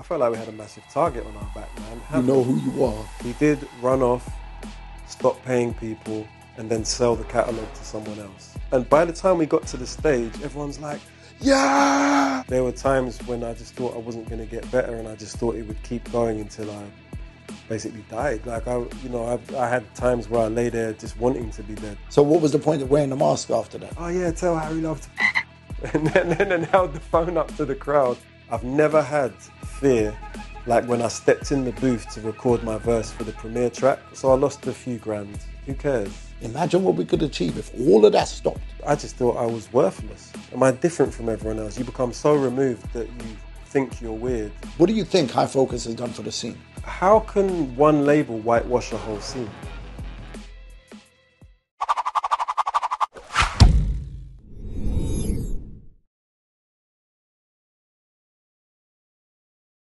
I felt like we had a massive target on our back, man. You know who you are. He did run off, stop paying people, and then sell the catalogue to someone else. And by the time we got to the stage, everyone's like, yeah! There were times when I just thought I wasn't going to get better, and I just thought it would keep going until I basically died. Like, I had times where I lay there just wanting to be dead. So what was the point of wearing the mask after that? Oh yeah, tell Harry Love to and then held the phone up to the crowd. I've never had fear like when I stepped in the booth to record my verse for the premiere track. So I lost a few grand. Who cares? Imagine what we could achieve if all of that stopped. I just thought I was worthless. Am I different from everyone else? You become so removed that you think you're weird. What do you think High Focus has done for the scene? How can one label whitewash a whole scene?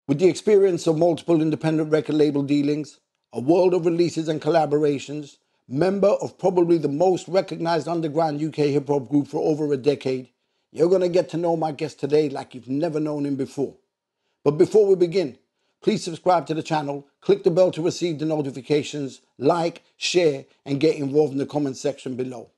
With the experience of multiple independent record label dealings, a world of releases and collaborations, member of probably the most recognized underground UK hip-hop group for over a decade, you're going to get to know my guest today like you've never known him before. But before we begin, please subscribe to the channel, click the bell to receive the notifications, like, share, and get involved in the comment section below.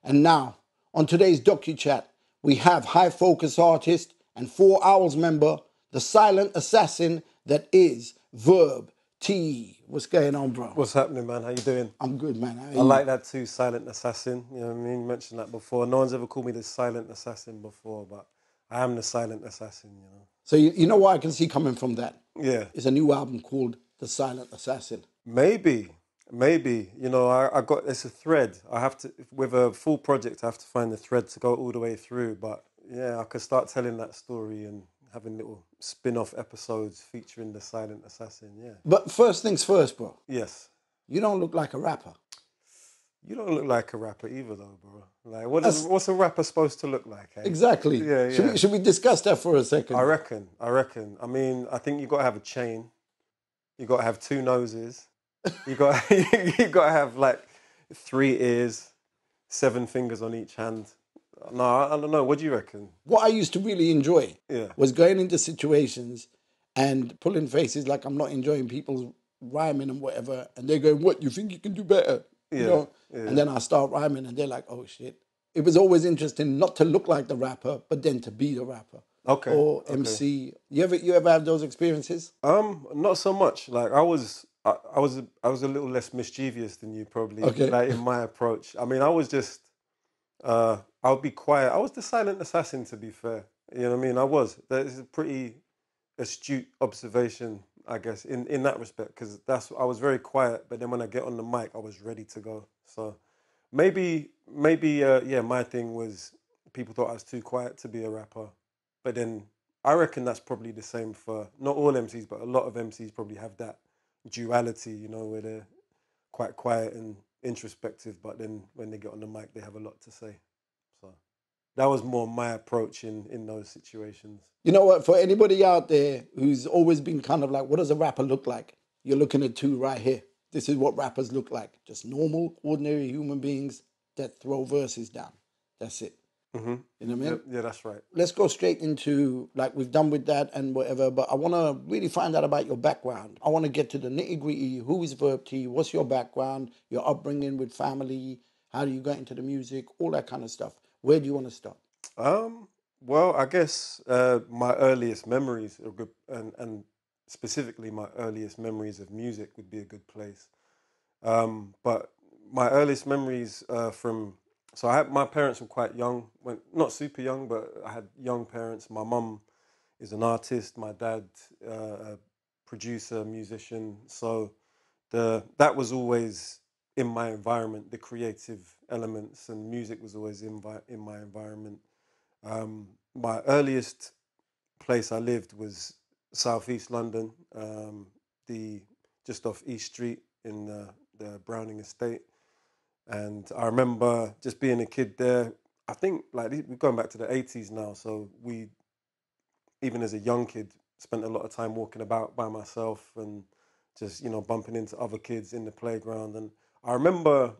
And now, on today's DocuChat, we have High Focus artist and 4 Owls member, the silent assassin that is Verb T. What's going on, bro? What's happening, man? How you doing? I'm good, man. I like that too, silent assassin. You know what I mean? You mentioned that before. No one's ever called me the silent assassin before, but I am the silent assassin, you know. So you know what I can see coming from that? Yeah. It's a new album called The Silent Assassin. Maybe. You know, it's a thread. I have to, with a full project, I have to find the thread to go all the way through. But yeah, I could start telling that story and having little spin-off episodes featuring the silent assassin, yeah. But first things first, bro. Yes. You don't look like a rapper. You don't look like a rapper either, though, bro. Like, what's a rapper supposed to look like? Eh? Exactly. Yeah. Should we discuss that for a second? I reckon. I mean, I think you've got to have a chain. You've got to have 2 noses. You got to have like 3 ears, 7 fingers on each hand. No, I don't know. What do you reckon? What I used to really enjoy was going into situations and pulling faces like I'm not enjoying people's rhyming and whatever, and they're going, "What, you think you can do better?" You know? And then I start rhyming and they're like, "Oh shit." It was always interesting not to look like the rapper, but then to be the rapper. Okay. Or MC. You ever have those experiences? Not so much. Like I was a little less mischievous than you probably. Okay. Like in my approach. I mean, I was just I would be quiet. I was the silent assassin, to be fair. You know what I mean? I was. That is a pretty astute observation, I guess, in that respect, because I was very quiet, but then when I get on the mic, I was ready to go. So maybe, my thing was people thought I was too quiet to be a rapper, but then I reckon that's probably the same for not all MCs, but a lot of MCs probably have that duality, you know, where they're quite quiet and introspective, but then when they get on the mic, they have a lot to say. So that was more my approach in those situations. You know what? For anybody out there who's always been kind of like, what does a rapper look like? You're looking at 2 right here. This is what rappers look like. Just normal, ordinary human beings that throw verses down. That's it. Mm-hmm. You know what I mean? Yeah, that's right. Let's go straight into, like we've done with that and whatever, but I want to really find out about your background. I want to get to the nitty-gritty. Who is Verb T? What's your background? Your upbringing with family? How do you get into the music? All that kind of stuff. Where do you want to start? Well, I guess my earliest memories are good, and specifically my earliest memories of music would be a good place. But my earliest memories so my parents were quite young, not super young, but I had young parents. My mum is an artist, my dad a producer, musician. So that was always in my environment, the creative elements, and music was always in my environment. My earliest place I lived was southeast London, just off East Street in the Browning Estate. And I remember just being a kid there. I think like we're going back to the 80s now, so we, even as a young kid, spent a lot of time walking about by myself and just, you know, bumping into other kids in the playground. And I remember,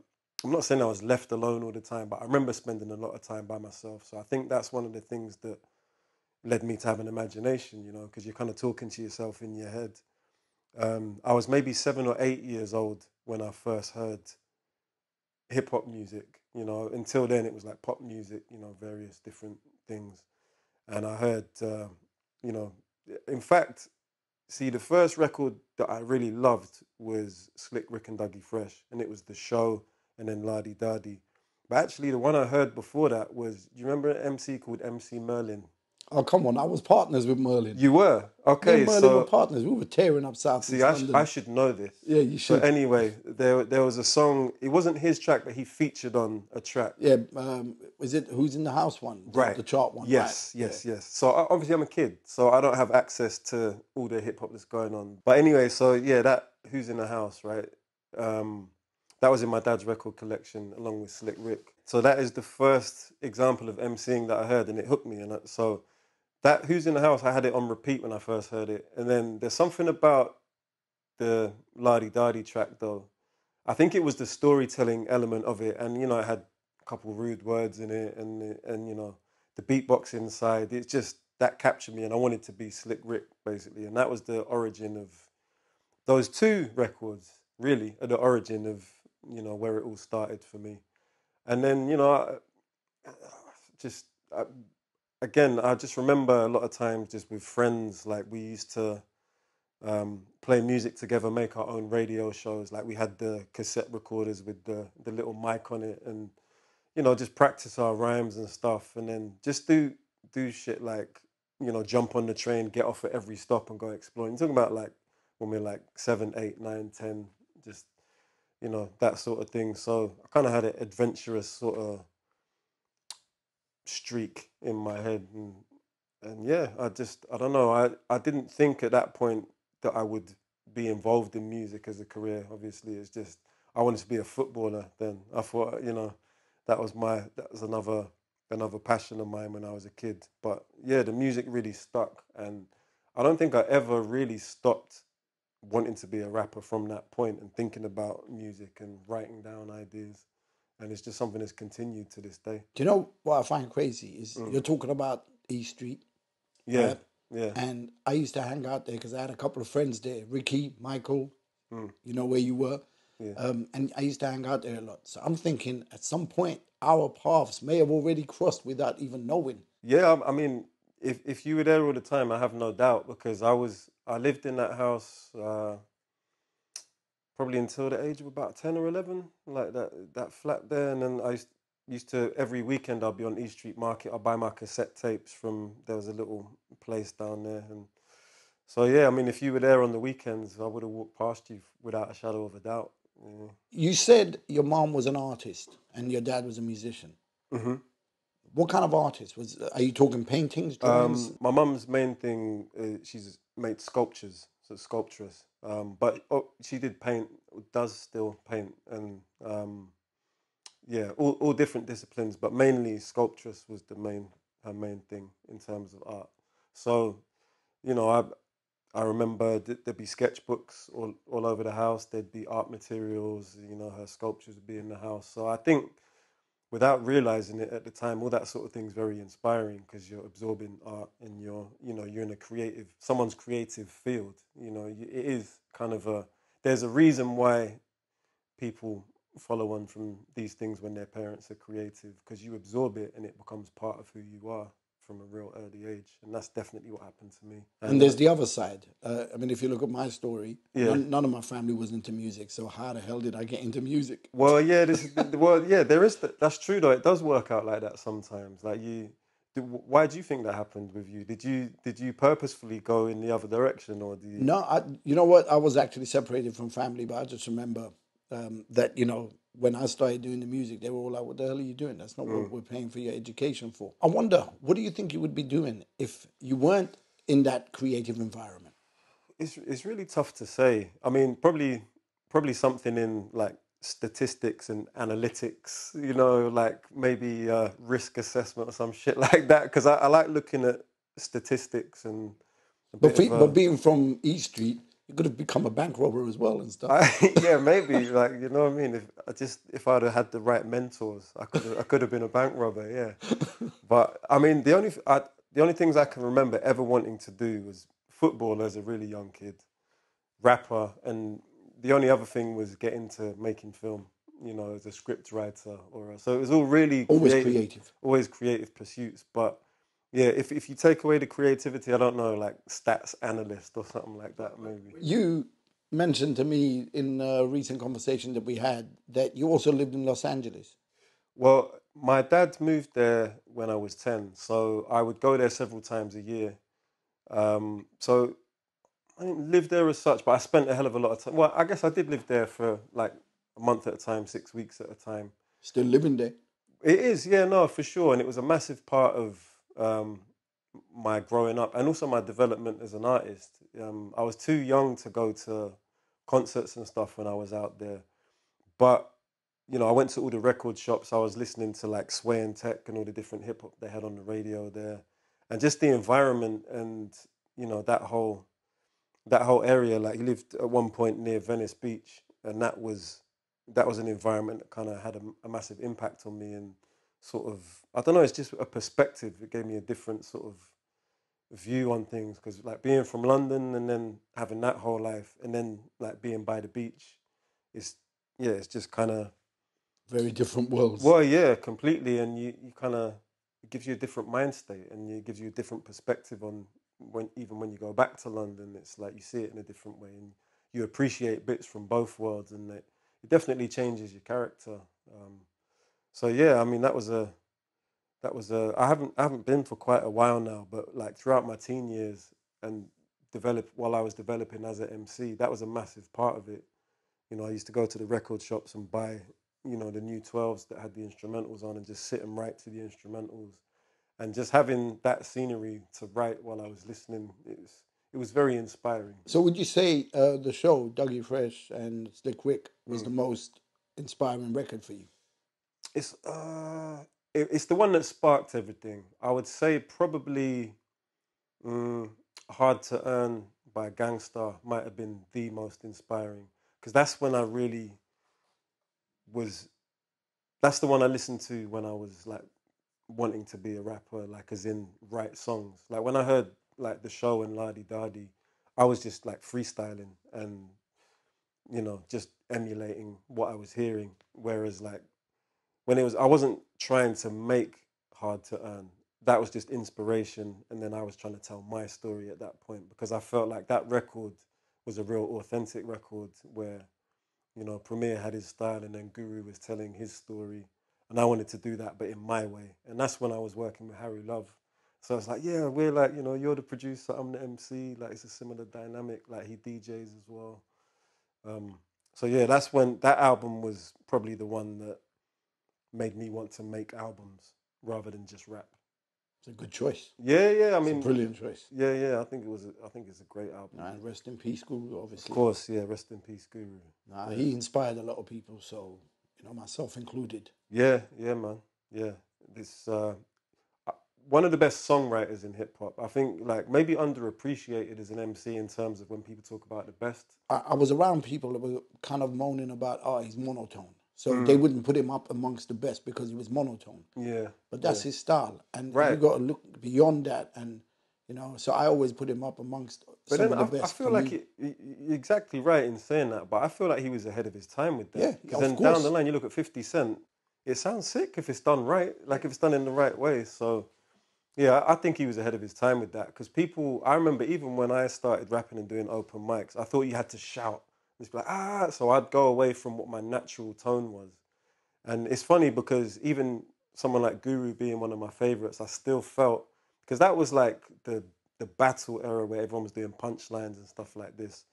I'm not saying I was left alone all the time, but I remember spending a lot of time by myself. So I think that's one of the things that led me to have an imagination, you know, because you're kind of talking to yourself in your head. I was maybe 7 or 8 years old when I first heard hip hop music. You know, until then it was like pop music, you know, various different things. And I heard, you know, in fact, see, the first record that I really loved was Slick Rick and Dougie Fresh, and it was The Show, and then La Di Da Di. But actually, the one I heard before that was, do you remember an MC called MC Merlin? Oh, come on. I was partners with Merlin. You were? Me and Okay, Merlin were so partners. We were tearing up South see, East I London. should know this. Yeah, you So should. anyway, there was a song. It wasn't his track, but he featured on a track. Yeah, is it Who's in the House one? Right. The chart one, Yes, right? yes, yes. So obviously I'm a kid, so I don't have access to all the hip hop that's going on. But anyway, so yeah, that Who's in the House, right? That was in my dad's record collection along with Slick Rick. So that is the first example of MCing that I heard, and it hooked me. And so that Who's in the House, I had it on repeat when I first heard it. And then there's something about the La Di Da Di track though. I think it was the storytelling element of it, and you know, it had a couple rude words in it, and you know, the beatboxing side. It's just that captured me, and I wanted to be Slick Rick basically, and that was the origin of those two records. Really, are the origin of, you know, where it all started for me. And then, you know, just again, I just remember a lot of times just with friends, like we used to play music together, make our own radio shows. Like we had the cassette recorders with the little mic on it, and you know, just practice our rhymes and stuff, and then just do shit like, you know, jump on the train, get off at every stop, and go exploring. You're talking about like when we're like 7, 8, 9, 10, just, you know, that sort of thing. So I kind of had an adventurous sort of streak in my head, and yeah, I don't know, I didn't think at that point that I would be involved in music as a career. Obviously, it's just I wanted to be a footballer. Then I thought, you know, that was another passion of mine when I was a kid. But yeah, the music really stuck, and I don't think I ever really stopped wanting to be a rapper from that point, and thinking about music and writing down ideas. And it's just something that's continued to this day. Do you know what I find crazy is you're talking about E Street, Yeah, right? yeah, And I used to hang out there because I had a couple of friends there, Ricky, Michael, you know where you were. yeah. And I used to hang out there a lot. So I'm thinking at some point our paths may have already crossed without even knowing. Yeah, I mean, if you were there all the time, I have no doubt, because I lived in that house probably until the age of about 10 or 11, like that flat there. And then I used to, every weekend I'll be on East Street Market. I'll buy my cassette tapes from, there was a little place down there. And so, yeah, I mean, if you were there on the weekends, I would have walked past you without a shadow of a doubt. Yeah. You said your mom was an artist and your dad was a musician. Hmm. What kind of artist? Are you talking paintings, drawings? My mum's main thing, she's made sculptures, so sculptress. But she did paint, does still paint, and yeah, all different disciplines, but mainly sculptress was her main thing in terms of art. So, you know, I remember there'd be sketchbooks all over the house. There'd be art materials. You know, her sculptures would be in the house. So I think, without realizing it at the time, all that sort of thing is very inspiring, because you're absorbing art and you're in someone's creative field. You know, it is kind of there's a reason why people follow on from these things when their parents are creative, because you absorb it and it becomes part of who you are from a real early age. And that's definitely what happened to me. And there's the other side. I mean, if you look at my story, Yeah. none of my family was into music. So how the hell did I get into music? Well, yeah, there is that's true though. It does work out like that sometimes. Like why do you think that happened with you? Did you purposefully go in the other direction, or do you? No, you know what? I was actually separated from family, but I just remember that, you know, when I started doing the music, they were all like, what the hell are you doing? That's not what we're paying for your education for. I wonder, what do you think you would be doing if you weren't in that creative environment? It's really tough to say. I mean, probably something in like statistics and analytics, you know, like maybe risk assessment or some shit like that, because I like looking at statistics and a bit But being from E Street, you could have become a bank robber as well and stuff. yeah, maybe, like, you know what I mean. If I'd have had the right mentors, I could have been a bank robber. Yeah, but I mean, the the only things I can remember ever wanting to do was football as a really young kid, rapper, and the only other thing was get into making film, as a script writer so it was all really Always creative, creative. always creative pursuits. But yeah, if you take away the creativity, I don't know, like stats analyst or something like that, maybe. You mentioned to me in a recent conversation that we had that you also lived in Los Angeles. Well, my dad moved there when I was 10, so I would go there several times a year. So I didn't live there as such, but I spent a hell of a lot of time. Well, I guess I did live there for like a month at a time, 6 weeks at a time. Still living there? It is, yeah, no, for sure. And it was a massive part of my growing up and also my development as an artist. I was too young to go to concerts and stuff when I was out there. But, I went to all the record shops. I was listening to like Sway and Tech and all the different hip hop they had on the radio there. And just the environment and, that whole area. Like, he lived at one point near Venice Beach, and that was an environment that kind of had a massive impact on me, and sort of, I don't know, it's just a perspective. It gave me a different sort of view on things, because like being from London and then having that whole life and then like being by the beach, it's just kind of, Very different worlds. well, yeah, completely. And you kind of, it gives you a different mind state, and it gives you a different perspective on even when you go back to London. It's like you see it in a different way, and you appreciate bits from both worlds, and it definitely changes your character. So yeah, I mean, I haven't been for quite a while now, but like throughout my teen years and while I was developing as an MC, that was a massive part of it. I used to go to the record shops and buy, the new 12s that had the instrumentals on, and just sit and write to the instrumentals, and just having that scenery to write while I was listening. It was very inspiring. So would you say the show, Dougie Fresh and Slick Rick, was the most inspiring record for you? It's the one that sparked everything. I would say probably Hard to Earn by Gangstarr might have been the most inspiring, because that's when I really was. That's the one I listened to when I was like wanting to be a rapper, like as in write songs. Like when I heard like the show and La Di Da Di, I was just like freestyling and just emulating what I was hearing. Whereas like I wasn't trying to make Hard to Earn. That was just inspiration, and then I was trying to tell my story at that point, because I felt like that record was a real authentic record where Premier had his style, and then Guru was telling his story, and I wanted to do that, but in my way. And that's when I was working with Harry Love. So it's like, yeah, we're like, you're the producer, I'm the MC. Like, it's a similar dynamic. Like, he DJs as well. So yeah, that's when that album was probably the one that made me want to make albums rather than just rap. It's a good choice. Yeah. I mean, it's a brilliant choice. Yeah. I think it's a great album. And rest in peace, Guru, obviously. Of course, yeah. Rest in peace, Guru. Yeah. He inspired a lot of people, so myself included. Yeah, man. Yeah, this one of the best songwriters in hip hop. I think like maybe underappreciated as an MC in terms of when people talk about the best. I was around people that were kind of moaning about, he's monotone. So they wouldn't put him up amongst the best because he was monotone. Yeah. But that's his style. And right. you got to look beyond that. And, so I always put him up amongst some of the best. I feel like you're exactly right in saying that, but I feel like he was ahead of his time with that. Yeah, because then down the line, you look at 50 Cent, it sounds sick if it's done right, like if it's done in the right way. So, yeah, I think he was ahead of his time with that, because I remember even when I started rapping and doing open mics, I thought you had to shout. It's like, so I'd go away from what my natural tone was. And it's funny because even someone like Guru being one of my favorites, I still felt, because that was like the battle era where everyone was doing punchlines and stuff like this.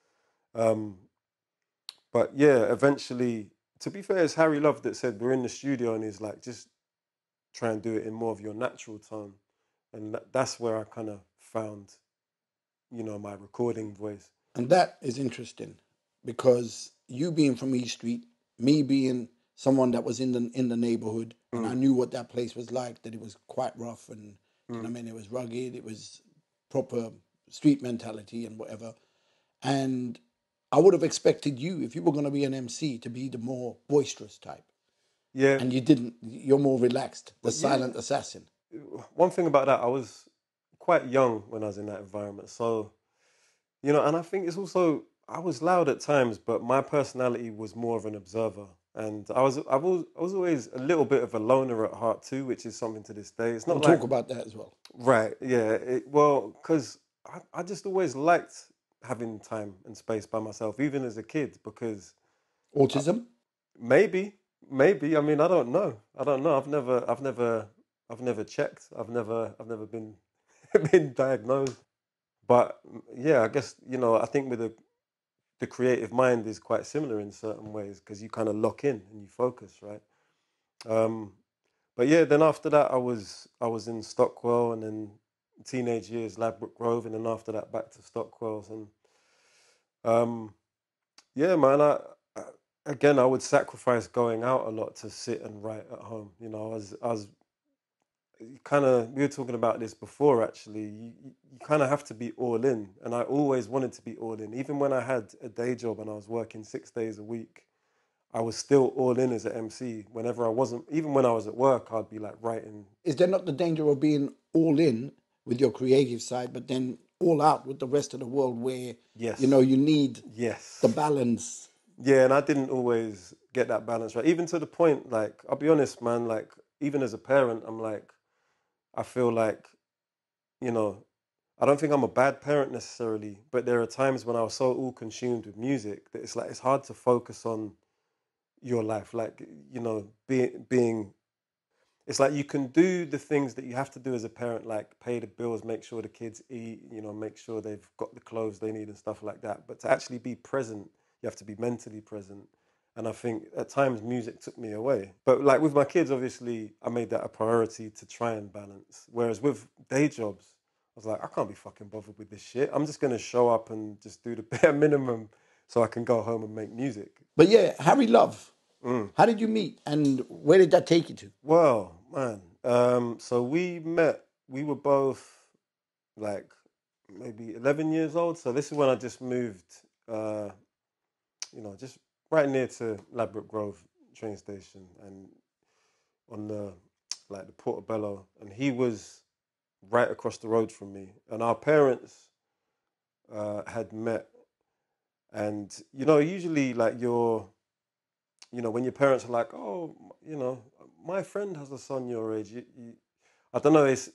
But yeah, eventually, to be fair, it's Harry Love that said we're in the studio and he's like, just try and do it in more of your natural tone. And that's where I kind of found, my recording voice. And that is interesting, because you being from East Street, me being someone that was in the neighborhood, and I knew what that place was like, that it was quite rough, and it was rugged, it was proper street mentality and whatever. And I would have expected you, if you were going to be an MC, to be the more boisterous type. Yeah. And you didn't. You're more relaxed, the silent assassin. One thing about that, I was quite young when I was in that environment. So, you know, and I think it's also, I was loud at times, but my personality was more of an observer. And I was always a little bit of a loner at heart too, which is something to this day. It's We'll not like, talk about that as well. right, yeah. Well, because I just always liked having time and space by myself, even as a kid, because Autism? maybe, maybe. I mean, I don't know. I don't know. I've never checked. I've never been been diagnosed. But yeah, I guess, you know, I think with the creative mind is quite similar in certain ways because you kind of lock in and you focus, right? Um, but yeah, then after that, I was in Stockwell, and then teenage years Ladbroke Grove, and then after that back to Stockwell's, and um, yeah, man, I again I would sacrifice going out a lot to sit and write at home. You know, I was kind of, we were talking about this before actually. You kind of have to be all in, and I always wanted to be all in, even when I had a day job and I was working 6 days a week. I was still all in as an MC. Whenever I wasn't, even when I was at work, I'd be like writing. Is there not the danger of being all in with your creative side, but then all out with the rest of the world where, you know, Yes, you need the yes, balance? yeah, and I didn't always get that balance right. Even to the point, like, I'll be honest, man, like, even as a parent, I'm like, I feel like, you know, I don't think I'm a bad parent necessarily, but there are times when I was so all consumed with music that it's like it's hard to focus on your life. Like, you know, being it's like you can do the things that you have to do as a parent, like pay the bills, make sure the kids eat, you know, make sure they've got the clothes they need and stuff like that. But to actually be present, you have to be mentally present. And I think at times music took me away. But like with my kids, obviously, I made that a priority to try and balance. Whereas with day jobs, I was like, I can't be fucking bothered with this shit. I'm just going to show up and just do the bare minimum so I can go home and make music. But yeah, Harry Love, Mm. how did you meet and where did that take you to? Well, man, so we met, we were both like maybe 11 years old. So this is when I just moved, uh, you know, just right near to Ladbroke Grove train station and on the, like the Portobello. And he was right across the road from me. And our parents had met. And, you know, usually like you know, when your parents are like, oh, you know, my friend has a son your age. I don't know, it's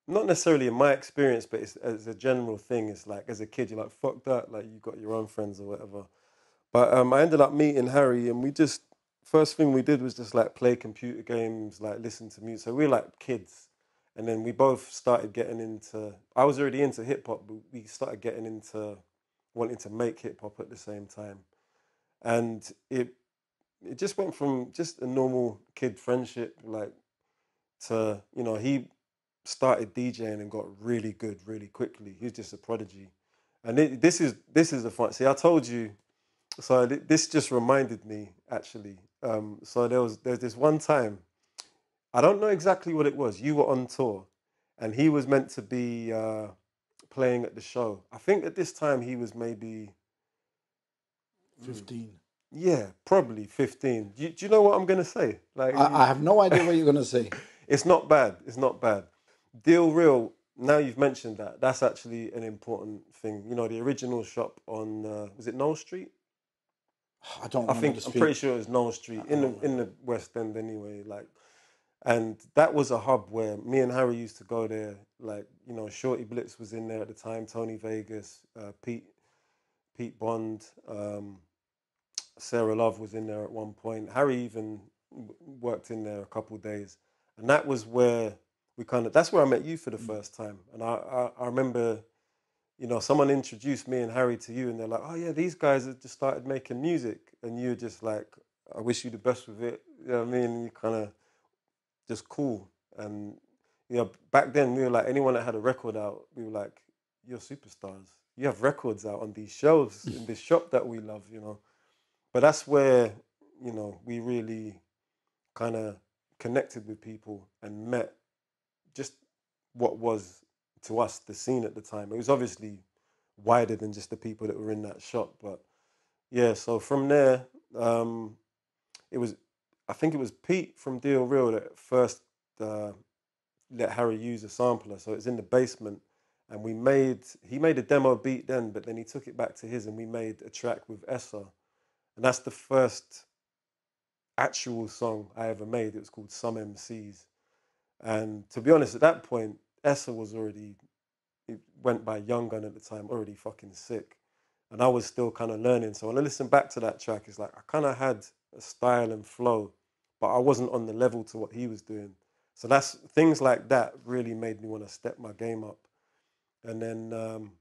not necessarily in my experience, but it's as a general thing. It's like as a kid, you're like, fuck that, like you got your own friends or whatever. But I ended up meeting Harry, and we just first thing we did was just like play computer games, like listen to music. So we were like kids, and then we both started getting into. I was already into hip hop, but we started getting into wanting to make hip hop at the same time, and it just went from just a normal kid friendship, like to, you know, he started DJing and got really good really quickly. He's just a prodigy. And this is the fun. See, I told you. So this just reminded me actually. So there's this one time. I don't know exactly what it was. You were on tour, and he was meant to be playing at the show. I think at this time he was maybe 15. yeah, probably 15. Do you know what I'm gonna say? Like, I have no idea what you're going to say. it's not bad. It's not bad. Deal Real. Now you've mentioned that. That's actually an important thing. You know, the original shop on was it Knoll Street? I don't I remember think the I'm street. pretty sure it was Knoll Street I don't in remember. the West End anyway. Like, and that was a hub where me and Harry used to go there. Like, you know, Shorty Blitz was in there at the time. Tony Vegas, Pete Bond, Sarah Love was in there at one point. Harry even worked in there a couple of days, and that was where that's where I met you for the first time. And I remember, you know, someone introduced me and Harry to you, and they're like, oh yeah, these guys have just started making music, and you're just like, I wish you the best with it. You know what I mean? You kind of just cool. And you know, back then we were like, anyone that had a record out, we were like, you're superstars. You have records out on these shelves in this shop that we love, you know. But that's where, you know, we really kind of connected with people and met just what was to us the scene at the time. It was obviously wider than just the people that were in that shop, but yeah. So from there, it was, I think it was Pete from Deal Real that first let Harry use a sampler. So it's in the basement, And he made a demo beat then, but then he took it back to his, and we made a track with Essa. And that's the first actual song I ever made. It was called Some MCs. And to be honest, at that point, Essa was already, it went by Young Gun at the time, already fucking sick. And I was still kind of learning. So when I listen back to that track, it's like I kind of had a style and flow, but I wasn't on the level to what he was doing. So that's things like that really made me want to step my game up. And then,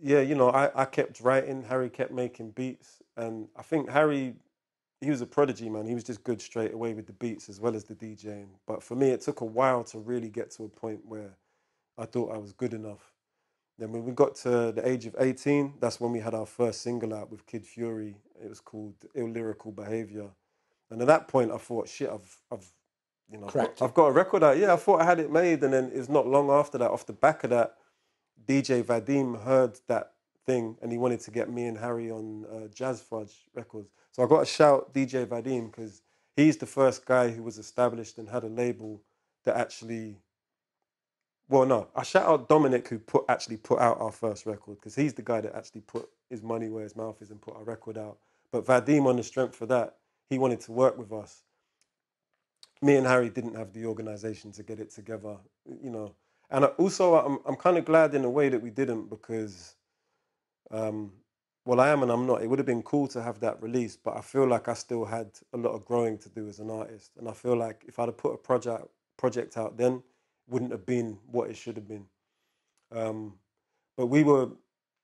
yeah, you know, I kept writing. Harry kept making beats. And I think Harry, he was a prodigy, man. He was just good straight away with the beats as well as the DJing. But for me, it took a while to really get to a point where I thought I was good enough. Then when we got to the age of 18, that's when we had our first single out with Kid Fury. It was called Illyrical Behavior. And at that point, I thought, shit, I've you know, I've got a record out. Yeah, I thought I had it made. And then it's not long after that, off the back of that, DJ Vadim heard that thing and he wanted to get me and Harry on Jazz Fudge Records. So I got to shout DJ Vadim because he's the first guy who was established and had a label that actually... Well, no, I shout out Dominic who actually put out our first record because he's the guy that actually put his money where his mouth is and put our record out. But Vadim, on the strength of that, he wanted to work with us. Me and Harry didn't have the organisation to get it together, you know. And also, I'm kind of glad in a way that we didn't because, well, I am and I'm not. It would have been cool to have that release, but I feel like I still had a lot of growing to do as an artist. And I feel like if I'd have put a project out then, wouldn't have been what it should have been. But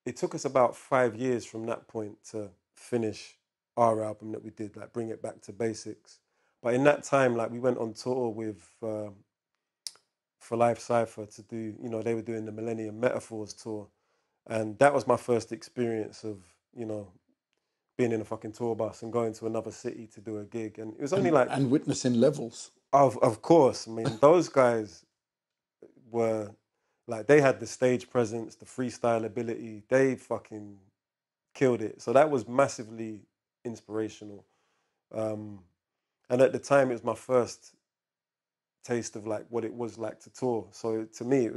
it took us about 5 years from that point to finish our album that we did, like bring it back to basics. But in that time, like we went on tour with For Life Cypher to do, you know, they were doing the Millennium Metaphors tour. And that was my first experience of, you know, being in a fucking tour bus and going to another city to do a gig. And it was only and witnessing levels. Of course. I mean, those guys were like, they had the stage presence, the freestyle ability. They fucking killed it. So that was massively inspirational. And at the time, it was my first taste of like what it was like to tour. So to me,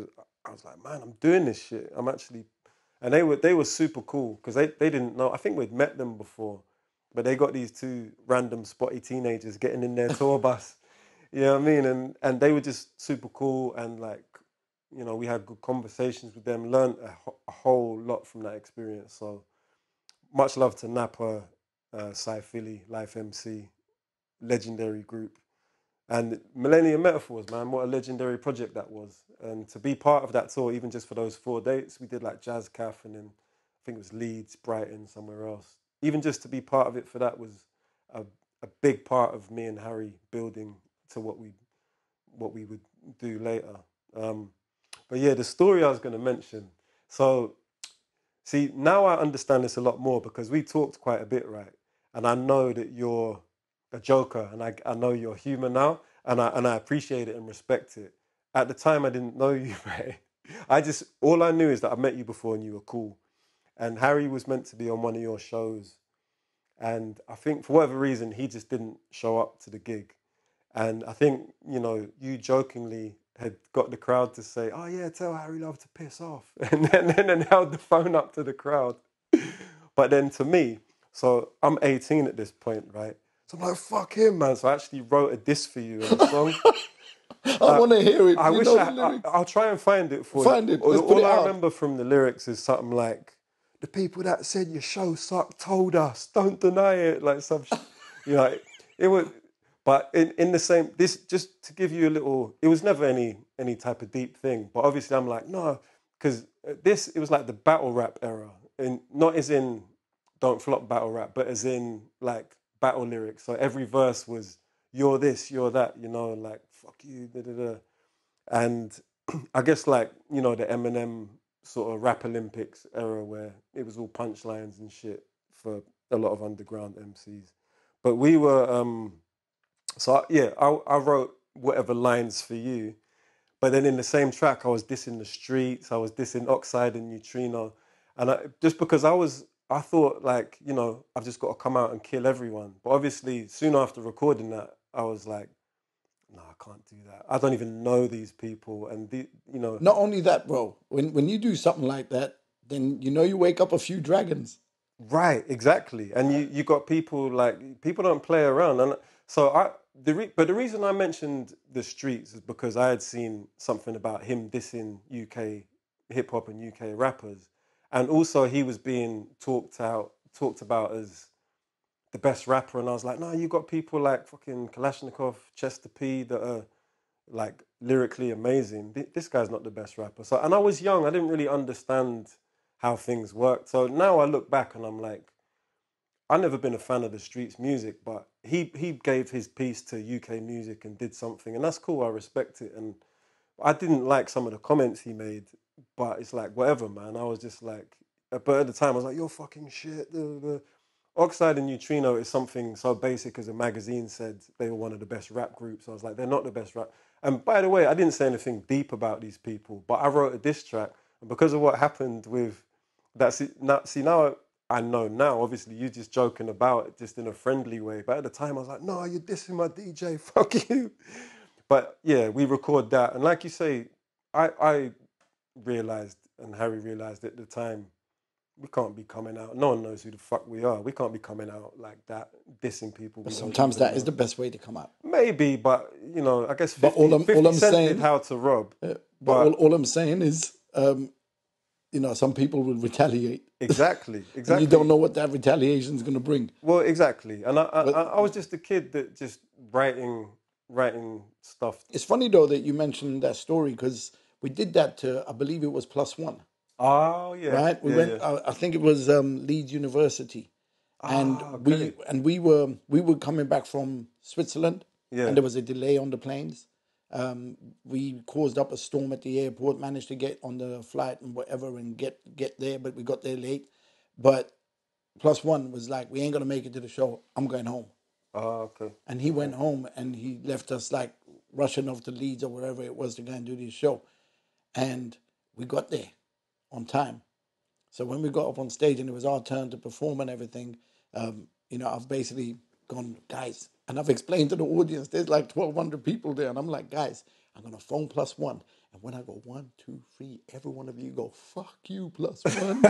I was like, man, I'm doing this shit. I'm actually, and they were super cool because they didn't know. I think we'd met them before, but they got these two random spotty teenagers getting in their tour bus. You know what I mean? And they were just super cool and like, you know, we had good conversations with them, learned a whole lot from that experience. So much love to Napa, Cy Philly, Life MC, legendary group. And Millennium Metaphors, man, what a legendary project that was. And to be part of that tour, even just for those 4 dates, we did like Jazz Caf and then I think it was Leeds, Brighton, somewhere else. Even just to be part of it for that was a big part of me and Harry building to what we would do later. But yeah, the story I was going to mention. So, see, now I understand this a lot more because we talked quite a bit, right? And I know that you're a joker and I know you're human now and I appreciate it and respect it. At the time, I didn't know you, right? All I knew is that I met you before and you were cool. And Harry was meant to be on one of your shows. And I think for whatever reason, he just didn't show up to the gig. And I think, you know, you jokingly had got the crowd to say, oh yeah, tell Harry Love to piss off. And then held the phone up to the crowd. But then to me, so I'm 18 at this point, right? So I'm like, fuck him, man. So I actually wrote a diss for you in a song. I want to hear it. I'll try and find it for Find you. it. Let's put All it I out. remember from the lyrics is something like, the people that said your show sucked told us, don't deny it. Like some, you know, it was, but in the same, this, just to give you a little, it was never any type of deep thing. But obviously I'm like, no, because it was like the battle rap era. And not as in don't flop battle rap, but as in like battle lyrics. So every verse was, you're this, you're that, you know, like, fuck you, da da da. And I guess like, you know, the Eminem sort of rap Olympics era where it was all punchlines and shit for a lot of underground MCs. But we were, I wrote whatever lines for you. But then in the same track, I was dissing the streets, I was dissing Oxide and Neutrino. And just because I thought like, you know, I've just got to come out and kill everyone. But obviously, soon after recording that, I was like, no, I can't do that. I don't even know these people, and Not only that, bro. When you do something like that, then you wake up a few dragons. right, exactly. And you got people like people don't play around, and so but the reason I mentioned the streets is because I had seen something about him dissing UK hip hop and UK rappers, and also he was being talked about as the best rapper, and I was like, no, you got people like fucking Kalashnikov, Chester P that are like lyrically amazing. This guy's not the best rapper. So, and I was young, I didn't really understand how things worked. So now I look back and I'm like, I've never been a fan of the streets music, but he gave his piece to UK music and did something, and that's cool. I respect it, and I didn't like some of the comments he made, but it's like whatever, man. I was just like, but at the time I was like, you're fucking shit. Oxide and Neutrino is something so basic as a magazine said they were one of the best rap groups. I was like, they're not the best rap. And by the way, I didn't say anything deep about these people, but I wrote a diss track. And because of what happened with that, now I know now, obviously, you're just joking about it just in a friendly way. But at the time, I was like, no, you're dissing my DJ, fuck you. But yeah, we record that. And like you say, I realized, and Harry realized at the time, we can't be coming out. No one knows who the fuck we are. We can't be coming out like that, dissing people But we don't sometimes even that is know. the best way to come out. Maybe, but I guess But 50, all 50 I'm Cent did saying, How to Rob. but But all I'm saying is, some people will retaliate, exactly, and you don't exactly. know what that retaliation is going to bring. Well, exactly. And But I was just a kid that just writing stuff. it's funny though that you mentioned that story because we did that to, I believe it was Plus One, Oh yeah, right? We yeah, yeah. went. I think it was Leeds University, and Ah, we okay. and we were coming back from Switzerland, and Yeah. there was a delay on the planes. We caused up a storm at the airport, managed to get on the flight and whatever, and get there, but we got there late. But Plus One was like, we ain't gonna make it to the show. I'm going home. Ah, okay. And he Okay. went home and he left us like rushing off to Leeds or wherever it was to go and do this show. And we got there on time. So when we got up on stage and it was our turn to perform and everything, I've basically gone, guys, and I've explained to the audience, there's like 1,200 people there. And I'm like, guys, I'm going to phone Plus One. And when I go 1, 2, 3, every one of you go, fuck you, Plus One.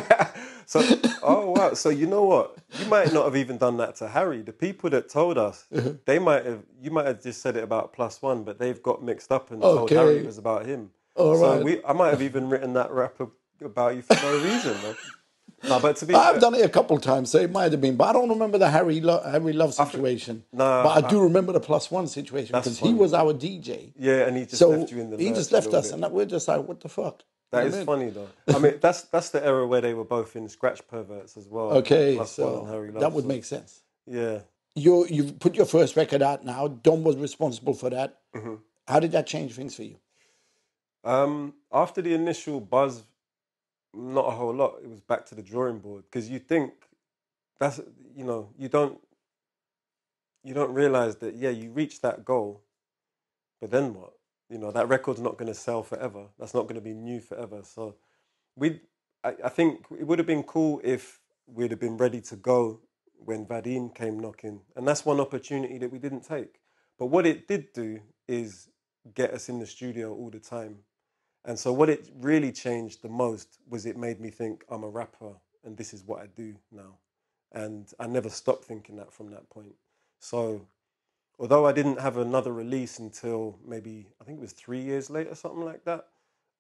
So, oh wow. So you know what? You might not have even done that to Harry. The people that told us, you might have just said it about Plus One, but they've got mixed up and told Harry it Okay. was about him. All So right. I might have even written that rap about you for no reason, man. No, but to be I've fair, done it a couple of times, so it might have been, but I don't remember the Harry Love I think, situation. But nah, I do remember the Plus One situation that's because he funny, was man. our DJ. Yeah, and he just left So you in the he just lurch a left little us, bit. and we're just like, what the fuck? You That know is what I mean? funny though. I mean, that's the era where they were both in Scratch Perverts as well, Okay, Plus One and so Harry that Love. would So make sense. yeah. You've put your first record out now. Dom was responsible for that. hmm How did that change things for you? After the initial buzz, not a whole lot. It was back to the drawing board because you think that's you don't realize that you reach that goal, but then what? That record's not going to sell forever. That's not going to be new forever. So we, I think it would have been cool if we'd have been ready to go when Vadim came knocking, and that's one opportunity that we didn't take. But what it did do is get us in the studio all the time. And so what it really changed the most was it made me think I'm a rapper and this is what I do now. And I never stopped thinking that from that point. So although I didn't have another release until maybe, I think it was 3 years later, something like that,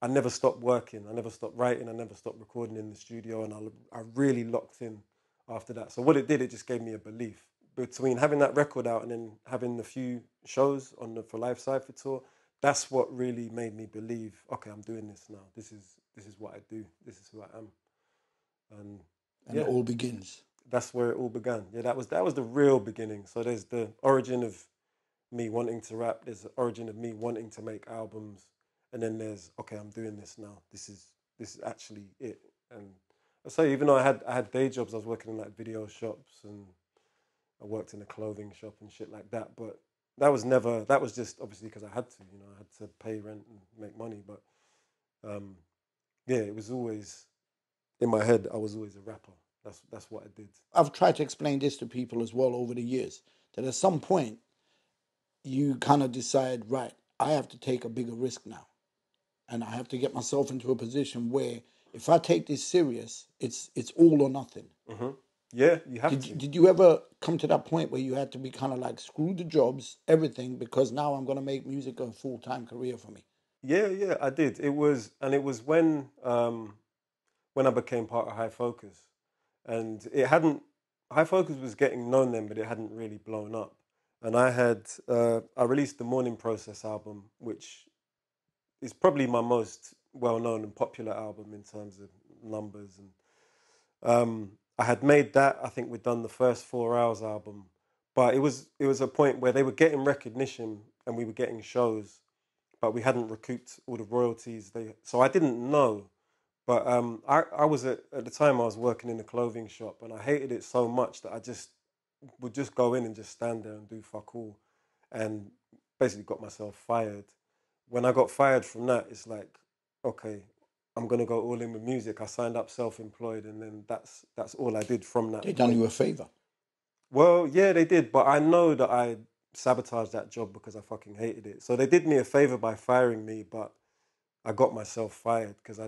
I never stopped working. I never stopped writing. I never stopped recording in the studio. And I really locked in after that. So what it did, it just gave me a belief. Between having that record out and then having a few shows on the For Life Cypher tour, that's what really made me believe, okay, I'm doing this now. This is what I do. This is who I am. And And it yeah, all begins. that's where it all began. Yeah, that was the real beginning. So there's the origin of me wanting to rap. There's the origin of me wanting to make albums, and then there's, okay, I'm doing this now. This is actually it. And I say, even though I had day jobs, I was working in like video shops and I worked in a clothing shop and shit like that. But that was just obviously because I had to. I had to pay rent and make money. But um, yeah, it was always in my head. I was always a rapper. That's what I did. I've tried to explain this to people as well over the years that at some point you kind of decide, right, I have to take a bigger risk now. And I have to get myself into a position where if I take this serious, it's all or nothing. Mm-hmm. Yeah, you have to. Did you ever come to that point where you had to be kind of like, screw the jobs, everything, because now I'm going to make music a full-time career for me? Yeah, I did. It was when I became part of High Focus, and it hadn't. High Focus was getting known then, but it hadn't really blown up. And I released the Morning Process album, which is probably my most well-known and popular album in terms of numbers. And I had made that. I think we'd done the first 4 Hours album, but it was a point where they were getting recognition and we were getting shows, but we hadn't recouped all the royalties. So I didn't know. But I was at the time I was working in a clothing shop, and I hated it so much that I just would just go in and just stand there and do fuck all, and basically got myself fired. When I got fired from that, it's like, okay, I'm gonna go all in with music. I signed up self-employed, and then that's all I did from that They done point. you a favor. Well, yeah, they did, but I know that I sabotaged that job because I fucking hated it. So they did me a favor by firing me, but I got myself fired because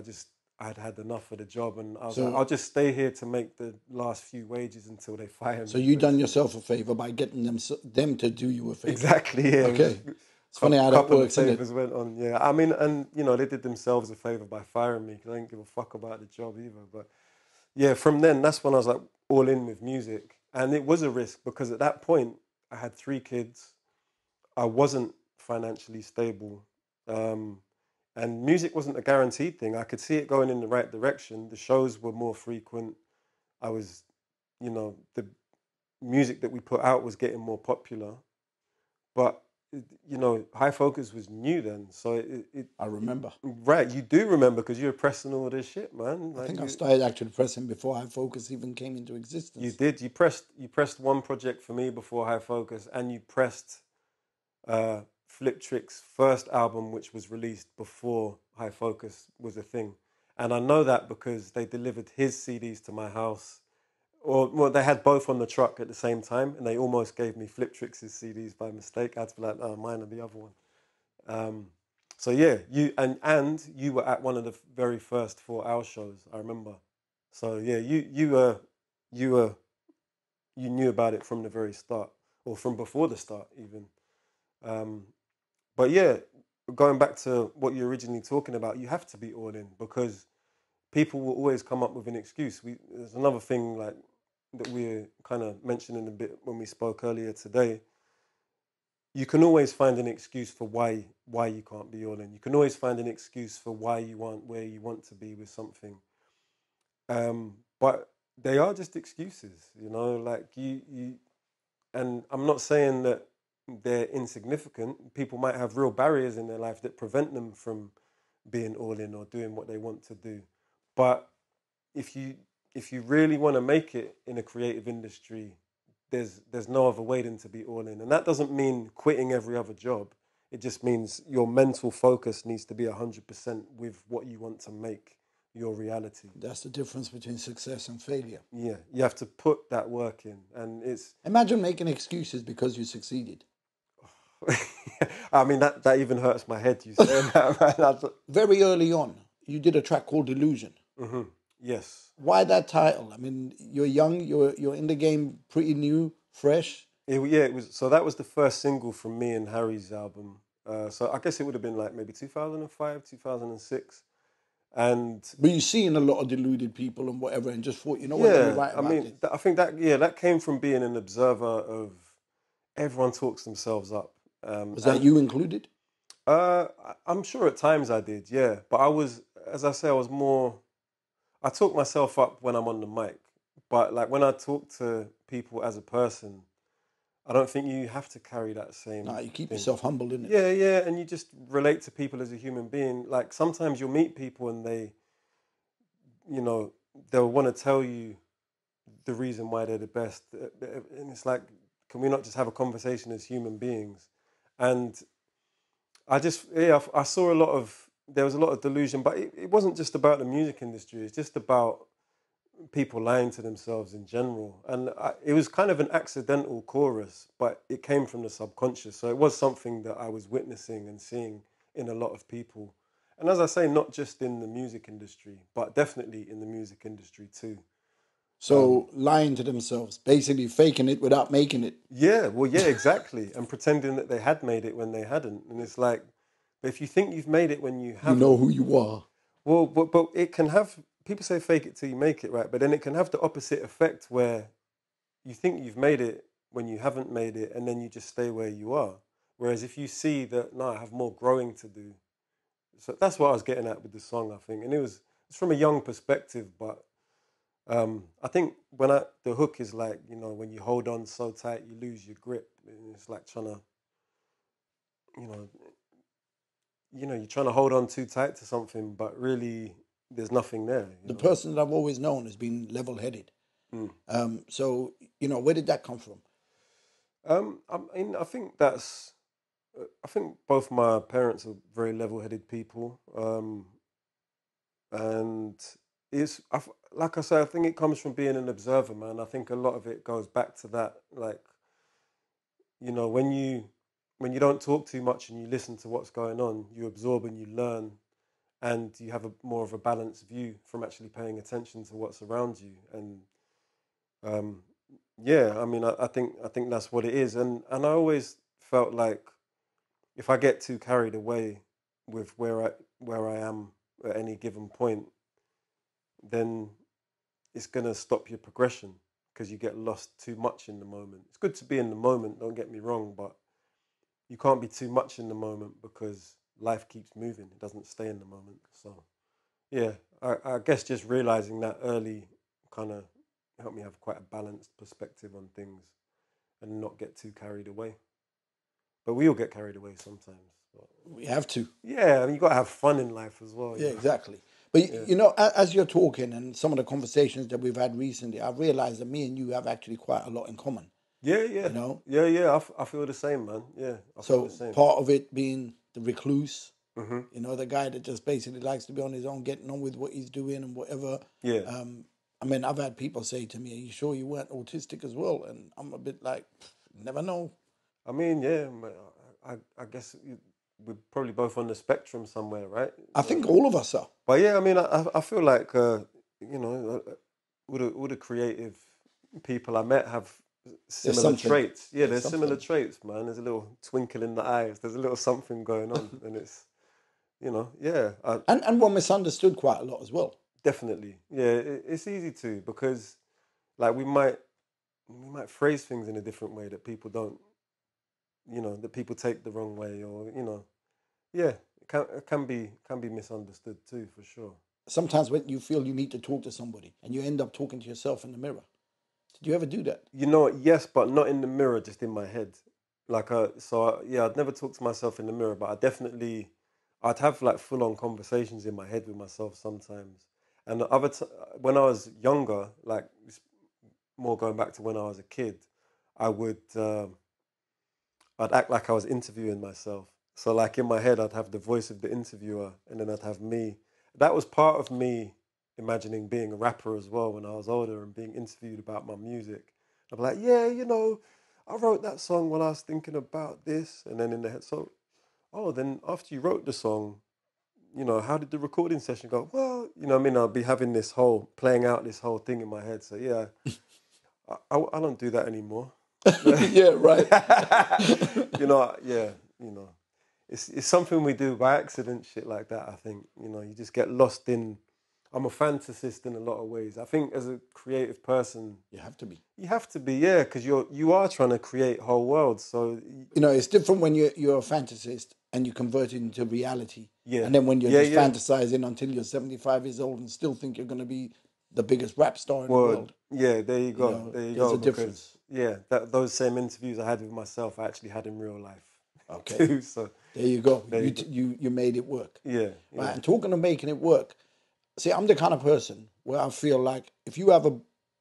I'd had enough of the job, and I was like, So I'll just stay here to make the last few wages until they fire me. so you done basically. yourself a favor by getting them to do you a favor. Exactly, yeah. It was Okay. just It's funny how that couple of works, isn't it? favors went on. Yeah, I mean, and they did themselves a favor by firing me because I didn't give a fuck about the job either. But yeah, from then that's when I was like all in with music, and it was a risk because at that point I had 3 kids. I wasn't financially stable. And music wasn't a guaranteed thing. I could see it going in the right direction. The shows were more frequent. I was, the music that we put out was getting more popular. But, High Focus was new then. So I remember. right, you do remember because you were pressing all this shit, man. I Like think I started actually pressing before High Focus even came into you existence. did. You pressed one project for me before High Focus, and you pressed Flip Trick's first album, which was released before High Focus was a thing. And I know that because they delivered his CDs to my house. Or, well, they had both on the truck at the same time, and they almost gave me Flip Trick's CDs by mistake. I had to be like, oh, mine are the other one. So yeah, and you were at one of the very first 4 Hour shows, I remember. So yeah, you knew about it from the very start, or from before the start even. Um, But yeah, going back to what you're originally talking about, you have to be all in because people will always come up with an excuse. There's another thing like that we're kind of mentioning a bit when we spoke earlier today. You can always find an excuse for why you can't be all in. You can always find an excuse for why you aren't where you want to be with something. But they are just excuses, like and I'm not saying that they're insignificant. People might have real barriers in their life that prevent them from being all in or doing what they want to do. But if you really want to make it in a creative industry, there's no other way than to be all in. And that doesn't mean quitting every other job. It just means your mental focus needs to be 100% with what you want to make your reality. That's the difference between success and failure. Yeah, you have to put that work in, and it's. Imagine making excuses because you succeeded. I mean that even hurts my head. You saying that, man? Very early on, you did a track called Delusion. Mm-hmm. Yes. Why that title? I mean, you're young, you're in the game, pretty new, fresh. It was. So that was the first single from me and Harry's album. So I guess it would have been like maybe 2005, 2006. But you're seeing a lot of deluded people and whatever, and just thought, what, let me write about it. I think that came from being an observer of everyone talks themselves up. Was that you included? I'm sure at times I did, yeah. But I was, as I say, I talk myself up when I'm on the mic. But like when I talk to people as a person, I don't think you have to carry that same. No, you keep thing. yourself humble, innit? Yeah, and you just relate to people as a human being. Like sometimes you'll meet people and they'll want to tell you the reason why they're the best, and it's like, can we not just have a conversation as human beings? And I saw there was a lot of delusion, but it wasn't just about the music industry. It's just about people lying to themselves in general. And it was kind of an accidental chorus, but it came from the subconscious. So it was something that I was witnessing and seeing in a lot of people. And as I say, not just in the music industry, but definitely in the music industry too. So lying to themselves, basically faking it without making it. Yeah, well, yeah, exactly. And pretending that they had made it when they hadn't. And it's like, but if you think you've made it when you You know haven't, who you are. well, but it can have, people say fake it till you make it, right? But then it can have the opposite effect where you think you've made it when you haven't made it, and then you just stay where you are. Whereas if you see that, no, I have more growing to do. So that's what I was getting at with the song, I think. And it's from a young perspective, but I think the hook is like, when you hold on so tight, you lose your grip. And it's like trying to, you know, you're trying to hold on too tight to something, but really there's nothing there. The person that I've always known has been level-headed. So, where did that come from? I think I think both my parents are very level-headed people, and like I say, I think it comes from being an observer, man. I think a lot of it goes back to that, like, when you don't talk too much and you listen to what's going on, you absorb and you learn, and you have more of a balanced view from actually paying attention to what's around you. And yeah, I mean, I think that's what it is, and I always felt like if I get too carried away with where I am at any given point, then it's gonna stop your progression because you get lost too much in the moment. It's good to be in the moment, don't get me wrong, but you can't be too much in the moment because life keeps moving. It doesn't stay in the moment. So yeah, I guess just realizing that early kind of helped me have quite a balanced perspective on things and not get too carried away. But we all get carried away sometimes. But We have to. yeah, I mean, you got to have fun in life as well. Yeah, exactly. But, as you're talking and some of the conversations that we've had recently, I've realized that me and you have actually quite a lot in common. Yeah, yeah. Yeah. I feel the same, man. Yeah, I feel the same. Part of it being the recluse, Mm-hmm. the guy that just basically likes to be on his own, getting on with what he's doing and whatever. Yeah. I mean, I've had people say to me, "Are you sure you weren't autistic as well?" And I'm a bit like, never know. I mean, yeah, I guess we're probably both on the spectrum somewhere, right? I think all of us are. But yeah, I mean, I feel like, all the creative people I met have similar traits. Yeah, there's similar traits, man. There's a little twinkle in the eyes. There's a little something going on, and it's, yeah. And we're misunderstood quite a lot as well. Definitely, yeah. It's easy to, because, like, we might phrase things in a different way that people don't, that people take the wrong way, or yeah, it can be misunderstood too, for sure. Sometimes when you feel you need to talk to somebody and you end up talking to yourself in the mirror. Did you ever do that? Yes, but not in the mirror, just in my head. Like, yeah, I'd never talk to myself in the mirror, but I'd have like full on conversations in my head with myself sometimes. And when I was younger, like, more going back to when I was a kid, I would, I'd act like I was interviewing myself. So, like, in my head, I'd have the voice of the interviewer, and then I'd have me. That was part of me imagining being a rapper as well when I was older and being interviewed about my music. I'd be like, yeah, I wrote that song when I was thinking about this. And then in the head, so, oh, then after you wrote the song, how did the recording session go? Well, what I mean? I'll be having playing out this whole thing in my head. So yeah, I don't do that anymore. Yeah, right. Yeah, it's something we do by accident, shit like that. I think, you just get lost in. I'm a fantasist in a lot of ways. I think as a creative person, You have to be. Yeah, because you are trying to create whole worlds. So It's different when you're a fantasist and you convert it into reality. yeah, And then when you're yeah, fantasizing until you're 75 years old and still think you're going to be the biggest rap star in the well, world. yeah, there you go. There you there's go. a difference. Yeah, those same interviews I had with myself, I actually had in real life. Okay. Too, so There you go. There you You made it work. yeah, Right. And talking of making it work, see, I'm the kind of person where I feel like if you have a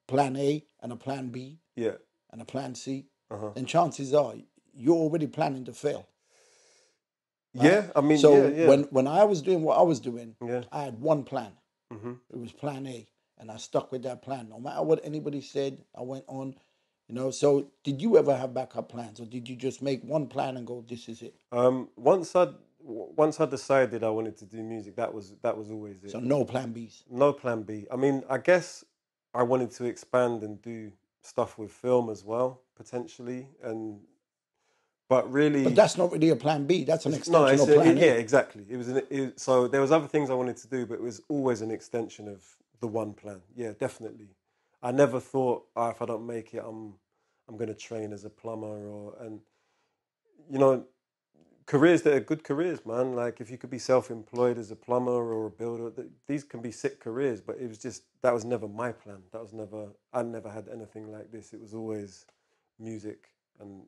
plan A and a plan B yeah, and a plan C, then chances are you're already planning to fail. Right? yeah. I mean, So yeah. when I was doing what I was doing, Yeah. I had one plan. Mm-hmm. It was plan A. and I stuck with that plan. No matter what anybody said, I went on. So did you ever have backup plans, or did you just make one plan and go, this is it? Once I decided I wanted to do music, that was always it. So no plan Bs. No plan B. I mean, I guess I wanted to expand and do stuff with film as well, potentially, but But really, that's not really a plan B. That's an no, extension of plan yeah, A. exactly. So there was other things I wanted to do, but it was always an extension of the one plan. Yeah, definitely. I never thought, if I don't make it, I'm going to train as a plumber and you know, careers that are good careers, man. Like if you could be self-employed as a plumber or a builder, these can be sick careers. But it was just that was never my plan. I never had anything like this. It was always music and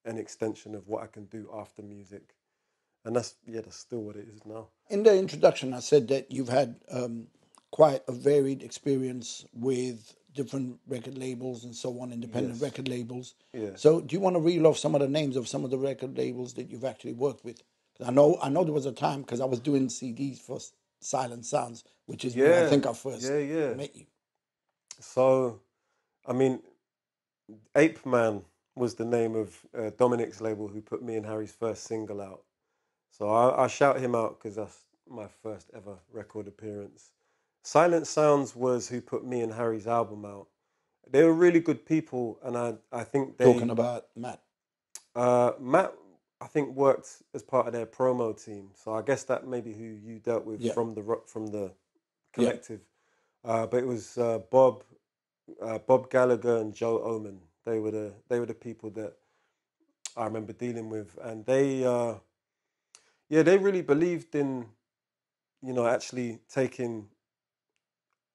an extension of what I can do after music, and that's still what it is now. In the introduction, I said that you've had quite a varied experience with different record labels and so on, independent Yes. record labels. Yeah. So, do you want to reel off some of the names of some of the record labels that you've actually worked with? 'Cause I know there was a time because I was doing CDs for Silent Sounds, which is where I think I first Yeah. met you. So, I mean, Ape Man was the name of Dominic's label who put me and Harry's first single out. So I shout him out because that's my first ever record appearance. Silent Sounds was who put me and Harry's album out. They were really good people, and I think Talking about Matt. Matt, I think, worked as part of their promo team. So I guess that may be who you dealt with Yeah. from the Yeah. collective. But it was Bob Gallagher and Joe Oman. They were the people that I remember dealing with, and they really believed in, actually taking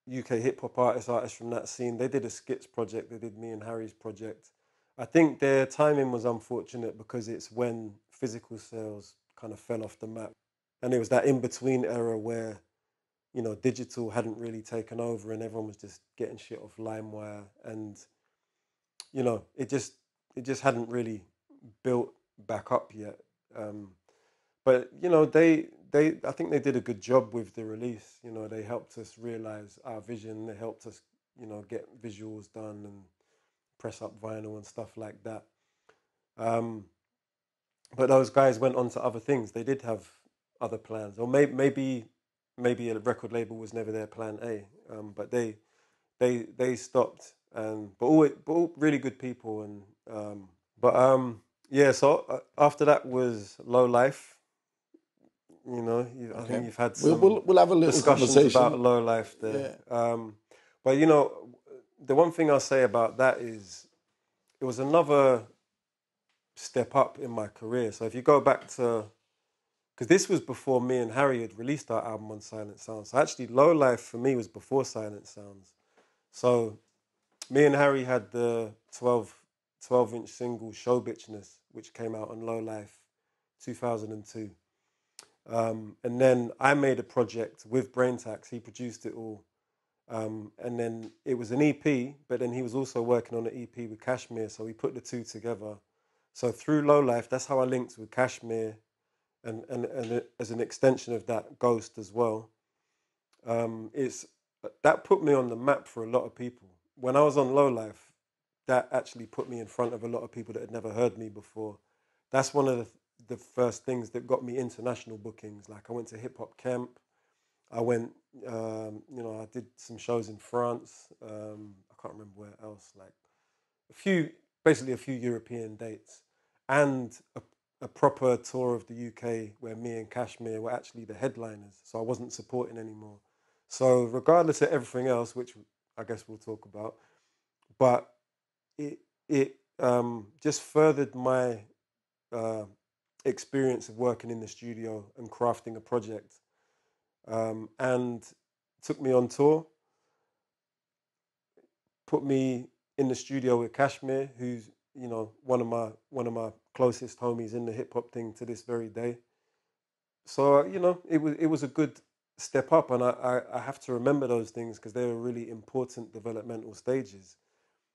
UK hip hop artists from that scene. They did a skits project. They did me and Harry's project. I think their timing was unfortunate because it's when physical sales kind of fell off the map, and it was that in between era where digital hadn't really taken over and everyone was just getting shit off LimeWire, and it just hadn't really built back up yet. But I think they did a good job with the release. They helped us realize our vision. They helped us, get visuals done and press up vinyl and stuff like that. But those guys went on to other things. They did have other plans, or maybe a record label was never their plan A. But they stopped. But all really good people. Yeah. So after that was Low Life. I think you've had some We'll have a little discussions conversation about Low Life there. Yeah. But the one thing I'll say about that is it was another step up in my career. So if you go back to, because this was before me and Harry had released our album on Silent Sounds. So actually Low Life for me was before Silent Sounds. So me and Harry had the 12-inch single Show Bitchness, which came out on Low Life 2002. And then I made a project with Brain Tax. He produced it all. And then it was an EP, but then he was also working on an EP with Kashmir. So we put the two together. So through Low Life, that's how I linked with Kashmir, and as an extension of that, Ghost as well. That put me on the map for a lot of people. When I was on Low Life, that actually put me in front of a lot of people that had never heard me before. That's one of the first things that got me international bookings. Like I went to Hip Hop Camp. I went, I did some shows in France. I can't remember where else. Like basically a few European dates, and a proper tour of the UK where me and Kashmir were actually the headliners. So I wasn't supporting anymore. So regardless of everything else, which I guess we'll talk about, but it just furthered my experience of working in the studio and crafting a project, and took me on tour, put me in the studio with Kashmir, who's one of my closest homies in the hip hop thing to this very day. So it was a good step up, and I have to remember those things because they were really important developmental stages.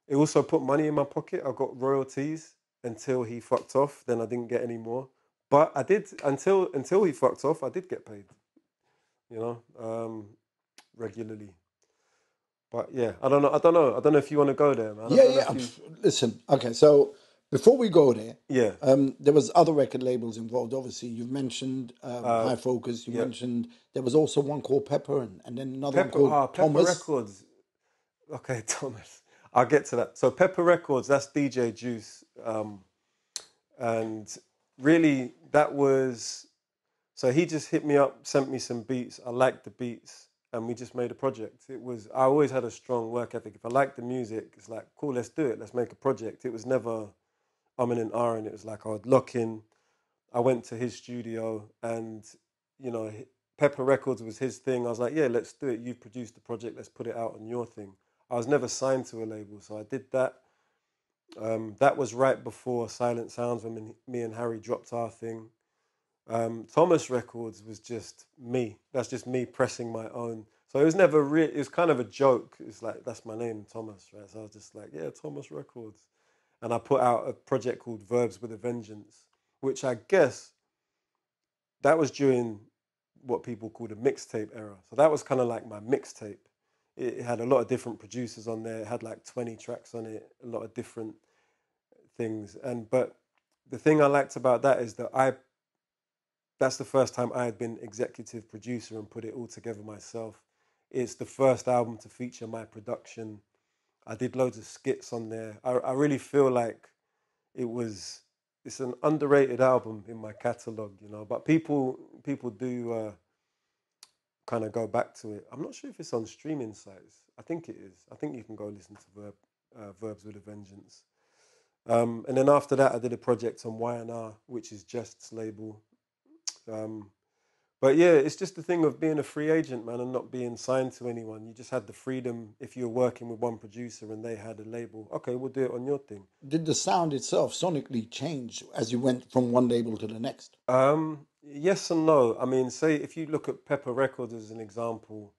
It also put money in my pocket. I got royalties until he fucked off. Then I didn't get any more. But I did until he fucked off. I did get paid, regularly. But yeah, I don't know if you want to go there, man. I Yeah, don't know yeah. if you. Listen, okay. So before we go there, Yeah. there was other record labels involved. Obviously, you've mentioned High Focus. You Yeah. mentioned there was also one called Pepper, and then another one called Pepper Thomas. Records. Okay, Thomas. I'll get to that. So Pepper Records, that's DJ Juice, and really that was. So he just hit me up, sent me some beats. I liked the beats, and we just made a project. It was. I always had a strong work ethic. If I liked the music, it's like, cool, let's do it. Let's make a project. It was never and ahhing. It was like I would lock in. I went to his studio, and you know, Pepper Records was his thing. I was like, yeah, let's do it. You've produced the project. Let's put it out on your thing. I was never signed to a label, so I did that. That was right before Silent Sounds when me and Harry dropped our thing. Thomas Records was just me. That's just me pressing my own. So it was never it was kind of a joke. It's like, that's my name, Thomas, right? So I was just like, yeah, Thomas Records. And I put out a project called Verbs with a Vengeance, which I guess that was during what people call the mixtape era. So that was kind of like my mixtape. It had a lot of different producers on there. It had like 20 tracks on it, a lot of different things. But the thing I liked about that is that that's the first time I had been executive producer and put it all together myself. It's the first album to feature my production. I did loads of skits on there. I really feel like it's an underrated album in my catalogue, you know. But people do kind of go back to it. I'm not sure if it's on streaming sites. I think it is. I think you can go listen to Verbs with a Vengeance. And then after that, I did a project on Y&R, which is Jest's label. But yeah, it's just the thing of being a free agent, man, and not being signed to anyone. You just had the freedom if you were working with one producer and they had a label. Okay, we'll do it on your thing. Did the sound itself sonically change as you went from one label to the next? Yes and no. I mean, say if you look at Pepper Records as an example,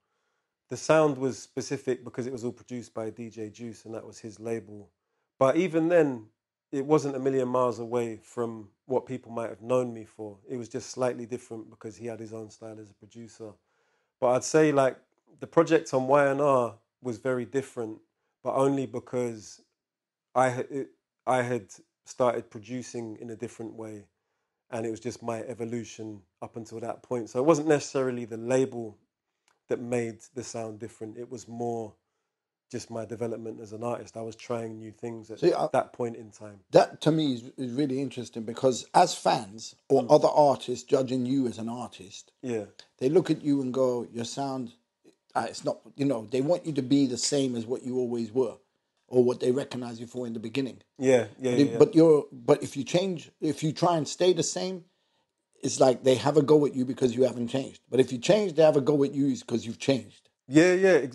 the sound was specific because it was all produced by DJ Juice and that was his label. But even then, it wasn't a million miles away from what people might have known me for. It was just slightly different because he had his own style as a producer. But I'd say like the project on Y&R was very different, but only because I had started producing in a different way, and it was just my evolution up until that point. So it wasn't necessarily the label that made the sound different. It was more just my development as an artist. I was trying new things at that point in time. That to me is really interesting because as fans or other artists judging you as an artist, Yeah. they look at you and go, your sound, it's not, they want you to be the same as what you always were or what they recognize you for in the beginning. Yeah. But if you try and stay the same, it's like they have a go at you because you haven't changed. But if you change, they have a go at you because you've changed. Yeah.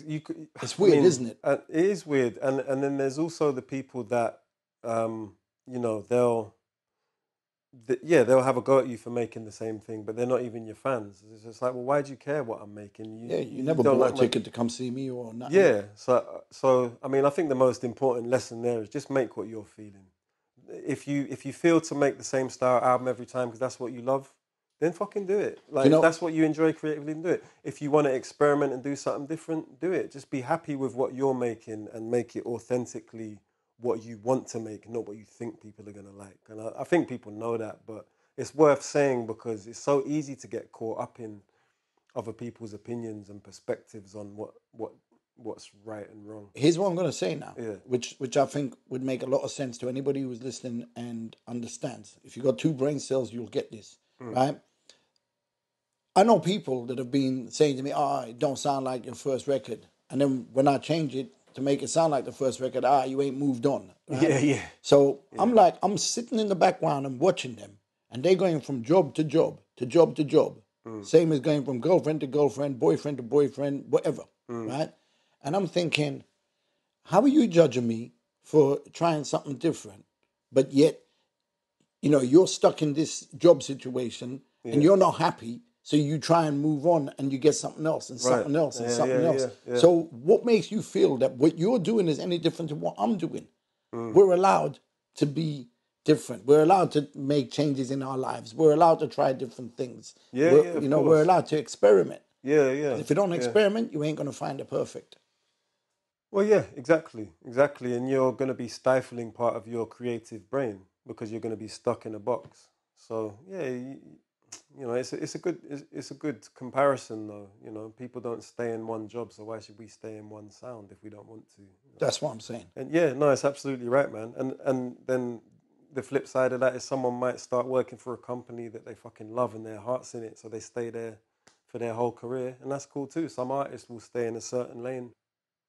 It's weird, isn't it? It is weird, and then there's also the people that, they'll have a go at you for making the same thing, but they're not even your fans. It's just like, well, why do you care what I'm making? You never bought a ticket to come see me or nothing. Yeah, so I mean, I think the most important lesson there is just make what you're feeling. If you feel to make the same style album every time because that's what you love, then fucking do it. Like, if that's what you enjoy creatively, then do it. If you want to experiment and do something different, do it. Just be happy with what you're making and make it authentically what you want to make, not what you think people are going to like. And I think people know that, but it's worth saying because it's so easy to get caught up in other people's opinions and perspectives on what's right and wrong. Here's what I'm going to say now, which I think would make a lot of sense to anybody who's listening and understands. If you've got two brain cells, you'll get this, right? I know people that have been saying to me, it don't sound like your first record. And then when I change it to make it sound like the first record, you ain't moved on. Right? Yeah. So I'm sitting in the background and watching them. And they're going from job to job, to job to job. Same as going from girlfriend to girlfriend, boyfriend to boyfriend, whatever, right? And I'm thinking, how are you judging me for trying something different, but yet, you're stuck in this job situation and you're not happy, so you try and move on and you get something else and something else and something else. Yeah. So what makes you feel that what you're doing is any different to what I'm doing? We're allowed to be different. We're allowed to make changes in our lives. We're allowed to try different things. We're allowed to experiment. Yeah. If you don't experiment, you ain't going to find the perfect. Well, yeah, exactly, and you're going to be stifling part of your creative brain because you're going to be stuck in a box. So yeah, it's a good comparison though. You know, people don't stay in one job, so why should we stay in one sound if we don't want to? That's what I'm saying. And yeah, no, it's absolutely right, man. And then the flip side of that is someone might start working for a company that they fucking love and their heart's in it, so they stay there for their whole career, and that's cool too. Some artists will stay in a certain lane,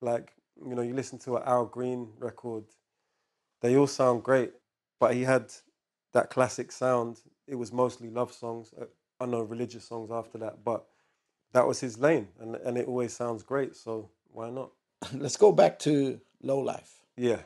like you listen to an Al Green record, they all sound great, but he had that classic sound. It was mostly love songs. I know religious songs after that, but that was his lane, and it always sounds great. So why not? Let's go back to Low Life, Yeah.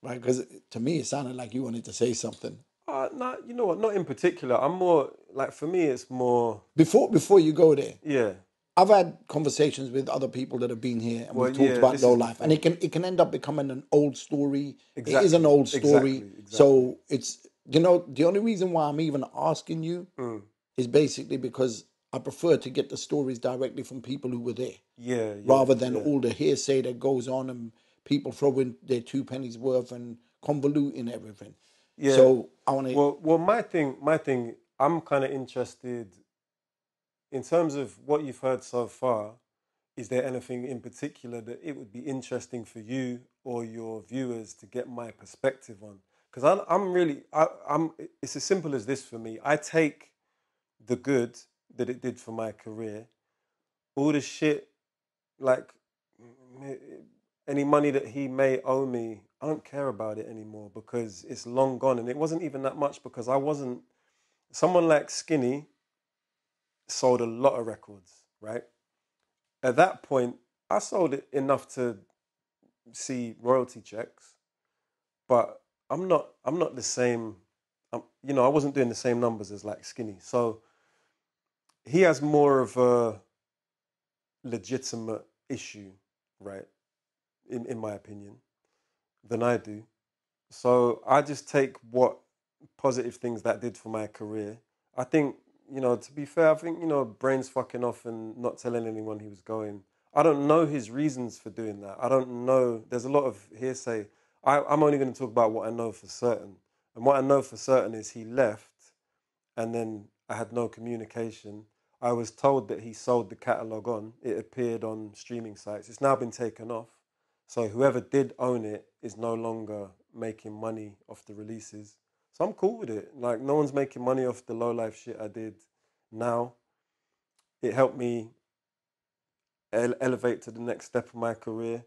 right? Because to me, it sounded like you wanted to say something. No, you know what? Not in particular. I'm more like for me, it's more. Before you go there, Yeah. I've had conversations with other people that have been here, and Well, we've talked yeah. about This Low is the Life, and thing. it can end up becoming an old story. It is an Exactly. old story, Exactly. so it's the only reason why I'm even asking you Mm. is basically because I prefer to get the stories directly from people who were there, Yeah. Yeah. rather than Yeah. all the hearsay that goes on and people throwing their two pennies worth and convoluting everything. Yeah. So I want to. Well. My thing. I'm kind of interested in terms of what you've heard so far. Is there anything in particular that it would be interesting for you or your viewers to get my perspective on? Because I'm really, I'm. It's as simple as this for me. I take the good that it did for my career, all the shit, like any money that he may owe me, I don't care about it anymore because it's long gone, and it wasn't even that much because I wasn't. Someone like Skinny sold a lot of records, right? At that point, I sold it enough to see royalty checks, but I'm not the same. I wasn't doing the same numbers as like Skinny. So he has more of a legitimate issue, right? In my opinion, than I do. So I just take what positive things that did for my career. I think, to be fair, I think, Brain's fucking off and not telling anyone he was going. I don't know his reasons for doing that. I don't know. There's a lot of hearsay. I'm only going to talk about what I know for certain. And what I know for certain is he left and then I had no communication. I was told that he sold the catalogue on. It appeared on streaming sites. It's now been taken off. So whoever did own it is no longer making money off the releases. So I'm cool with it. Like no one's making money off the low life shit I did now. It helped me elevate to the next step of my career.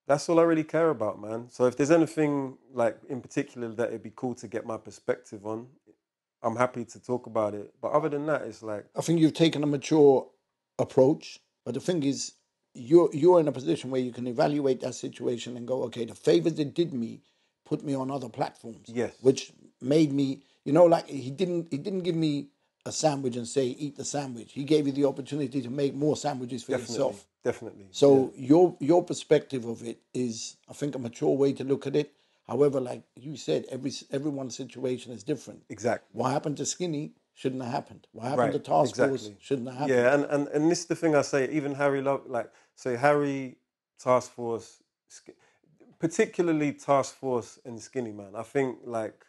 That's all I really care about, man. So if there's anything like in particular that it'd be cool to get my perspective on, I'm happy to talk about it. But other than that, it's like, I think you've taken a mature approach, but the thing is, you're in a position where you can evaluate that situation and go, okay, the favors it did me put me on other platforms, yes, which made me, like he didn't give me a sandwich and say eat the sandwich. He gave you the opportunity to make more sandwiches for definitely, yourself. definitely, yeah, So your perspective of it is, I think, a mature way to look at it. However, like you said, everyone's situation is different. exactly. What happened to Skinny shouldn't have happened. What happened to Right, Task Force exactly. shouldn't have happened. Yeah, and this is the thing I say. Even Harry Love, like say Harry, Task Force, particularly Task Force and Skinny Man. I think like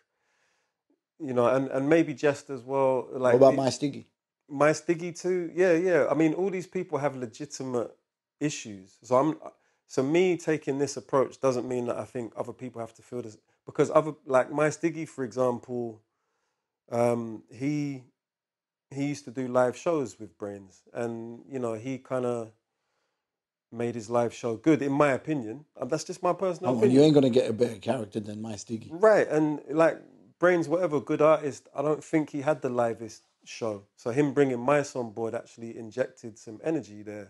and maybe Jest as well. What Like about My Stiggy? my Stiggy too. Yeah, yeah. I mean, all these people have legitimate issues. So me taking this approach doesn't mean that I think other people have to feel this because other like my Stiggy, for example, he used to do live shows with Brains, and he kind of made his live show good, in my opinion. That's just my personal Come on, you opinion, ain't gonna get a better character than My Stiggy. right? And like Brains, whatever good artist, I don't think he had the livest show. So him bringing Mice on board actually injected some energy there,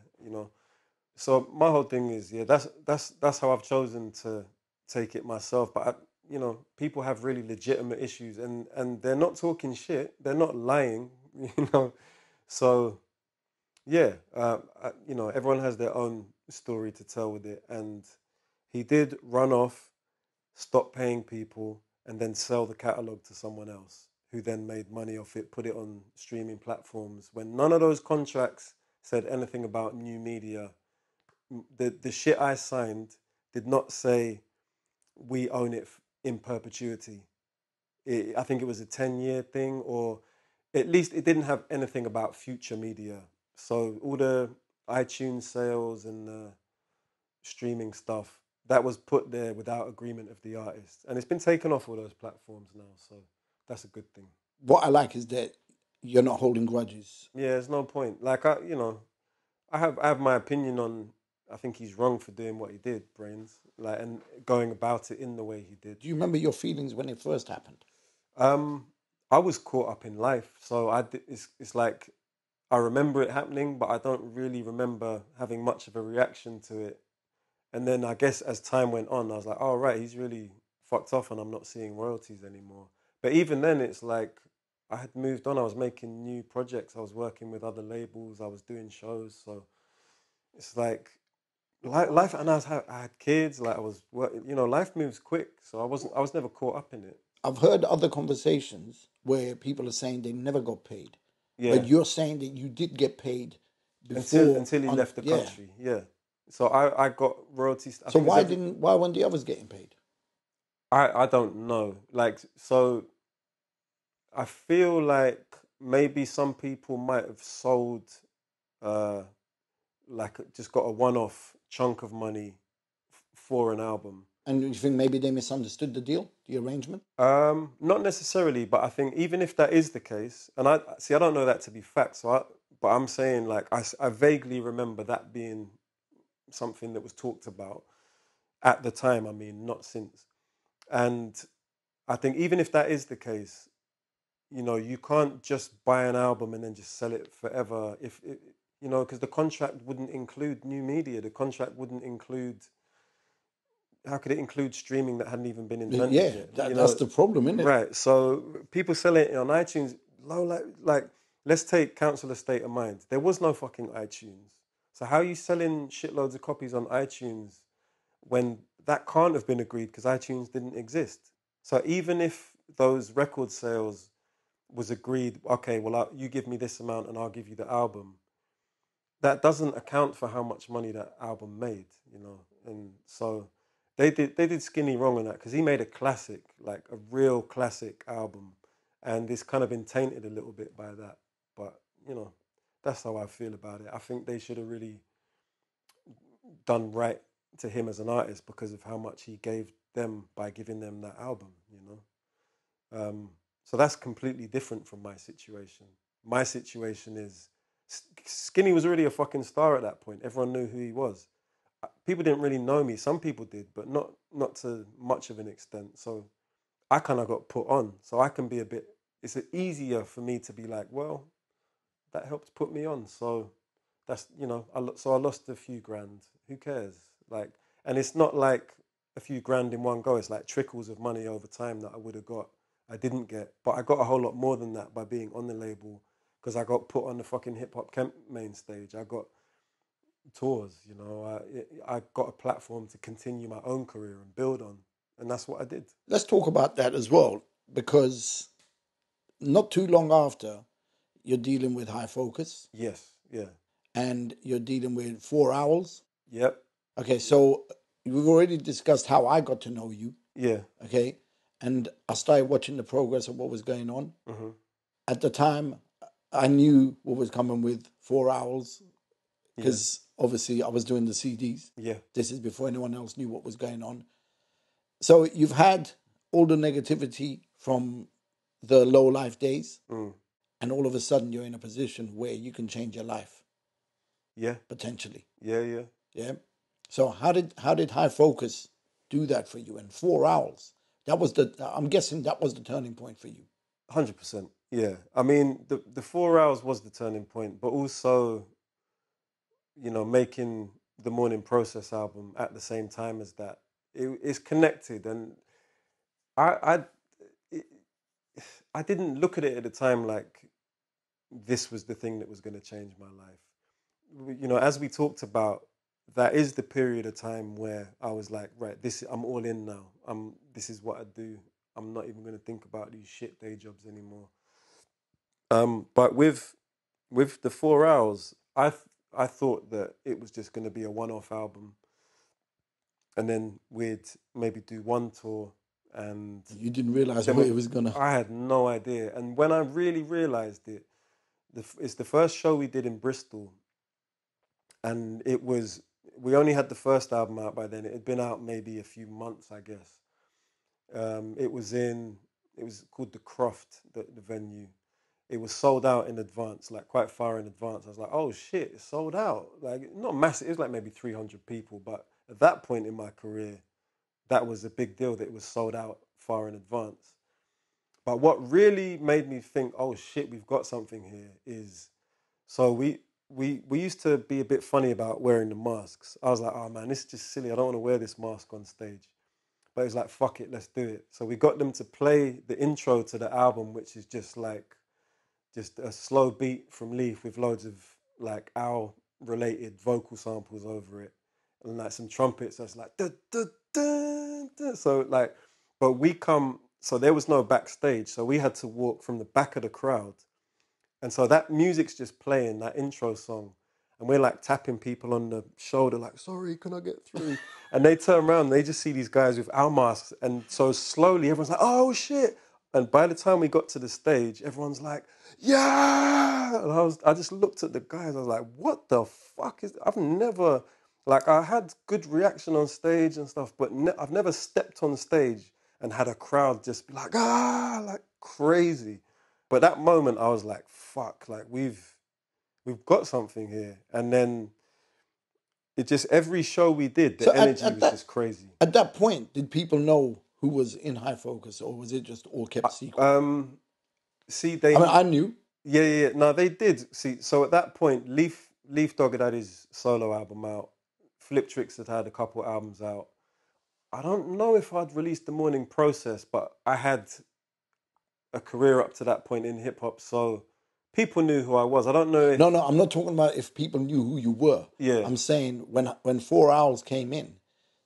So my whole thing is, yeah, that's how I've chosen to take it myself. But people have really legitimate issues, and they're not talking shit. They're not lying, So yeah, everyone has their own story to tell with it, and he did run off, stop paying people, and then sell the catalog to someone else, who then made money off it, put it on streaming platforms. When none of those contracts said anything about new media, the shit I signed did not say we own it in perpetuity. I think it was a 10-year thing, or at least it didn't have anything about future media. So all the iTunes sales and streaming stuff, that was put there without agreement of the artist, and it's been taken off all those platforms now. So that's a good thing. What I like is that you're not holding grudges. Yeah, there's no point. Like I have my opinion on. I think he's wrong for doing what he did, Brains, like, and going about it in the way he did. Do you remember your feelings when it first happened? Um, I was caught up in life, so it's like I remember it happening, but I don't really remember having much of a reaction to it. And then I guess as time went on, I was like, oh, right, he's really fucked off and I'm not seeing royalties anymore. But even then, it's like I had moved on. I was making new projects. I was working with other labels. I was doing shows. So it's like life, and I had kids. Like I was, life moves quick. So I was never caught up in it. I've heard other conversations where people are saying they never got paid, Yeah, but you're saying that you did get paid until before. until he left the Yeah. country. Yeah. So I got royalties. I So think it's why weren't the others getting paid? I don't know. Like, so I feel like maybe some people might have sold, uh, like just got a one-off chunk of money for an album. And you think maybe they misunderstood the deal, the arrangement? Not necessarily, but I think even if that is the case, and I see, I don't know that to be fact. But I'm saying like I vaguely remember that being something that was talked about at the time. I mean, not since. And I think even if that is the case, you can't just buy an album and then just sell it forever. If it, because the contract wouldn't include new media. The contract wouldn't include. How could it include streaming that hadn't even been invented Yeah, yet? that's the problem, isn't it? Right. So people selling it on iTunes, low like let's take Council of State of Mind. There was no fucking iTunes. So how are you selling shitloads of copies on iTunes when that can't have been agreed because iTunes didn't exist? So even if those record sales was agreed, okay, well, you give me this amount and I'll give you the album, that doesn't account for how much money that album made. And so they did Skinny wrong on that because he made a classic, like a real classic album, and it's kind of been tainted a little bit by that. But that's how I feel about it. I think they should have really done right to him as an artist because of how much he gave them by giving them that album. So that's completely different from my situation. My situation is Skinny was already a fucking star at that point. Everyone knew who he was. People didn't really know me. Some people did, but not to much of an extent. So I kind of got put on. So I can be a bit. It's easier for me to be like, well, that helped put me on. So that's so I lost a few grand. Who cares? Like, and it's not like a few grand in one go. It's like trickles of money over time that I would have got. I didn't get, but I got a whole lot more than that by being on the label because I got put on the fucking hip hop camp main stage. I got tours. I got a platform to continue my own career and build on, and that's what I did. Let's talk about that as well, because not too long after, you're dealing with High Focus Yes. Yeah. and you're dealing with 4 Owls. Yep. Okay, so we've already discussed how I got to know you. Yeah. Okay, and I started watching the progress of what was going on. Mm-hmm. At the time, I knew what was coming with 4 Owls Yeah. because obviously I was doing the CDs. Yeah. This is before anyone else knew what was going on. So you've had all the negativity from the low life days, and all of a sudden you're in a position where you can change your life. Yeah. Potentially. Yeah. Yeah. Yeah. So how did High Focus do that for you? And 4 Owls. I'm guessing that was the turning point for you. 100%. Yeah. I mean, the 4 hours was the turning point, but also, making the Morning Process album at the same time as that, it's connected, and I I it, I didn't look at it at the time like this was the thing that was going to change my life. As we talked about, that is the period of time where I was like, right, I'm all in now. This is what I do. I'm not even going to think about these shit day jobs anymore. But with the 4 hours, I thought that it was just going to be a one-off album, and then we'd maybe do one tour, and You didn't realize then where it was gonna. I had no idea. And when I really realized it, it's the first show we did in Bristol, and we only had the first album out by then. It had been out maybe a few months, I guess. It was called the Croft, the venue. It was sold out in advance, like quite far in advance. I was like, oh shit, it's sold out. Like, not massive, it was like maybe 300 people. But at that point in my career, that was a big deal that it was sold out far in advance. But what really made me think, oh shit, we've got something here is, so we used to be a bit funny about wearing the masks. I was like, oh man, this is just silly. I don't want to wear this mask on stage. But it was like, fuck it, let's do it. So we got them to play the intro to the album, which is just a slow beat from Leaf with loads of like owl related vocal samples over it, and like some trumpets that's like duh, duh, duh, duh. So like, but so there was no backstage, so we had to walk from the back of the crowd, and so that music's just playing, that intro song, and we're like tapping people on the shoulder like, sorry, can I get through? And they turn around and they just see these guys with owl masks, and so slowly everyone's like, oh shit. And by the time we got to the stage, everyone's like, yeah. And I just looked at the guys. I was like, what the fuck is? I've never, like, I had good reaction on stage and stuff, but I've never stepped on stage and had a crowd just be like, like crazy. But that moment, I was like, fuck, like we've got something here. And then it just, every show we did, the energy was just crazy. At that point, did people know who was in High Focus, or was it just all kept secret? See, I knew. Yeah. No, they did. See, so at that point, Leaf Dog had his solo album out. Flip Tricks had had a couple albums out. I don't know if I'd released The Morning Process, but I had a career up to that point in hip hop, so people knew who I was. I don't know if... No, I'm not talking about if people knew who you were. Yeah. I'm saying when 4 Owls came in,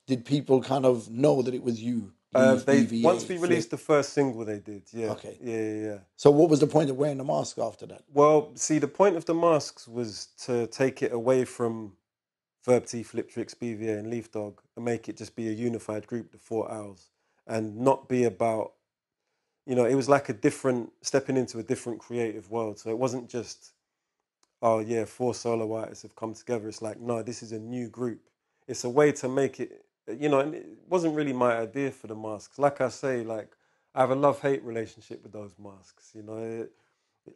did people kind of know that it was you? Once we released the first single, they did. Yeah. Okay. Yeah. So what was the point of wearing the mask after that? Well, see, the point of the masks was to take it away from Verb T, Flip Tricks, BVA, and Leaf Dog, and make it just be a unified group, the 4 Owls, and not be about, it was like stepping into a different creative world. So it wasn't just, oh yeah, 4 solo artists have come together. It's like, no, this is a new group. It's a way to make it, and it wasn't really my idea for the masks. Like I say, like, I have a love-hate relationship with those masks.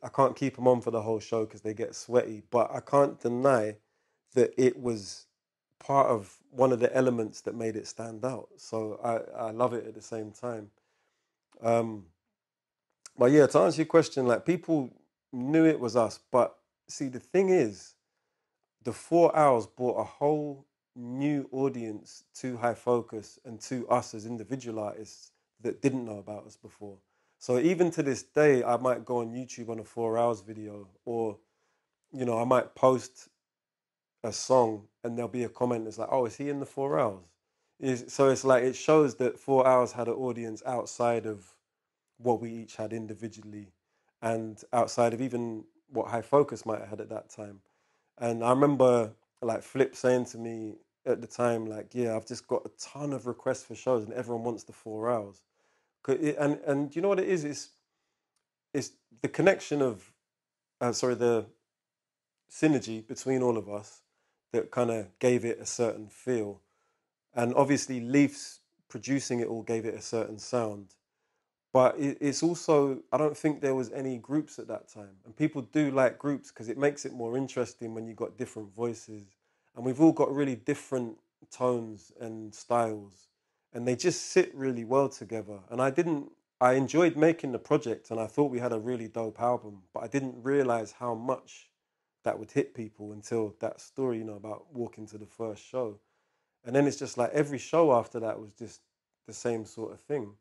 I can't keep them on for the whole show because they get sweaty, but I can't deny that it was part of one of the elements that made it stand out. So I love it at the same time. But yeah, to answer your question, like, people knew it was us. But see, the thing is, the 4 Owls brought a whole new audience to High Focus and to us as individual artists that didn't know about us before. So even to this day, I might go on YouTube on a 4 Owls video, or, I might post a song and there'll be a comment that's like, oh, is he in the 4 Owls? So it's like, it shows that 4 Owls had an audience outside of what we each had individually, and outside of even what High Focus might have had at that time. And I remember like Flip saying to me at the time, like, yeah, I've just got a ton of requests for shows and everyone wants the 4 Owls. And you know what it is? It's the connection of, the synergy between all of us that kind of gave it a certain feel. And obviously Leaf's producing it all gave it a certain sound. But it's also, I don't think there was any groups at that time. And people do like groups because it makes it more interesting when you've got different voices. And we've all got really different tones and styles. And they just sit really well together. And I enjoyed making the project and I thought we had a really dope album. But I didn't realize how much that would hit people until that story, about walking to the first show. And then it's just like every show after that was just the same sort of thing.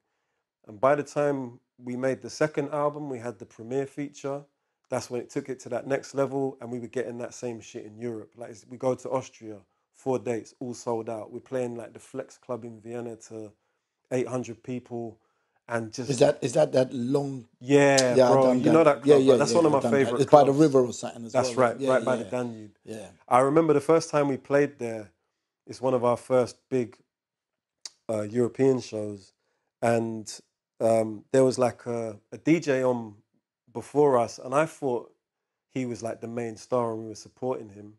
And by the time we made the second album, we had the premiere feature. That's when it took it to that next level, and we were getting that same shit in Europe. Like, we go to Austria, 4 dates, all sold out. We're playing like the Flex Club in Vienna to 800 people, and just is that long? Yeah, bro. You know that club, right? That's one of my favorite clubs. It's by the river or something as well. That's right, right by the Danube. Yeah. I remember the first time we played there. It's one of our first big European shows, and there was like a DJ on before us, and I thought he was like the main star and we were supporting him.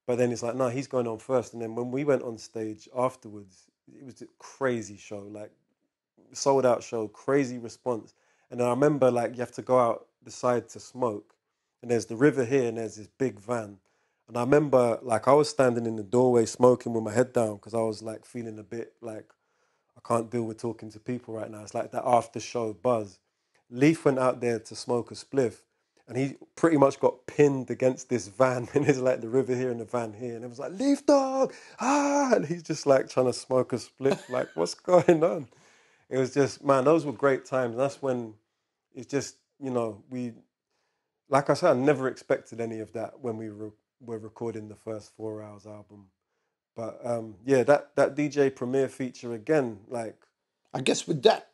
But then it's like, no, he's going on first. And then when we went on stage afterwards, it was a crazy show, like sold out show, crazy response. And then I remember like you have to go out the side to smoke, and there's the river here, and there's this big van. And I remember like I was standing in the doorway smoking with my head down because I was like feeling a bit like I can't deal with talking to people right now. It's like that after show buzz. Leaf went out there to smoke a spliff, and he pretty much got pinned against this van. And there's like the river here and the van here, and it was like, Leaf dog, ah, and he's just like trying to smoke a spliff. Like, what's going on? It was just, man, those were great times. That's when it's just, we, like I said, I never expected any of that when we were recording the first 4 Hours album. But yeah, that DJ Premier feature again, like, I guess with that,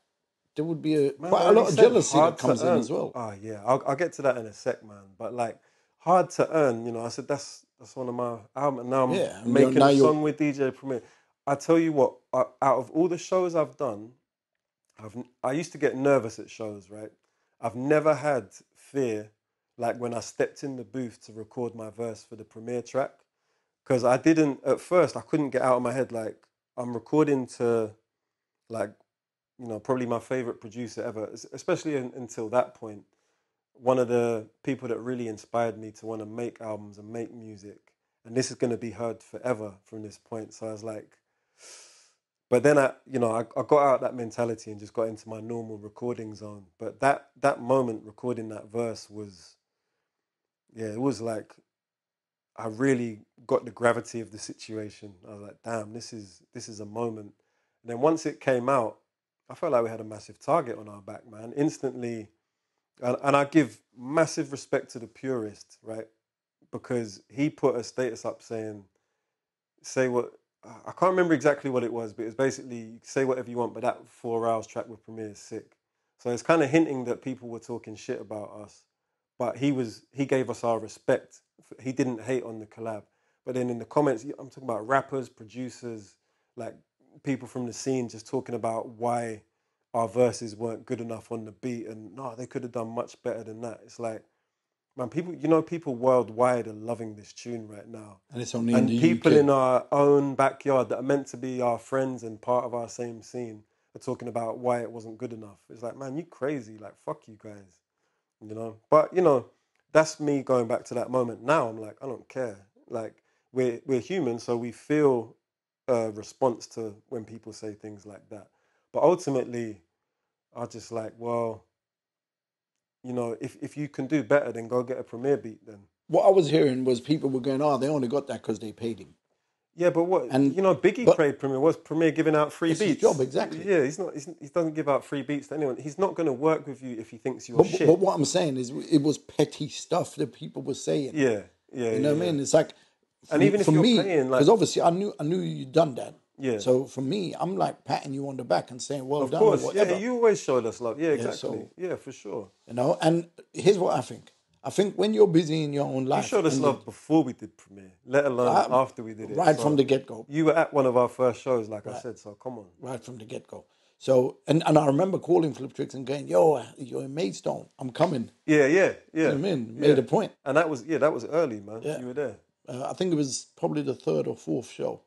there would be man, quite I a already lot of said jealousy hard that to comes in earn. as well. Oh yeah, I'll get to that in a sec, man. But like, hard to earn, I said that's one of my albums. And now I'm Yeah, and making now a you're- song with DJ Premier. I tell you what, out of all the shows I've done, I used to get nervous at shows, right? I've never had fear like when I stepped in the booth to record my verse for the premiere track. Because I didn't, at first, I couldn't get out of my head, like, I'm recording to, like, probably my favorite producer ever, especially until that point. One of the people that really inspired me to want to make albums and make music. And this is going to be heard forever from this point. So I was like, but then I got out that mentality and just got into my normal recording zone. But that moment recording that verse was, yeah, it was like, I really got the gravity of the situation. I was like, damn, this is a moment. And then once it came out, I felt like we had a massive target on our back, man. Instantly, and I give massive respect to the purist, right? Because he put a status up saying, say what, I can't remember exactly what it was, but it was basically say whatever you want, but that 4 Hours track with Premier is sick. So it's kind of hinting that people were talking shit about us, but he gave us our respect. He didn't hate on the collab. But then in the comments, I'm talking about rappers, producers, like people from the scene just talking about why our verses weren't good enough on the beat, and no, they could have done much better than that. It's like, man, people worldwide are loving this tune right now. And it's only in And the people UK. in our own backyard that are meant to be our friends and part of our same scene are talking about why it wasn't good enough. It's like, man, you crazy. Like, fuck you guys. But, that's me going back to that moment. Now I'm like, I don't care. Like, we're human, so we feel a response to when people say things like that. But ultimately, I just like, well, if you can do better, then go get a Premier beat then. What I was hearing was people were going, "Oh, they only got that because they paid him." Yeah, but what And Biggie paid Premier. Was Premier giving out free it's beats? his job, exactly. Yeah, he doesn't give out free beats to anyone. He's not going to work with you if he thinks you're shit. But what I'm saying is, it was petty stuff that people were saying. Yeah. You know what I mean? It's like, and even if you're paying, like, because obviously I knew you'd done that. Yeah. So for me, I'm like patting you on the back and saying, "Well of done," course, or whatever. yeah, you always showed us love. Yeah, exactly. so- Yeah, for sure. And here's what I think. I think when you're busy in your own life, You showed us and love before we did Premiere, let alone after we did it. right from the get-go. You were at one of our first shows, like I said, so come on. Right from the get-go. So, and I remember calling Flip Tricks and going, "Yo, you're in Maidstone. I'm coming." Yeah. You know what I mean? Made a point. And that was early, man. Yeah. You were there. I think it was probably the third or fourth show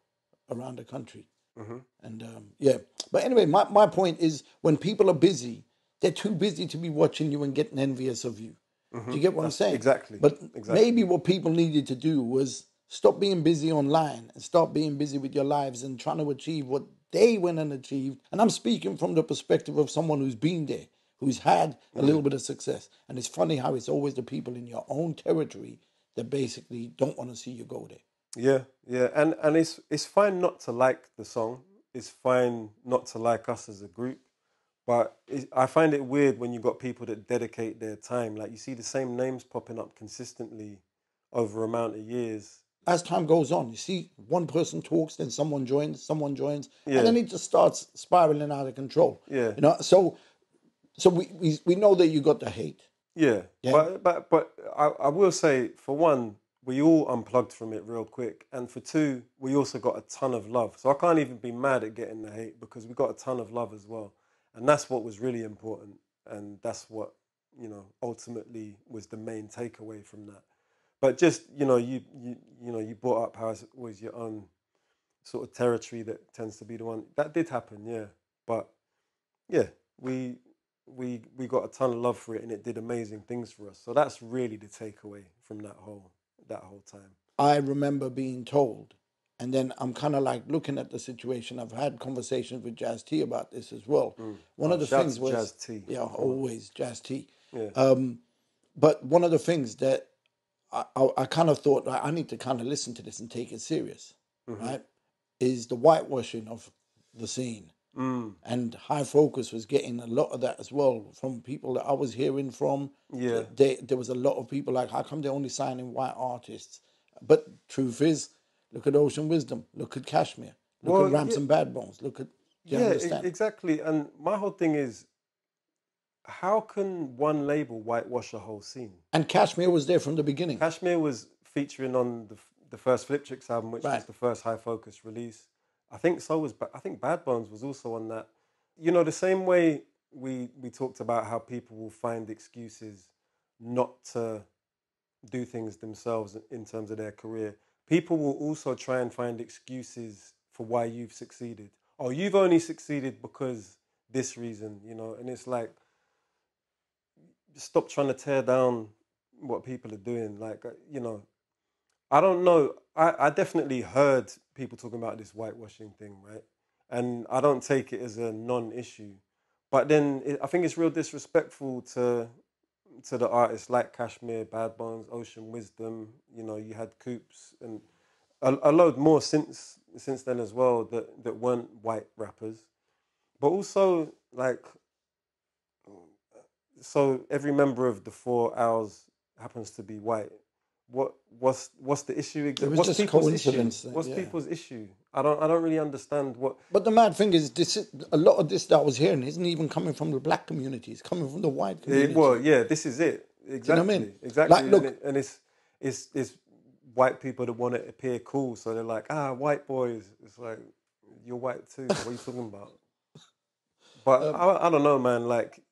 around the country. Mm-hmm. And yeah. But anyway, my point is, when people are busy, they're too busy to be watching you and getting envious of you. Do you get what I'm saying? Exactly. But Exactly. maybe what people needed to do was stop being busy online and start being busy with your lives and trying to achieve what they went and achieved. And I'm speaking from the perspective of someone who's been there, who's had a little bit of success. And it's funny how it's always the people in your own territory that basically don't want to see you go there. Yeah. And it's fine not to like the song. It's fine not to like us as a group. But I find it weird when you got people that dedicate their time. Like, you see the same names popping up consistently over amount of years. As time goes on, you see one person talks, then someone joins, and then it just starts spiraling out of control. Yeah. So we know that you got the hate. Yeah. Yeah. But I will say, for one, we all unplugged from it real quick. And for two, we also got a ton of love. So I can't even be mad at getting the hate because we got a ton of love as well. And that's what was really important. And that's what, ultimately was the main takeaway from that. But just, you brought up how it's always your own sort of territory that tends to be the one. That did happen, yeah. But yeah, we got a ton of love for it and it did amazing things for us. So that's really the takeaway from that whole time. I remember being told, and then I'm kind of like looking at the situation. I've had conversations with Jazz T about this as well. One of the things was, Jazz T. yeah, always Jazz T. Yeah. But one of the things that I kind of thought, like, I need to kind of listen to this and take it serious, right? Is the whitewashing of the scene. And High Focus was getting a lot of that as well from people that I was hearing from. Yeah. There was a lot of people like, how come they're only signing white artists? But truth is, look at Ocean Wisdom, look at Kashmir, look at Ramps and Bad Bones, look at, do you understand? Exactly. And my whole thing is, how can one label whitewash a whole scene? And Kashmir was there from the beginning. Kashmir was featuring on the first Flip Tricks album, which was the first High Focus release. I think Bad Bones was also on that. The same way we talked about how people will find excuses not to do things themselves in terms of their career. People will also try and find excuses for why you've succeeded. Oh, you've only succeeded because this reason, and it's like, stop trying to tear down what people are doing. Like, I don't know. I definitely heard people talking about this whitewashing thing, right? And I don't take it as a non-issue. But then I think it's real disrespectful to the artists like Kashmir, Bad Bones, Ocean Wisdom. You had Coops and a load more since then as well that weren't white rappers. But also, like, so every member of the 4 Owls happens to be white. What's the issue? It was What's just people's coincidence. issue? What's people's issue? I don't really understand what. But the mad thing is, a lot of this that I was hearing isn't even coming from the black community. It's coming from the white community. This is it. Exactly. You know what I mean? Exactly. Like, look, and it's white people that want to appear cool, so they're like, white boys. It's like, you're white too. What are you talking about? But I don't know, man. Like,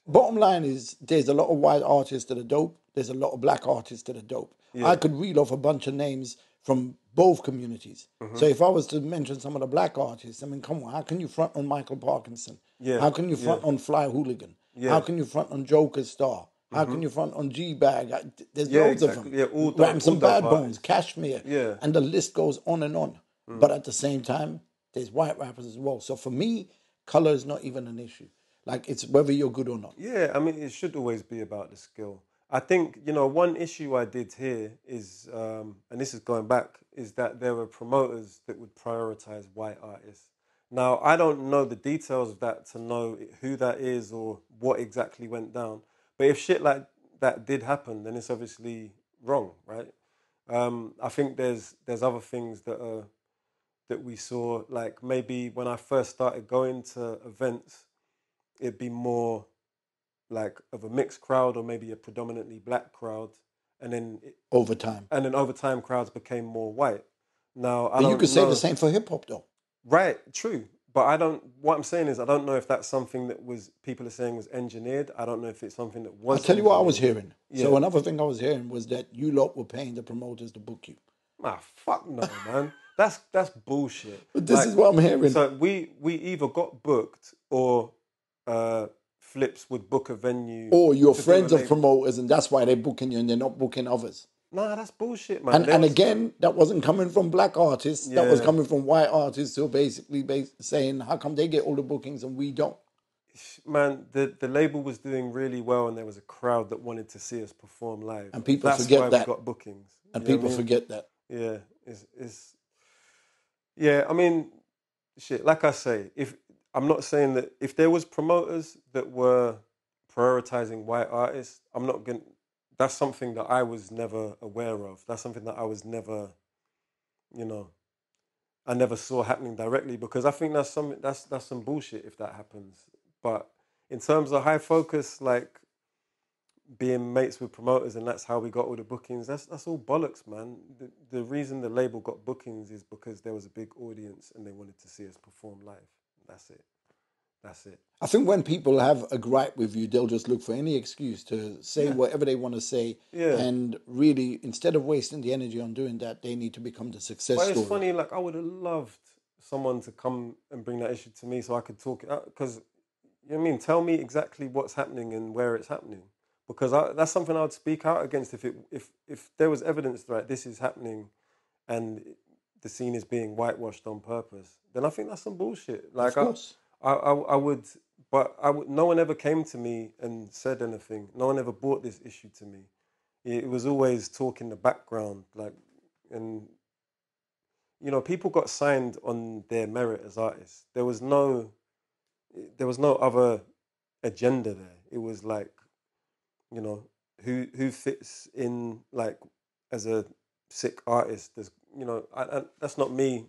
bottom line is, there's a lot of white artists that are dope. There's a lot of black artists that are dope. Yeah. I could reel off a bunch of names from both communities. So if I was to mention some of the black artists, I mean, come on, how can you front on Michael Parkinson? Yeah. How can you front on Fly Hooligan? Yeah. How can you front on Joker Star? How can you front on G-Bag? There's loads of them. Yeah, all Rams and Bad artists. Bones, Kashmir. Yeah. And the list goes on and on. But at the same time, there's white rappers as well. So for me, color is not even an issue. Like, it's whether you're good or not. Yeah, I mean, it should always be about the skill. I think, one issue I did here is, and this is going back, is that there were promoters that would prioritize white artists. Now, I don't know the details of that to know who that is or what exactly went down. But if shit like that did happen, then it's obviously wrong, right? I think there's other things that we saw, like maybe when I first started going to events, it'd be more like of a mixed crowd or maybe a predominantly black crowd, and then Over time, crowds became more white. Now, but you could say the same for hip hop, though. Right, true. But what I'm saying is, I don't know if that's something that people are saying was engineered. I don't know if it's something that was. I'll tell you what I was hearing. Yeah. So another thing I was hearing was that you lot were paying the promoters to book you. Fuck no, man. That's bullshit. But this is what I'm hearing. So we either got booked or Flips would book a venue. Or you're friends of promoters and that's why they're booking you and they're not booking others. Nah, that's bullshit, man. And again, that wasn't coming from black artists. That was coming from white artists who are basically saying, how come they get all the bookings and we don't? Man, the label was doing really well and there was a crowd that wanted to see us perform live. And people that's forget why that. We got bookings. And people forget that. Yeah, I mean, shit, like I say, I'm not saying that if there was promoters that were prioritizing white artists, that's something that I was never aware of. That's something that I was never, I never saw happening directly, because I think that's some bullshit if that happens. But in terms of High Focus, like, being mates with promoters, and that's how we got all the bookings. That's all bollocks, man. The reason the label got bookings is because there was a big audience and they wanted to see us perform live. That's it. That's it. I think when people have a gripe with you, they'll just look for any excuse to say whatever they want to say. Yeah. And really, instead of wasting the energy on doing that, they need to become the success But it's story. funny, like I would have loved someone to come and bring that issue to me so I could talk it out. Because, you know what I mean? Tell me exactly what's happening and where it's happening. Because that's something I would speak out against if there was evidence that this is happening and the scene is being whitewashed on purpose, then I think that's some bullshit. Like, Of course. I would, but no one ever came to me and said anything. No one ever brought this issue to me. It was always talk in the background, like, and you know, people got signed on their merit as artists. There was no other agenda there. It was like, you know, who fits in like as a sick artist. There's, you know, that's not me.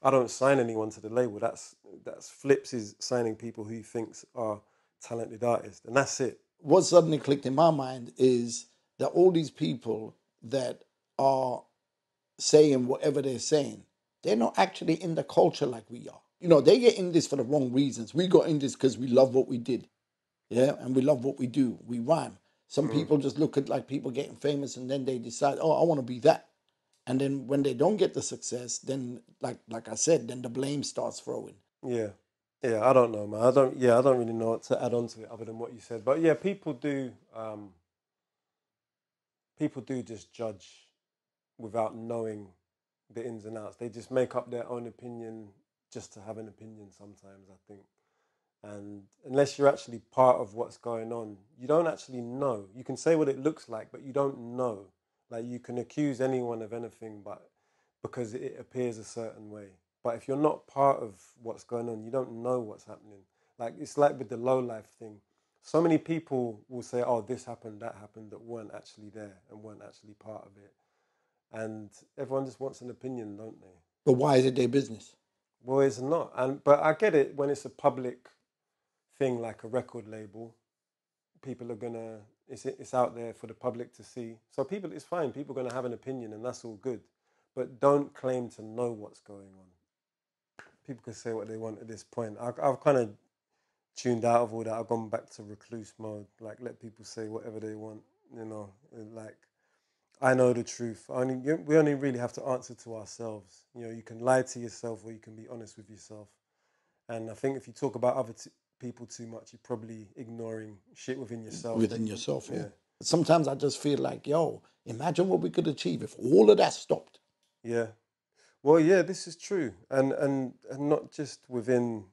I don't sign anyone to the label. That's Flips is signing people who he thinks are talented artists, and that's it. What suddenly clicked in my mind is that all these people that are saying whatever they're saying, they're not actually in the culture like we are. You know, they get in this for the wrong reasons. We got in this because we love what we did. Yeah, and we love what we do. We rhyme. Some people just look at like people getting famous and then they decide, oh, I want to be that. And then when they don't get the success, then like I said, then the blame starts throwing. Yeah. Yeah, I don't know, man. I don't really know what to add on to it other than what you said. But yeah, people do just judge without knowing the ins and outs. They just make up their own opinion just to have an opinion sometimes, I think. And unless you're actually part of what's going on, you don't actually know. You can say what it looks like, but you don't know. Like, you can accuse anyone of anything, but because it appears a certain way. But if you're not part of what's going on, you don't know what's happening. Like, it's like with the low life thing. So many people will say, oh, this happened, that happened, that weren't actually there and weren't actually part of it. And everyone just wants an opinion, don't they? But why is it their business? Well, it's not. But I get it when it's a public thing like a record label. People are gonna, it's out there for the public to see. So it's fine. People are gonna have an opinion, and that's all good. But don't claim to know what's going on. People can say what they want at this point. I've kind of tuned out of all that. I've gone back to recluse mode. Like, let people say whatever they want. You know, like, I know the truth. We only really have to answer to ourselves. You know, you can lie to yourself or you can be honest with yourself. And I think if you talk about other people too much, you're probably ignoring shit within yourself. Within yourself, yeah. Sometimes I just feel like, yo, imagine what we could achieve if all of that stopped. Yeah. Well, yeah, this is true. And not just within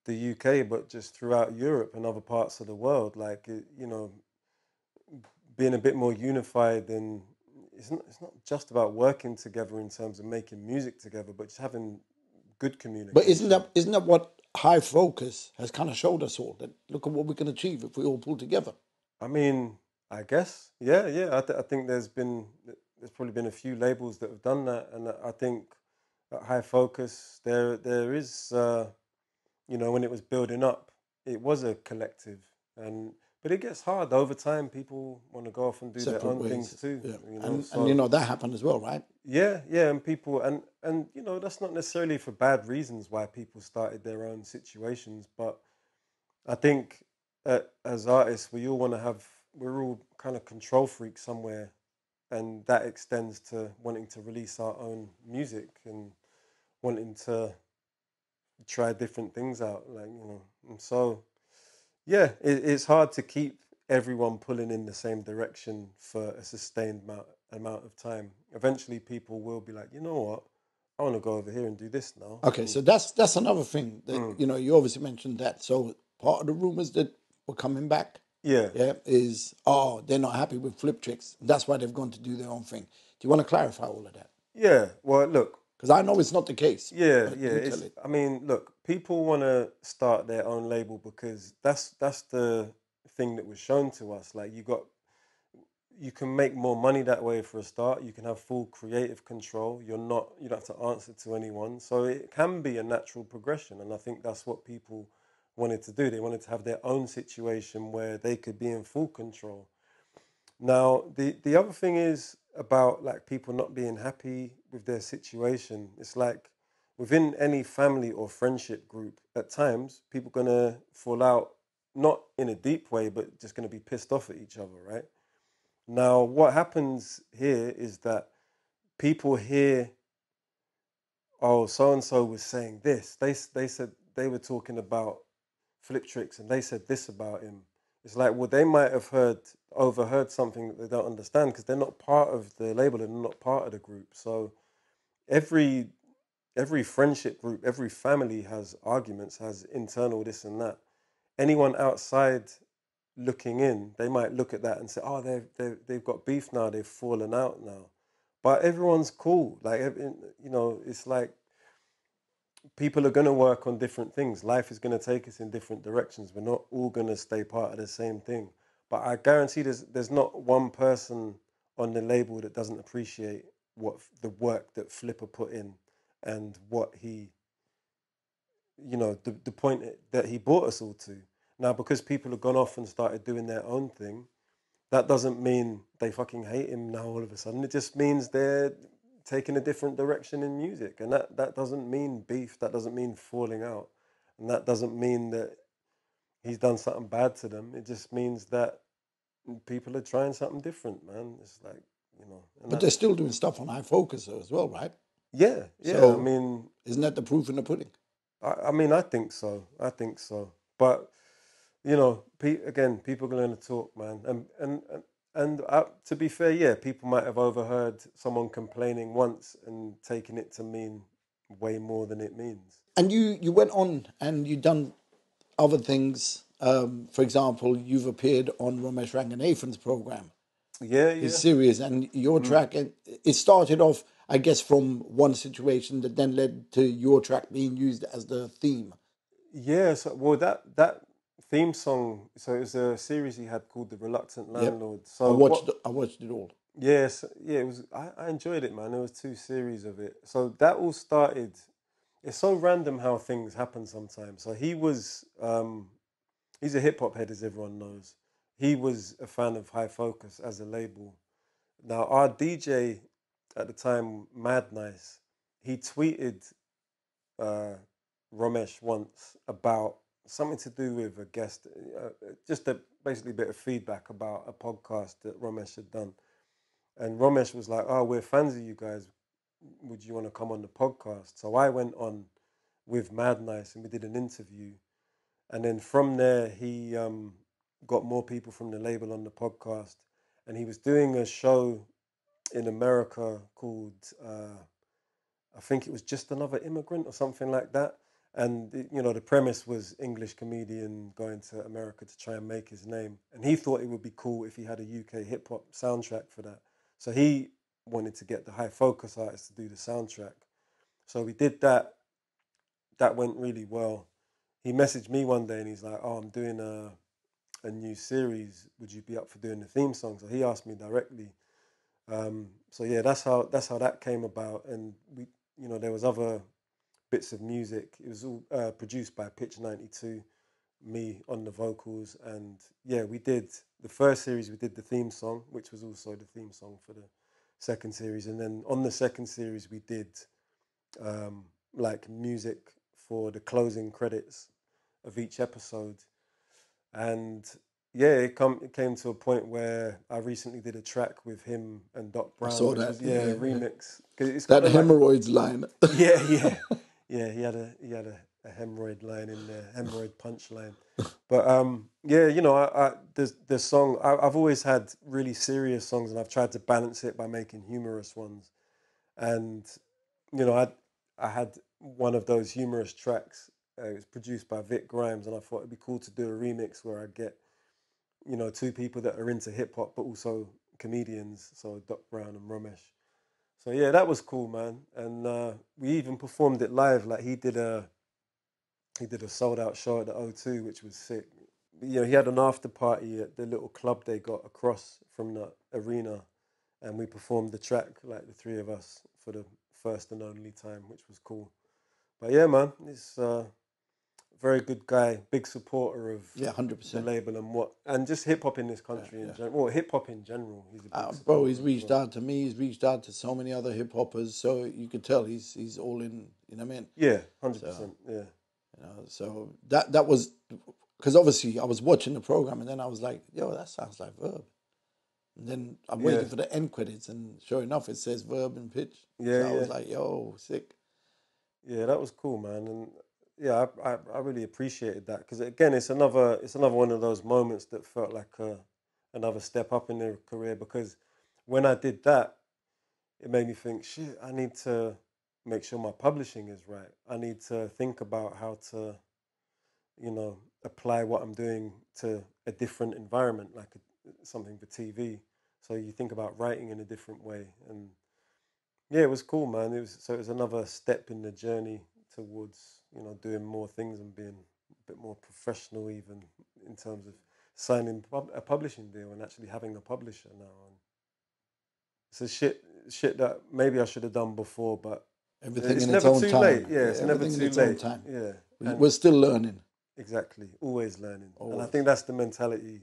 the UK, but just throughout Europe and other parts of the world. Like, you know, being a bit more unified, and it's not just about working together in terms of making music together, but just having good communication. But isn't that what High Focus has kind of showed us all? That look at what we can achieve if we all pull together. I mean, I guess, yeah. I think there's probably been a few labels that have done that, and I think at High Focus there is, you know, when it was building up, it was a collective, but it gets hard over time. People want to go off and do Separate their own ways. things too. Yeah. You know? And you know that happened as well, right? Yeah, and people and you know, that's not necessarily for bad reasons why people started their own situations, but I think as artists we're all kind of control freaks somewhere, and that extends to wanting to release our own music and wanting to try different things out, like, you know. And so yeah, it's hard to keep everyone pulling in the same direction for a sustained amount of time. Eventually, people will be like, you know what, I want to go over here and do this now. Okay, so that's another thing that you know. You obviously mentioned that. So part of the rumors that were coming back, Yeah, is they're not happy with Flip Tricks. That's why they've gone to do their own thing. Do you want to clarify all of that? yeah. Well, look, Because I know it's not the case. yeah. Do tell it. I mean, look, people want to start their own label because that's the thing that was shown to us. Like, you can make more money that way for a start. You can have full creative control. You don't have to answer to anyone. So it can be a natural progression, and I think that's what people wanted to do. They wanted to have their own situation where they could be in full control. Now, the other thing is about like people not being happy with their situation. It's like within any family or friendship group, at times people gonna fall out, not in a deep way, but just gonna be pissed off at each other, right? Now, what happens here is that people hear, oh, so and so was saying this. They said they were talking about Flip Tricks, and they said this about him. It's like, well, they might have overheard something that they don't understand because they're not part of the label and they're not part of the group. So every friendship group, every family has arguments, has internal this and that. Anyone outside looking in, they might look at that and say, oh, they've got beef now, they've fallen out now. But everyone's cool. Like, it's like people are going to work on different things. Life is going to take us in different directions. We're not all going to stay part of the same thing. But I guarantee there's not one person on the label that doesn't appreciate what the work that Flipper put in and what he, the point that he brought us all to. Now, because people have gone off and started doing their own thing, that doesn't mean they fucking hate him now all of a sudden. It just means they're taking a different direction in music. And that doesn't mean beef. That doesn't mean falling out. And that doesn't mean that he's done something bad to them. It just means that people are trying something different, man. It's like, But they're still doing stuff on High Focus though, as well, right? Yeah. So, I mean, isn't that the proof in the pudding? I mean, I think so. But again, people are going to talk, man. And to be fair, yeah, people might have overheard someone complaining once and taken it to mean way more than it means. And you went on and you done other things. For example, you've appeared on Romesh Ranganathan's program. Yeah, His series, and your track, and it started off, I guess, from one situation that then led to your track being used as the theme. Yeah, so well that theme song, so it was a series he had called The Reluctant Yep. Landlord. I watched it all. Yes, yeah, it was. I enjoyed it, man. There was 2 series of it. So that all started. It's so random how things happen sometimes. So he's a hip hop head, as everyone knows. He was a fan of High Focus as a label. Now our DJ at the time, Mad Nice, he tweeted Romesh once about something to do with a guest, just basically a bit of feedback about a podcast that Romesh had done. And Romesh was like, oh, we're fans of you guys. Would you want to come on the podcast? So I went on with Mad Nice and we did an interview. And then from there, he got more people from the label on the podcast. And he was doing a show in America called, I think it was Just Another Immigrant or something like that. And, the premise was English comedian going to America to try and make his name. And he thought it would be cool if he had a UK hip hop soundtrack for that. So he wanted to get the High Focus artist to do the soundtrack. So we did that. That went really well. He messaged me one day and he's like, oh, I'm doing a new series. Would you be up for doing the theme song? So he asked me directly. So yeah, that's how that came about. And we, there was other bits of music. It was all produced by E92, me on the vocals. And yeah, we did the first series, we did the theme song, which was also the theme song for the second series. And then on the second series, we did like music for the closing credits of each episode. And yeah, it came to a point where I recently did a track with him and Doc Brown. I saw which that. was, yeah, remix. It's that got hemorrhoids line. Yeah. He had a hemorrhoid line in there, hemorrhoid punchline. But yeah, the song. I've always had really serious songs, and I've tried to balance it by making humorous ones. And I had one of those humorous tracks. It was produced by Vic Grimes, and I thought it'd be cool to do a remix where I get 2 people that are into hip hop but also comedians, so Doc Brown and Romesh. So yeah, that was cool, man. And we even performed it live. Like he did a sold out show at the O2, which was sick. He had an after party at the little club they got across from the arena, and we performed the track, like the 3 of us, for the first and only time, which was cool. But yeah, man, it's very good guy, big supporter of Yeah, the 100%. label and just hip hop in this country in general. Well, hip hop in general. He's a big Bro, supporter he's as reached well. out to me. He's reached out to so many other hip hoppers. So you could tell he's all in. You know what I mean? Yeah, So 100%. Yeah. so that was because obviously I was watching the program and then I was like, yo, that sounds like Verb. And then I'm Yeah. waiting for the end credits, and sure enough, it says Verb and Pitch. Yeah, So I yeah. was like, yo, sick. Yeah, that was cool, man. And yeah, I really appreciated that because again, it's another one of those moments that felt like another step up in their career because when I did that, it made me think, shit, I need to make sure my publishing is right. I need to think about how to, apply what I'm doing to a different environment, like something for TV. So you think about writing in a different way, and yeah, it was cool, man. It was another step in the journey towards doing more things and being a bit more professional, even in terms of signing a publishing deal and actually having a publisher now. And it's a shit that maybe I should have done before, but Everything it's in its never own too late. time. Yeah, Yeah, it's never everything in too its own late. time. Yeah, We're still learning. exactly, always learning, and I Always. think that's the mentality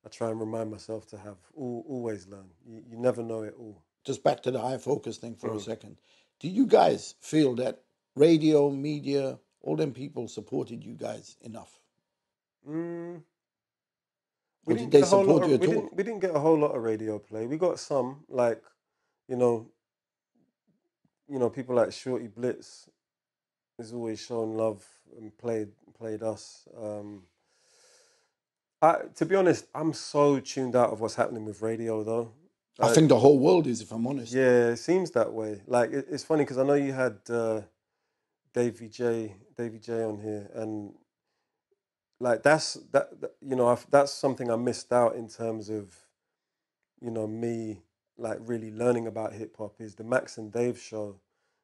I try and remind myself to have. Always learn. You never know it all. Just back to the high focus thing for a second. Do you guys feel that radio, media, all them people supported you guys enough? Mm, we Or did didn't get they a whole lot support of you at all? we didn't get a whole lot of radio play. We got some like, you know, people like Shorty Blitz has always shown love and played us. To be honest, I'm so tuned out of what's happening with radio though. I think the whole world is, if I'm honest. Yeah, it seems that way. Like it's funny because I know you had Davy J on here, and like that's something I missed out in terms of me like really learning about hip hop. Is the Max and Dave show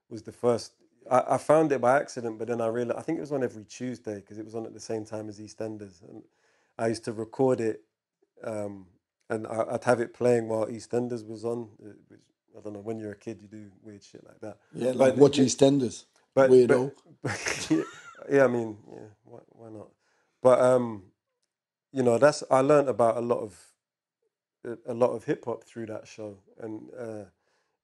was the first. I found it by accident, but then I realized I think it was on every Tuesday because it was on at the same time as EastEnders, and I used to record it, and I'd have it playing while EastEnders was on. Which I don't know, when you're a kid, you do weird shit like that. Yeah, like But watch EastEnders, but weirdo. yeah, I mean, yeah, why not? But that's I learned about a lot of hip hop through that show, and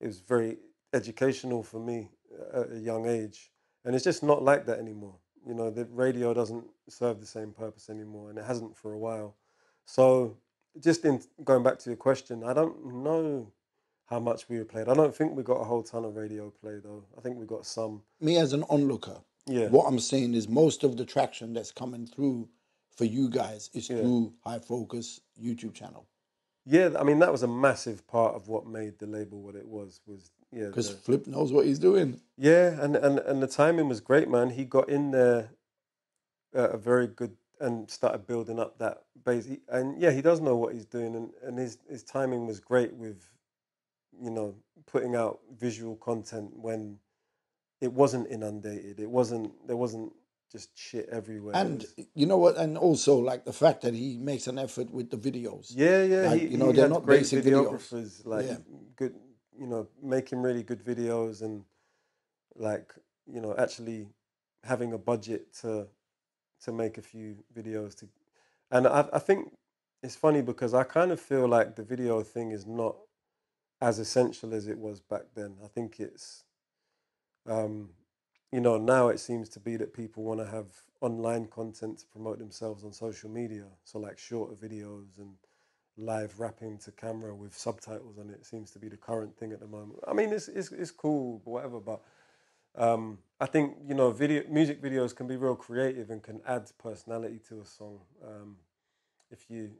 it was very educational for me at a young age. And it's just not like that anymore. The radio doesn't serve the same purpose anymore, and it hasn't for a while. So, just in going back to your question, I don't know how much we were played. I don't think we got a whole ton of radio play though. I think we got some. Me as an onlooker, Yeah, what I'm saying is most of the traction that's coming through for you guys is yeah. through High Focus YouTube channel. Yeah, I mean that was a massive part of what made the label what it was. Yeah, Because Flip knows what he's doing. yeah, and the timing was great, man. He got in there a very good and started building up that base. And yeah, he does know what he's doing, and his timing was great with putting out visual content when it wasn't inundated. There wasn't just shit everywhere. And you know what? And also like the fact that he makes an effort with the videos. Yeah. Like, He they're had not great basic videos. videographers, like Yeah. good, making really good videos and like actually having a budget to make a few videos and I think it's funny because I kind of feel like the video thing is not as essential as it was back then. I think it's um, now it seems to be that people want to have online content to promote themselves on social media. So like shorter videos and live rapping to camera with subtitles on it seems to be the current thing at the moment. I mean, it's cool, whatever, but I think music videos can be real creative and can add personality to a song if you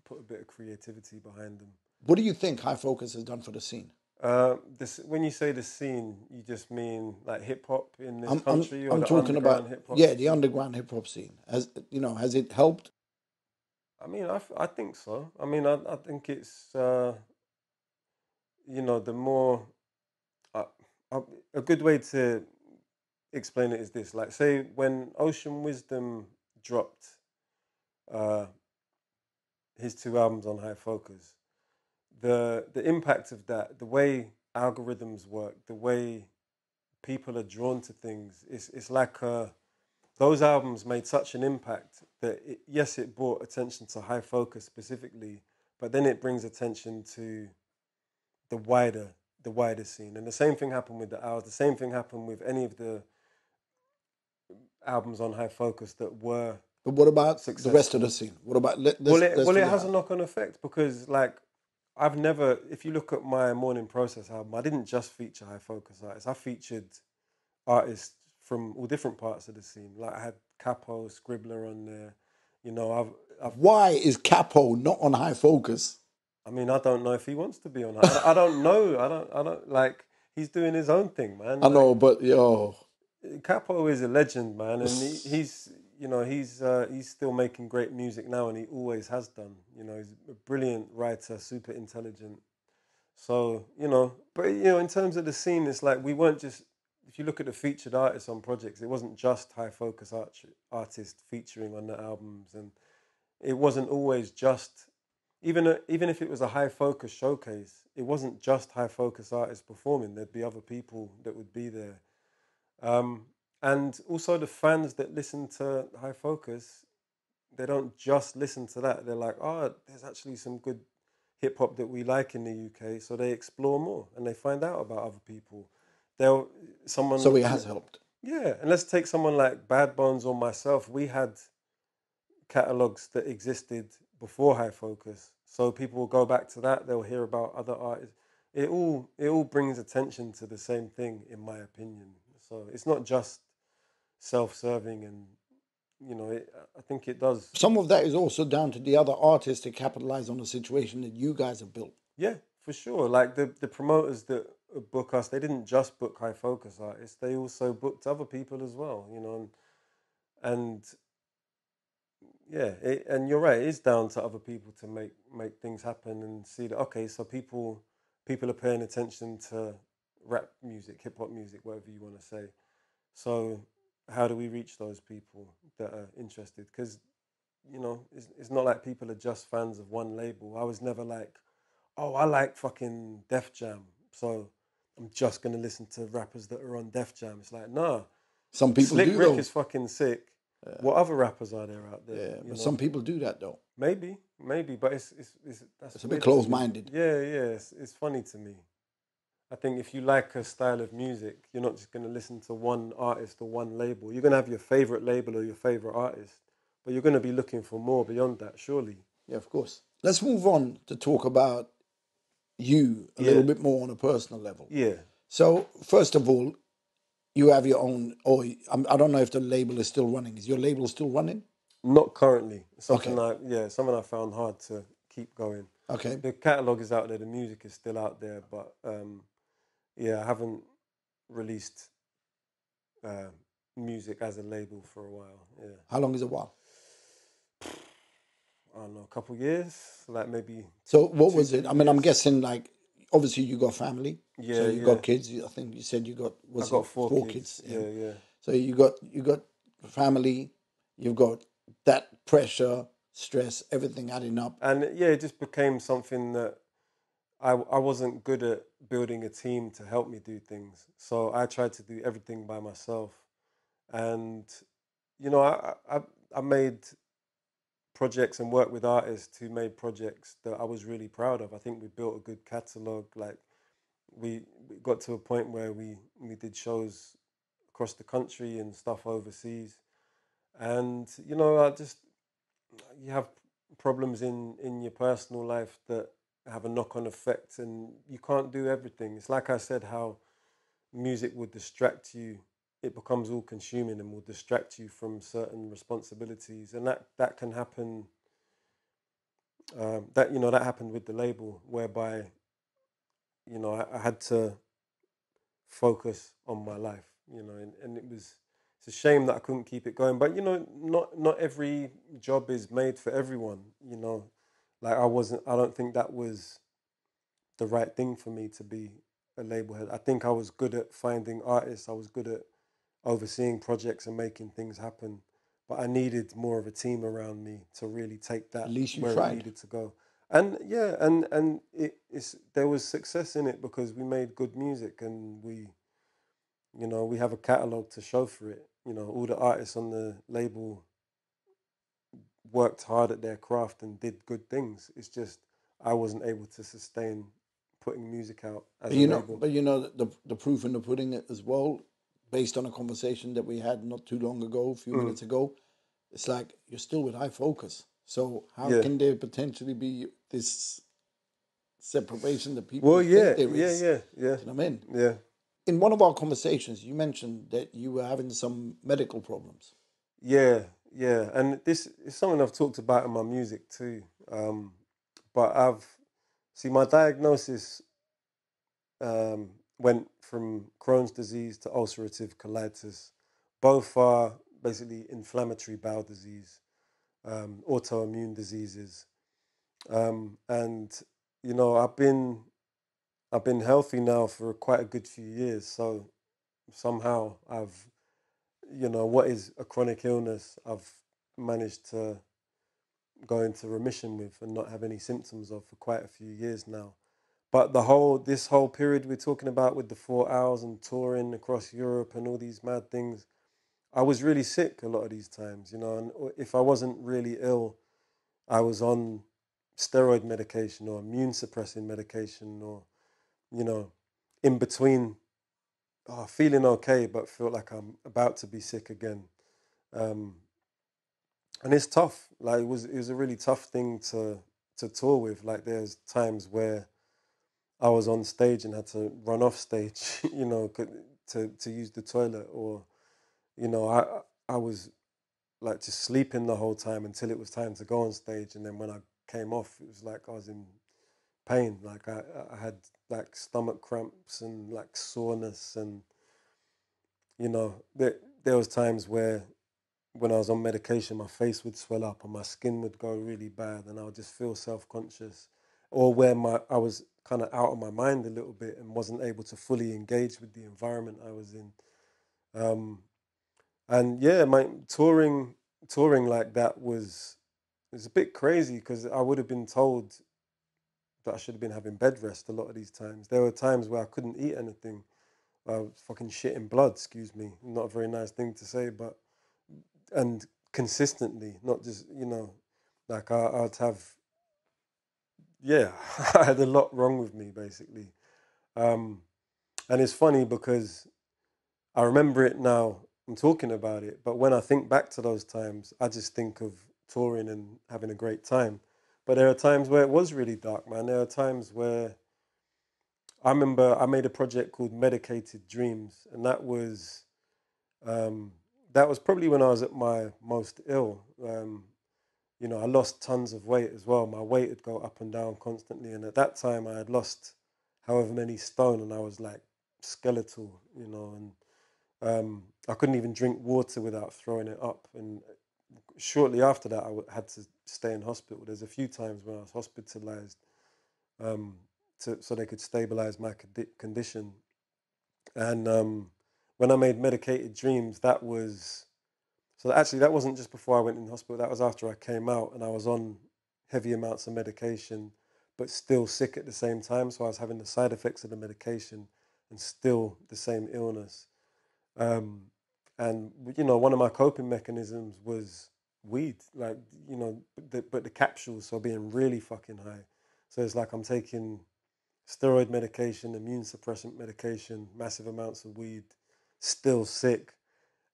put a bit of creativity behind them. What do you think High Focus has done for the scene? When you say the scene, you just mean like hip hop in this I'm country or I'm the talking underground about, hip hop? yeah, the underground hip hop scene. Has it helped? I mean, I think so. I mean, I think it's the more uh, uh, a good way to explain it is this: like, say when Ocean Wisdom dropped uh, his two albums on High Focus, the impact of that, the way algorithms work, the way people are drawn to things, it's like those albums made such an impact that yes, it brought attention to High Focus specifically, but then it brings attention to the wider scene. And the same thing happened with the Owls. The same thing happened with any of the albums on High Focus that were. But what about successful. the rest of the scene? What about let's it has a knock-on effect because like I've never, if you look at my Morning Process album, I didn't just feature High Focus artists. I featured artists from all different parts of the scene. Like I had Capo, Scribbler on there. You know, I've. Why is Capo not on High Focus? I mean, I don't know if he wants to be on. I don't know. I don't like. He's doing his own thing, man. I know, but yo, Capo is a legend, man, and he's still making great music now, and he always has done. You know, he's a brilliant writer, super intelligent. So but in terms of the scene, it's like we weren't just. If you look at the featured artists on projects, it wasn't just High Focus artists featuring on the albums, and it wasn't always just. Even if it was a High Focus showcase, it wasn't just High Focus artists performing. There'd be other people that would be there. And also the fans that listen to High Focus, they don't just listen to that. They're like, oh, there's actually some good hip hop that we like in the UK. So they explore more and they find out about other people. So it has helped. Yeah, and let's take someone like Bad Bones or myself. We had catalogues that existed before High Focus. So people will go back to that. They'll hear about other artists. It all brings attention to the same thing, in my opinion. So it's not just self-serving, and I think it does. Some of that is also down to the other artists to capitalize on the situation that you guys have built. Yeah, for sure. Like the promoters that book us, they didn't just book High Focus artists. They also booked other people as well. And yeah, and you're right. It is down to other people to make things happen and see that. Okay, so people are paying attention to rap music, hip hop music, whatever you want to say. So how do we reach those people that are interested? Because it's not like people are just fans of one label. I was never like, oh, I like fucking Def Jam, so I'm just gonna listen to rappers that are on Def Jam. It's like, nah. Some people Slick do Rick though. is fucking sick. Yeah. What other rappers are there out there? Yeah, but some people do that though. Maybe, but it's a bit close-minded. Yeah, it's funny to me. I think if you like a style of music, you're not just going to listen to one artist or one label. You're going to have your favorite label or your favorite artist, but you're going to be looking for more beyond that, surely. Yeah, of course. Let's move on to talk about you a little bit more on a personal level. Yeah. So, first of all, you have your own, or I don't know if the label is still running. Is your label still running? Not currently. Something I found hard to keep going. Okay. The catalogue is out there, the music is still out there, but I haven't released music as a label for a while. Yeah. How long is a while? I don't know, a couple of years, like maybe. So what was it? I mean, I'm guessing like obviously you got family. Yeah. So you got kids. I think you said you got. I got four kids. Yeah. So you got family. You've got that pressure, stress, everything adding up. And it just became something that I wasn't good at building a team to help me do things. So I tried to do everything by myself. And, I made projects and worked with artists who made projects that I was really proud of. I think we built a good catalogue. Like we got to a point where we did shows across the country and stuff overseas. And, you have problems in your personal life that have a knock-on effect, and you can't do everything. It's like I said, how music would distract you. It becomes all-consuming and will distract you from certain responsibilities, and that can happen. That happened with the label, whereby I had to focus on my life, and it's a shame that I couldn't keep it going. But not every job is made for everyone. Like I don't think that was the right thing for me to be a label head. I think I was good at finding artists. I was good at overseeing projects and making things happen. But I needed more of a team around me to really take that at least where tried. It needed to go. And there was success in it because we made good music and we You know, we have a catalog to show for it. You know, all the artists on the label worked hard at their craft and did good things. It's just I wasn't able to sustain putting music out as a label. But you know the proof in the pudding as well, based on a conversation that we had not too long ago, a few minutes ago. It's like you're still with High Focus. So how Yeah. can there potentially be this separation that people Well, think yeah, there yeah, is? yeah, yeah, Do you know what I mean? yeah, In one of our conversations, you mentioned that you were having some medical problems. yeah, yeah. And this is something I've talked about in my music too. But my diagnosis went from Crohn's disease to ulcerative colitis. Both are basically inflammatory bowel disease, autoimmune diseases. And you know, I've been healthy now for quite a good few years. So somehow I've, you know, what is a chronic illness, I've managed to go into remission with and not have any symptoms of for quite a few years now. But this whole period we're talking about with the 4 hours and touring across Europe and all these mad things, I was really sick a lot of these times, you know, and if I wasn't really ill, I was on steroid medication or immune suppressing medication or, you know, in between, feeling okay, but feel like I'm about to be sick again. Um, and it's tough. Like it was a really tough thing to tour with. Like there's times where I was on stage and had to run off stage, you know, to use the toilet, or you know, I was like just sleeping the whole time until it was time to go on stage, and then when I came off, it was like I was in pain. Like I had like stomach cramps and like soreness, and you know, there was times where when I was on medication, my face would swell up and my skin would go really bad, and I would just feel self-conscious, or where I was kind of out of my mind a little bit and wasn't able to fully engage with the environment I was in. Um, and yeah, my touring like that was a bit crazy because I would have been told that I should have been having bed rest a lot of these times. There were times where I couldn't eat anything. I was fucking shitting blood, excuse me. Not a very nice thing to say, but and consistently, not just, you know, like I'd have, yeah, I had a lot wrong with me basically. Um, and it's funny because I remember it now, I'm talking about it, but when I think back to those times, I just think of touring and having a great time. But there are times where it was really dark, man. There are times where I remember I made a project called Medicated Dreams, and um, that was probably when I was at my most ill. You know, I lost tons of weight as well. My weight would go up and down constantly, and at that time, I had lost however many stone, and I was like skeletal, you know, and I couldn't even drink water without throwing it up. And shortly after that, had to stay in hospital. There's a few times when I was hospitalized um, so they could stabilize my condition. And when I made Medicated Dreams, that wasn't just before I went in hospital. That was after I came out and I was on heavy amounts of medication, but still sick at the same time. So I was having the side effects of the medication and still the same illness. Um, and you know, one of my coping mechanisms was weed, like you know, but the capsules, so being really fucking high. So it's like I'm taking steroid medication, immune suppressant medication, massive amounts of weed, still sick.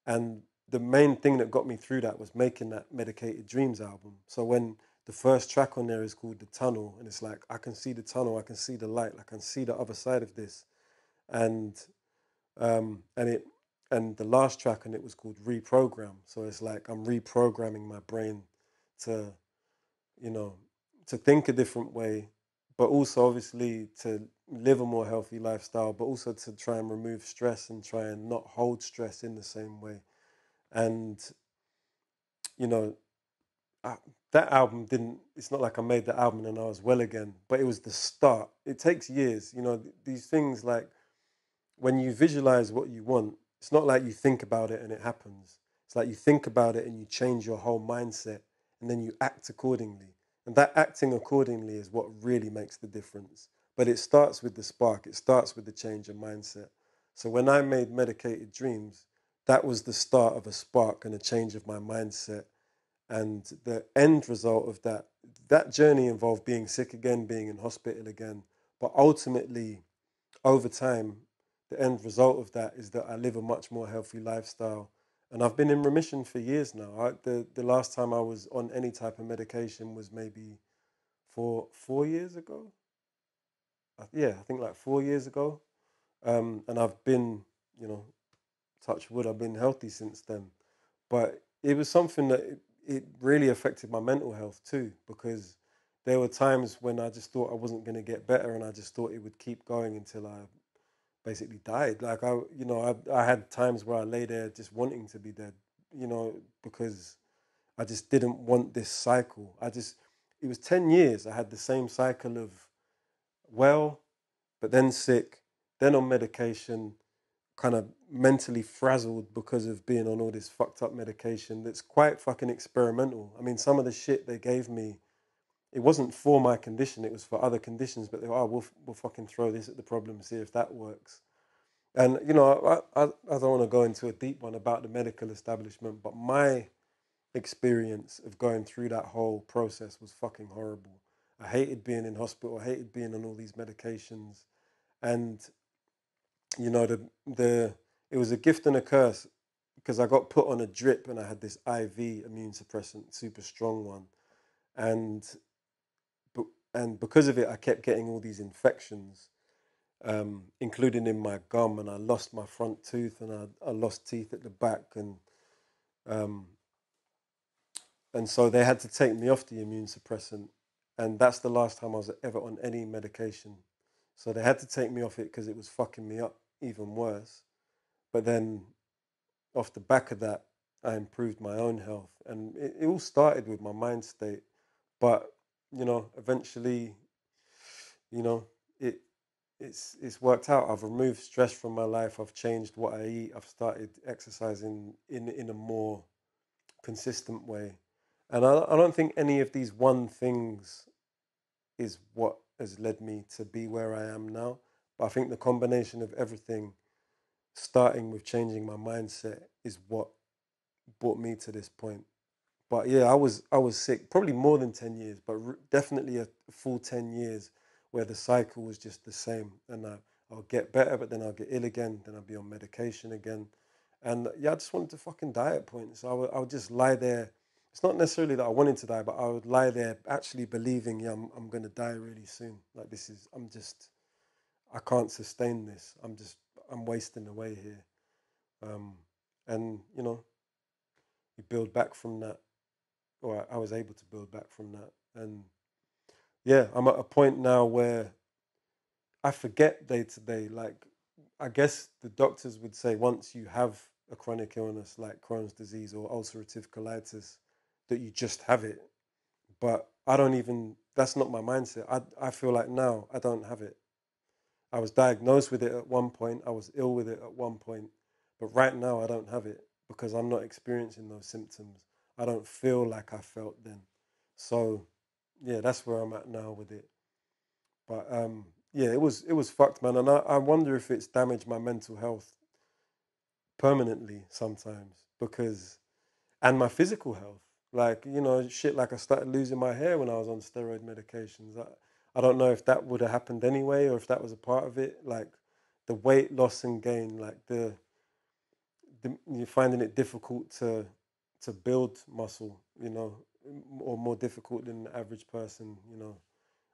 And the main thing that got me through that was making that Medicated Dreams album. So when the first track on there is called The Tunnel, and it's like I can see the tunnel, I can see the light, I can see the other side of this. And and it and the last track on it was called Reprogram. So it's like I'm reprogramming my brain to, you know, to think a different way, but also obviously to live a more healthy lifestyle, but also to try and remove stress and try and not hold stress in the same way. And, you know, I, that album didn't, it's not like I made the album and I was well again, but it was the start. It takes years, you know, these things like when you visualize what you want, it's not like you think about it and it happens. It's like you think about it and you change your whole mindset and then you act accordingly. And that acting accordingly is what really makes the difference. But it starts with the spark, it starts with the change of mindset. So when I made Medicated Dreams, that was the start of a spark and a change of my mindset. And the end result of that journey involved being sick again, being in hospital again. But ultimately, over time, the end result of that is that I live a much more healthy lifestyle. And I've been in remission for years now. The last time I was on any type of medication was maybe 4 years ago. Yeah, I think like 4 years ago. And I've been, you know, touch wood, I've been healthy since then. But it was something that it really affected my mental health too, because there were times when I just thought I wasn't going to get better, and I just thought it would keep going until I basically died. Like I had times where I lay there just wanting to be dead, because I just didn't want this cycle. It was 10 years. I had the same cycle of well, but then sick, then on medication, kind of mentally frazzled because of being on all this fucked up medication that's quite fucking experimental. I mean, some of the shit they gave me, it wasn't for my condition, it was for other conditions, but they were, we'll fucking throw this at the problem, see if that works. And, I don't want to go into a deep one about the medical establishment, but my experience of going through that whole process was fucking horrible. I hated being in hospital, I hated being on all these medications. And the it was a gift and a curse, because I got put on a drip and I had this IV immune suppressant, super strong one, and because of it, I kept getting all these infections, including in my gum, and I lost my front tooth, and I lost teeth at the back, um, and so they had to take me off the immune suppressant, and that's the last time I was ever on any medication. So they had to take me off it because it was fucking me up even worse. But then off the back of that, I improved my own health, and it all started with my mind state. But eventually, you know, it it's worked out. I've removed stress from my life. I've changed what I eat. I've started exercising in a more consistent way, and I don't think any of these one things is what has led me to be where I am now. But I think the combination of everything, starting with changing my mindset, is what brought me to this point. But yeah, I was sick probably more than 10 years, but definitely a full 10 years where the cycle was just the same, and I'll get better, but then I'll get ill again, then I'll be on medication again, and yeah, I just wanted to fucking die at points. I would just lie there. It's not necessarily that I wanted to die, but I would lie there actually believing, yeah, I'm gonna die really soon. Like I can't sustain this. I'm wasting away here. Um, and you build back from that, or I was able to build back from that. And yeah, I'm at a point now where I forget day to day. Like, I guess the doctors would say once you have a chronic illness like Crohn's disease or ulcerative colitis, that you just have it. But I don't even, that's not my mindset. I feel like now I don't have it. I was diagnosed with it at one point, I was ill with it at one point, but right now I don't have it because I'm not experiencing those symptoms. I don't feel like I felt then. So yeah, that's where I'm at now with it. But yeah, it was fucked, man, and I wonder if it's damaged my mental health permanently sometimes, because and my physical health, like shit, like I started losing my hair when I was on steroid medications. I don't know if that would have happened anyway, or if that was a part of it, like the weight loss and gain, like you're finding it difficult to build muscle, or more difficult than the average person.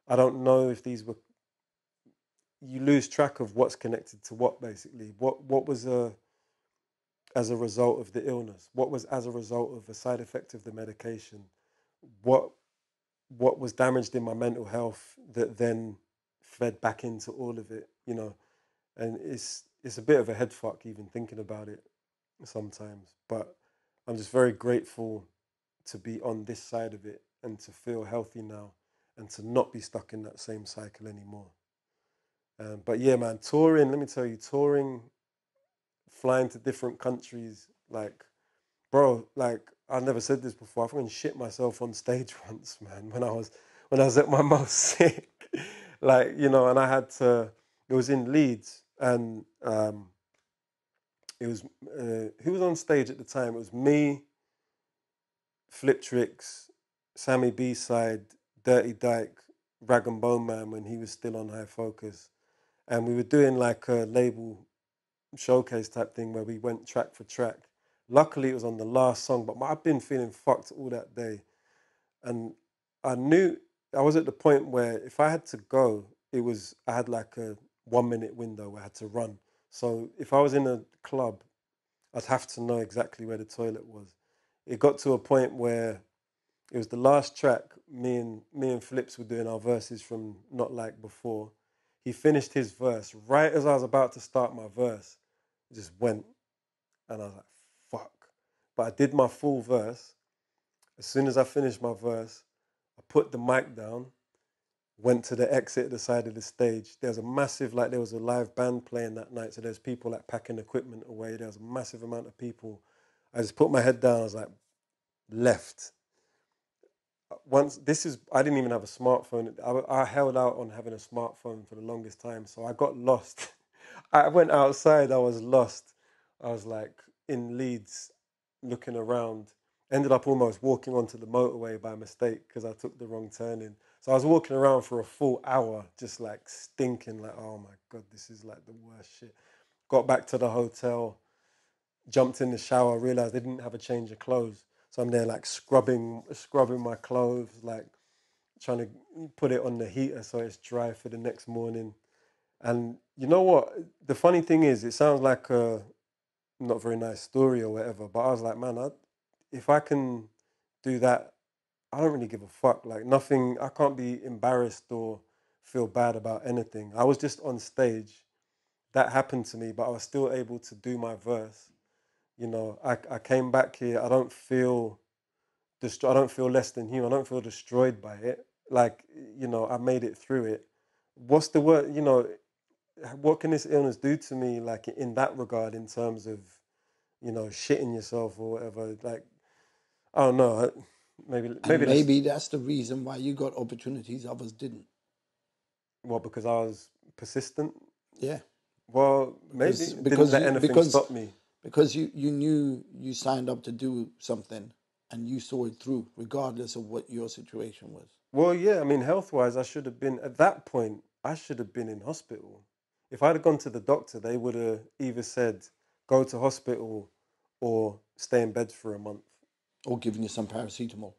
I don't know if these were, you lose track of what's connected to what, basically. What was as a result of the illness? What was as a result of a side effect of the medication? What what was damaged in my mental health that then fed back into all of it? And it's a bit of a head fuck even thinking about it sometimes. But I'm just very grateful to be on this side of it and to feel healthy now and to not be stuck in that same cycle anymore. But yeah, man, touring, let me tell you, touring, flying to different countries, like, bro, like, I never said this before. I fucking shit myself on stage once, man, when I was at my most sick. Like, and I had to, it was in Leeds, and it was who was on stage at the time? It was me, Flip Tricks, Sammy B-Side, Dirty Dyke, Rag and Bone Man when he was still on High Focus. And we were doing like a label showcase type thing where we went track for track. Luckily, it was on the last song, but I've been feeling fucked all that day. And I knew I was at the point where if I had to go, I had like a 1 minute window where I had to run. So if I was in a club, I'd have to know exactly where the toilet was. It got to a point where it was the last track. Me and Flips were doing our verses from Not Like Before. He finished his verse right as I was about to start my verse. It just went, and I was like, "Fuck!" But I did my full verse. As soon as I finished my verse, I put the mic down, went to the exit at the side of the stage. There was a live band playing that night, so there's people like packing equipment away. There was a massive amount of people. I just put my head down. I was like, left. I didn't even have a smartphone. I held out on having a smartphone for the longest time, so I got lost. I went outside. I was lost. I was like in Leeds, looking around. Ended up almost walking onto the motorway by mistake because I took the wrong turning. So I was walking around for a full hour, just like stinking, like, oh my God, this is like the worst shit. Got back to the hotel, jumped in the shower, realized they didn't have a change of clothes. So I'm there like scrubbing my clothes, like trying to put it on the heater so it's dry for the next morning. And you know what? The funny thing is, it sounds like a not very nice story or whatever, but I was like, man, if I can do that, I don't really give a fuck. Like nothing, I can't be embarrassed or feel bad about anything. I was just on stage. That happened to me, but I was still able to do my verse. I came back here. I don't feel less than human. I don't feel destroyed by it. Like, I made it through it. What's the word? What can this illness do to me? Like in that regard, in terms of, shitting yourself or whatever. Like, I don't know. And Maybe this. maybe that's the reason why you got opportunities others didn't. Well, because I was persistent. Yeah, Well, maybe because didn't because let you anything stop me. because you knew you signed up to do something and you saw it through, regardless of what your situation was. Well, yeah, I mean, health-wise, I should have been at that point. I should have been in hospital. If I'd have gone to the doctor, they would have either said go to hospital or stay in bed for a month. Or giving you some paracetamol.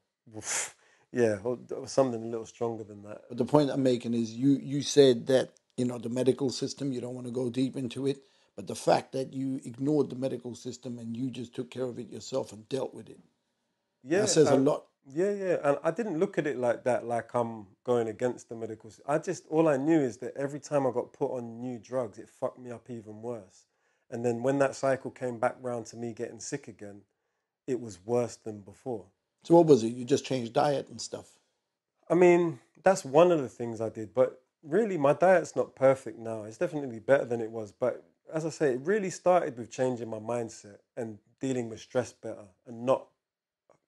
Yeah, or something a little stronger than that. But the point I'm making is you said that, the medical system, you don't want to go deep into it, but the fact that you ignored the medical system and you just took care of it yourself and dealt with it, that Yeah, says a lot. yeah, and I didn't look at it like that, like I'm going against the medical system. All I knew is that every time I got put on new drugs, it fucked me up even worse. And then when that cycle came back round to me getting sick again, it was worse than before. So what was it? You just changed diet and stuff. I mean, that's one of the things I did, but really my diet's not perfect now. It's definitely better than it was. But as I say, it really started with changing my mindset and dealing with stress better and not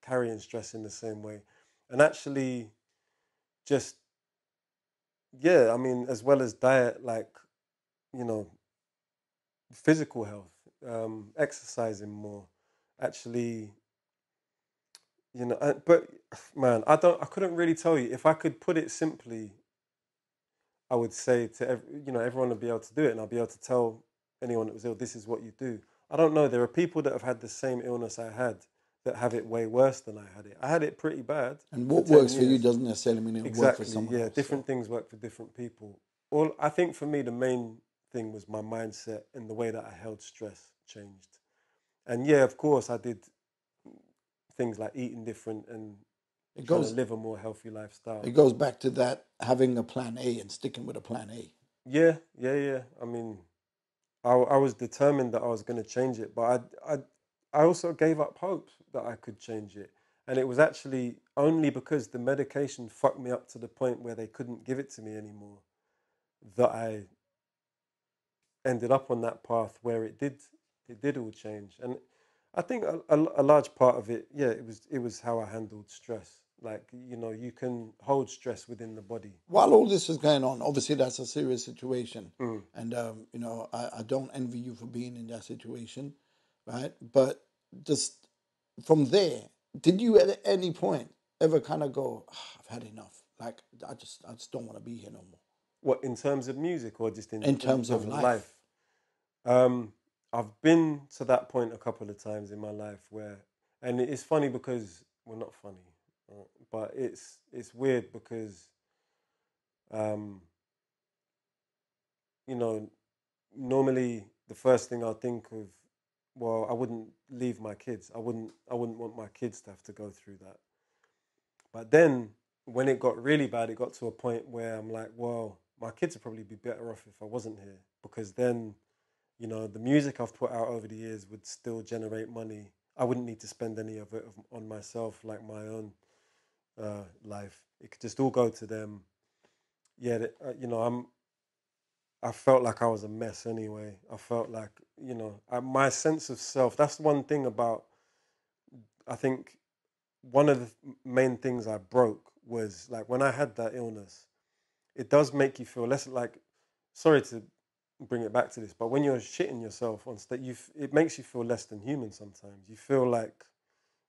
carrying stress in the same way. And actually just, yeah, I mean, as well as diet, like, you know, physical health, exercising more, actually, but man, I couldn't really tell you. If I could put it simply, I would say everyone would be able to do it, and I'll be able to tell anyone that was ill, this is what you do. I don't know. There are people that have had the same illness I had that have it way worse than I had it. I had it pretty bad And for what 10 works for you years. doesn't necessarily mean it'll work for Exactly. someone Yeah. else. Different So. things work for different people. I think for me, the main thing was my mindset and the way that I held stress changed. And yeah, of course, I did things like eating different and It trying to goes live a more healthy lifestyle. it goes back to that having a plan A and sticking with a plan A. Yeah, yeah, yeah. I mean, I was determined that I was going to change it, but I also gave up hope that I could change it. And it was actually only because the medication fucked me up to the point where they couldn't give it to me anymore that I ended up on that path where it did all change. And I think a large part of it, yeah, it was how I handled stress. Like, you know, you can hold stress within the body. While all this is going on, obviously that's a serious situation, Mm. and you know, I don't envy you for being in that situation, right? But just from there, did you at any point ever kind of go, "Ah, I've had enough. Like I just don't want to be here no more." What, in terms of music or just In in terms of terms of life, life? I've been to that point a couple of times in my life where, and it's funny because, well, not funny, but it's weird because, um, you know, normally the first thing I'll think of, well, I wouldn't leave my kids. I wouldn't want my kids to have to go through that. But then when it got really bad, it got to a point where I'm like, well, my kids would probably be better off if I wasn't here, because then, you know, the music I've put out over the years would still generate money. I wouldn't need to spend any of it on myself, like my own life. It could just all go to them. Yeah, you know, I felt like I was a mess anyway. I felt like, you know, my sense of self. That's one thing about. I think one of the main things I broke was like when I had that illness. It does make you feel less like. Sorry to bring it back to this, but when you're shitting yourself on stage, it makes you feel less than human sometimes. You feel like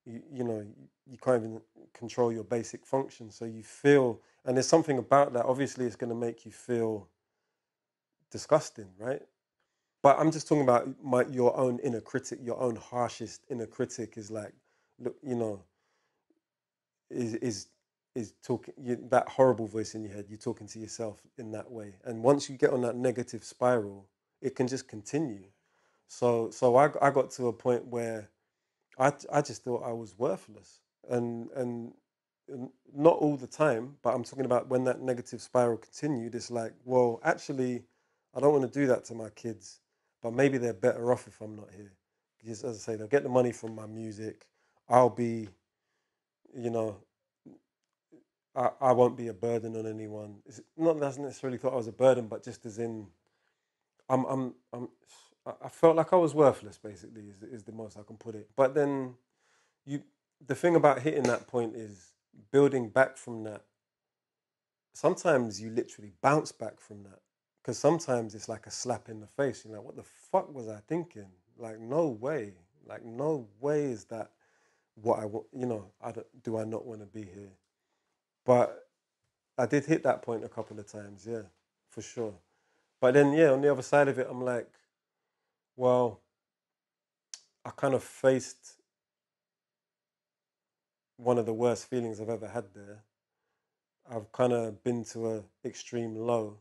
you know you can't even control your basic functions. So you feel, and there's something about that. Obviously, it's going to make you feel disgusting, right? But I'm just talking about your own inner critic, your own harshest inner critic is like, look, you know, is is talking that horrible voice in your head. You're talking to yourself in that way, and once you get on that negative spiral, it can just continue. So I got to a point where I just thought I was worthless, and not all the time, but I'm talking about when that negative spiral continued. It's like, well, actually, I don't want to do that to my kids, but maybe they're better off if I'm not here. Because as I say, they'll get the money from my music. I'll be, you know, I won't be a burden on anyone. It's not that I necessarily thought I was a burden, but just as in, I'm I felt like I was worthless. Basically, is the most I can put it. But then you, the thing about hitting that point is building back from that. Sometimes you literally bounce back from that, because sometimes it's like a slap in the face. You're like, what the fuck was I thinking? Like, no way. Like, no way is that what I want. You know, do I not want to be here? But I did hit that point a couple of times, yeah, for sure. But then, yeah, on the other side of it, I'm like, well, I kind of faced one of the worst feelings I've ever had there. I've kind of been to a extreme low,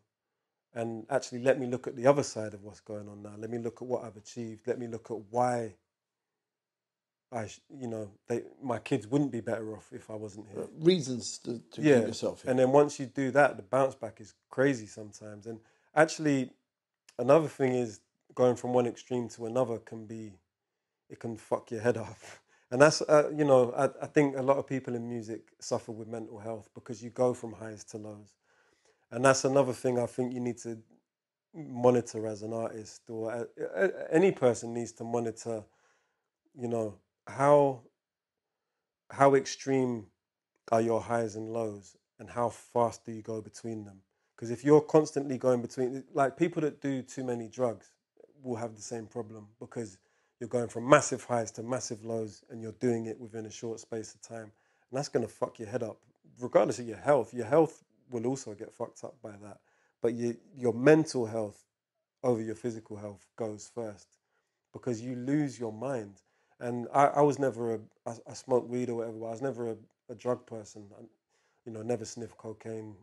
and actually let me look at the other side of what's going on now. Let me look at what I've achieved. Let me look at why my kids wouldn't be better off if I wasn't here. Reasons to keep Yeah, yourself here. and then once you do that, the bounce back is crazy sometimes. And actually, another thing is going from one extreme to another it can fuck your head off. And that's, I think a lot of people in music suffer with mental health because you go from highs to lows. And that's another thing I think you need to monitor as an artist, or any person needs to monitor, you know, how extreme are your highs and lows, and how fast do you go between them? Because if you're constantly going between, like people that do too many drugs will have the same problem, because you're going from massive highs to massive lows and you're doing it within a short space of time. And that's going to fuck your head up, regardless of your health. Your health will also get fucked up by that. But your mental health over your physical health goes first, because you lose your mind. And I was never I smoked weed or whatever, but I was never a drug person. Never sniffed cocaine,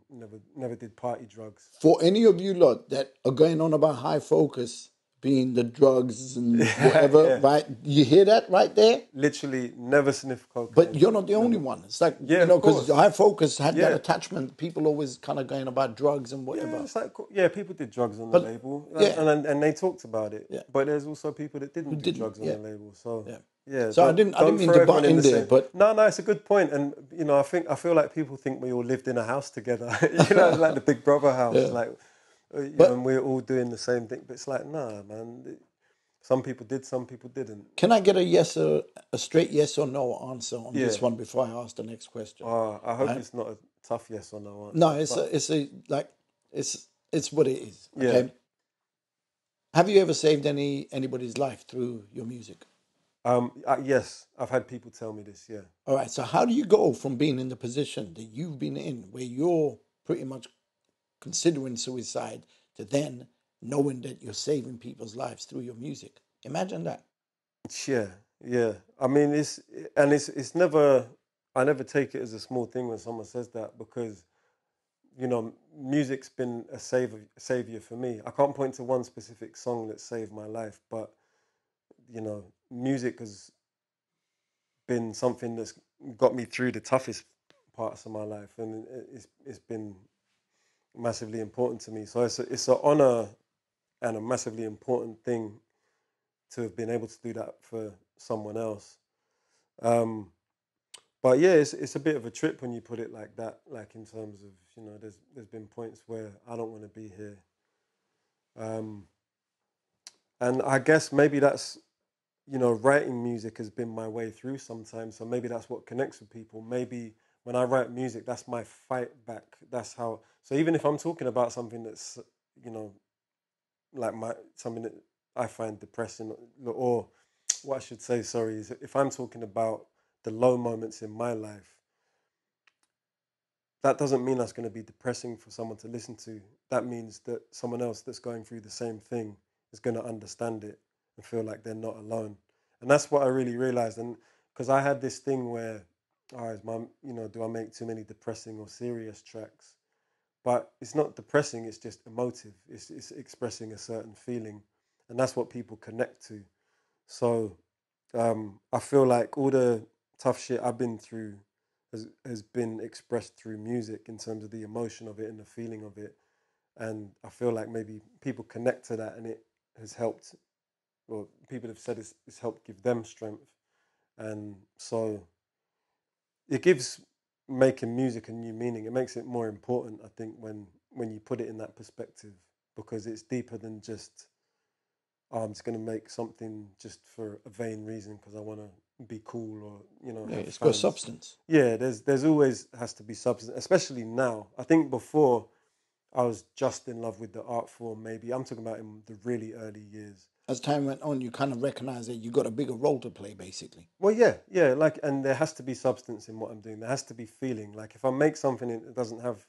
never did party drugs. For any of you lot that are going on about high focus being the drugs and whatever, Yeah. right? You hear that right there? Literally never sniffed cocaine. But you're not the only Never. one. It's like, Yeah, you know, of because course. high focus had that Yeah. attachment. People always kind of going about drugs and whatever. Yeah, it's like, yeah, people did drugs on the But label, yeah, and they talked about it. yeah. But there's also people that Who didn't do didn't? drugs on Yeah, the label. So yeah. yeah, So I didn't don't mean throw to everyone butt in in the there, same. but No, it's a good point, and I feel like people think we all lived in a house together. Like the Big Brother house, yeah. like But and we're all doing the same thing. But it's like, nah, man. Some people did, some people didn't. Can I get a straight yes or no answer on Yeah. this one before I ask the next question? I hope Right? it's not a tough yes or no answer. No, it's what it is. Yeah. Okay. Have you ever saved anybody's life through your music? Yes, I've had people tell me this. Yeah. All right. So how do you go from being in the position that you've been in, where you're pretty much considering suicide, to then knowing that you're saving people's lives through your music? Imagine that. Yeah, yeah. I mean, it's never. I never take it as a small thing when someone says that, because music's been a savior for me. I can't point to one specific song that saved my life, but music has been something that's got me through the toughest parts of my life, and it's been massively important to me. So it's an honor and a massively important thing to have been able to do that for someone else. But yeah, it's a bit of a trip when you put it like that. Like, in terms of, there's been points where I don't want to be here, and I guess maybe that's, writing music has been my way through sometimes. So maybe that's what connects with people. Maybe when I write music, that's my fight back. That's how. So even if I'm talking about something that's, you know, like something that I find depressing, or what I should say, sorry, is if I'm talking about the low moments in my life, that doesn't mean that's going to be depressing for someone to listen to. That means that someone else that's going through the same thing is going to understand it and feel like they're not alone. And that's what I really realized. And because I had this thing where, do I make too many depressing or serious tracks? But it's not depressing, it's just emotive. It's expressing a certain feeling. And that's what people connect to. So I feel like all the tough shit I've been through has been expressed through music, in terms of the emotion of it and the feeling of it. And I feel like maybe people connect to that, and it has helped, or people have said it's helped give them strength. And so it gives making music a new meaning. It makes it more important, I think, when you put it in that perspective, because it's deeper than just, oh, I'm just going to make something just for a vain reason because I want to be cool, or have It's got fans. substance. Yeah, there's always has to be substance, especially now. I think before I was just in love with the art form. Maybe I'm talking about in the really early years. As time went on, you kind of recognize that you got a bigger role to play, basically. Well, yeah, like, and there has to be substance in what I'm doing. There has to be feeling. Like, if I make something that doesn't have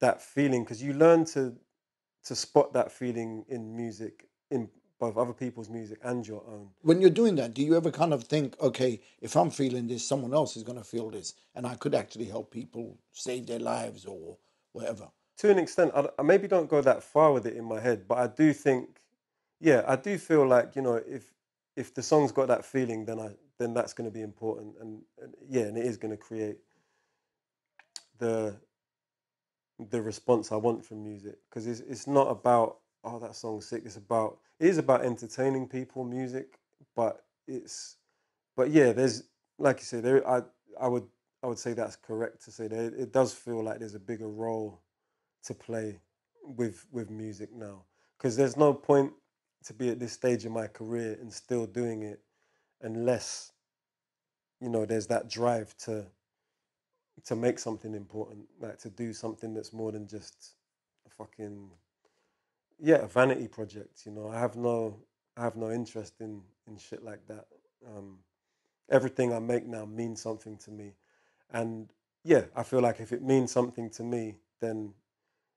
that feeling, because you learn to spot that feeling in music, in both other people's music and your own. When you're doing that, do you ever kind of think, okay, if I'm feeling this, someone else is going to feel this, and I could actually help people save their lives or whatever? To an extent, I maybe don't go that far with it in my head, but I do think, yeah, I do feel like, if the song's got that feeling, then that's going to be important, and yeah, and it is going to create the response I want from music, because it's not about, oh, that song's sick. It is about entertaining people, music, but yeah, there's, like you say, I would I would say that's correct to say that it does feel like there's a bigger role to play with music now, because there's no point to be at this stage in my career and still doing it unless there's that drive to make something important, like to do something that's more than just a fucking, yeah, a vanity project. I have no interest in shit like that. Everything I make now means something to me, and yeah, I feel like if it means something to me, then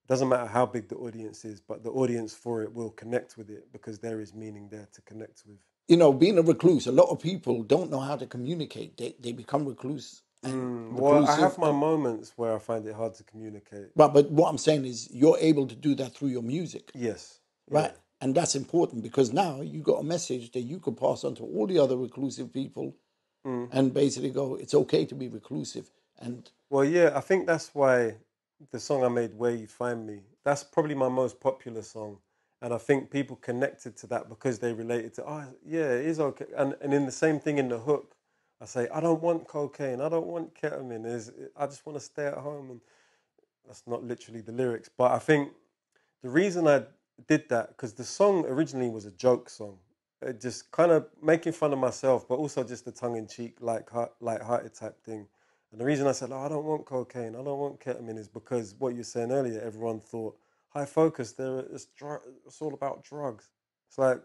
it doesn't matter how big the audience is, but the audience for it will connect with it, because there is meaning there to connect with. Being a recluse, a lot of people don't know how to communicate. They become recluse and Well, I reclusive. have my moments where I find it hard to communicate. But what I'm saying is you're able to do that through your music, Yes, yeah. right? And that's important, because now you got a message that you could pass on to all the other reclusive people, and basically go, it's okay to be reclusive. And Well, yeah, I think that's why the song I made, Where You Find Me, that's probably my most popular song. And I think people connected to that because they related to, oh, yeah, it is okay. And in the same thing in the hook, I say, I don't want cocaine, I don't want ketamine, I just want to stay at home. And that's not literally the lyrics. But I think the reason I did that, because the song originally was a joke song. just kind of making fun of myself, but also just a tongue-in-cheek, light-hearted type thing. And the reason I said, "Oh, I don't want cocaine, I don't want ketamine," is because what you were saying earlier, everyone thought high focus. It's all about drugs. It's like,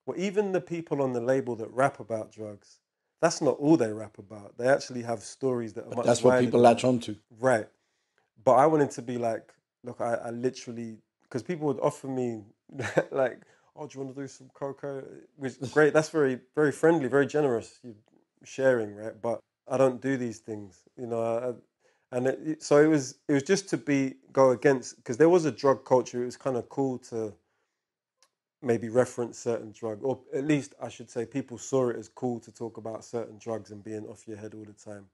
well, even the people on the label that rap about drugs, that's not all they rap about. They actually have stories that are But much that's what wider people than latch that. onto. Right. But I wanted to be like, look, I literally, because people would offer me like, "Oh, do you want to do some cocoa?" Which great, that's very, very friendly, very generous, you sharing, right? But I don't do these things, you know. So it was just to go against, because there was a drug culture. It was kind of cool to maybe reference certain drug, or at least I should say people saw it as cool to talk about certain drugs and being off your head all the time.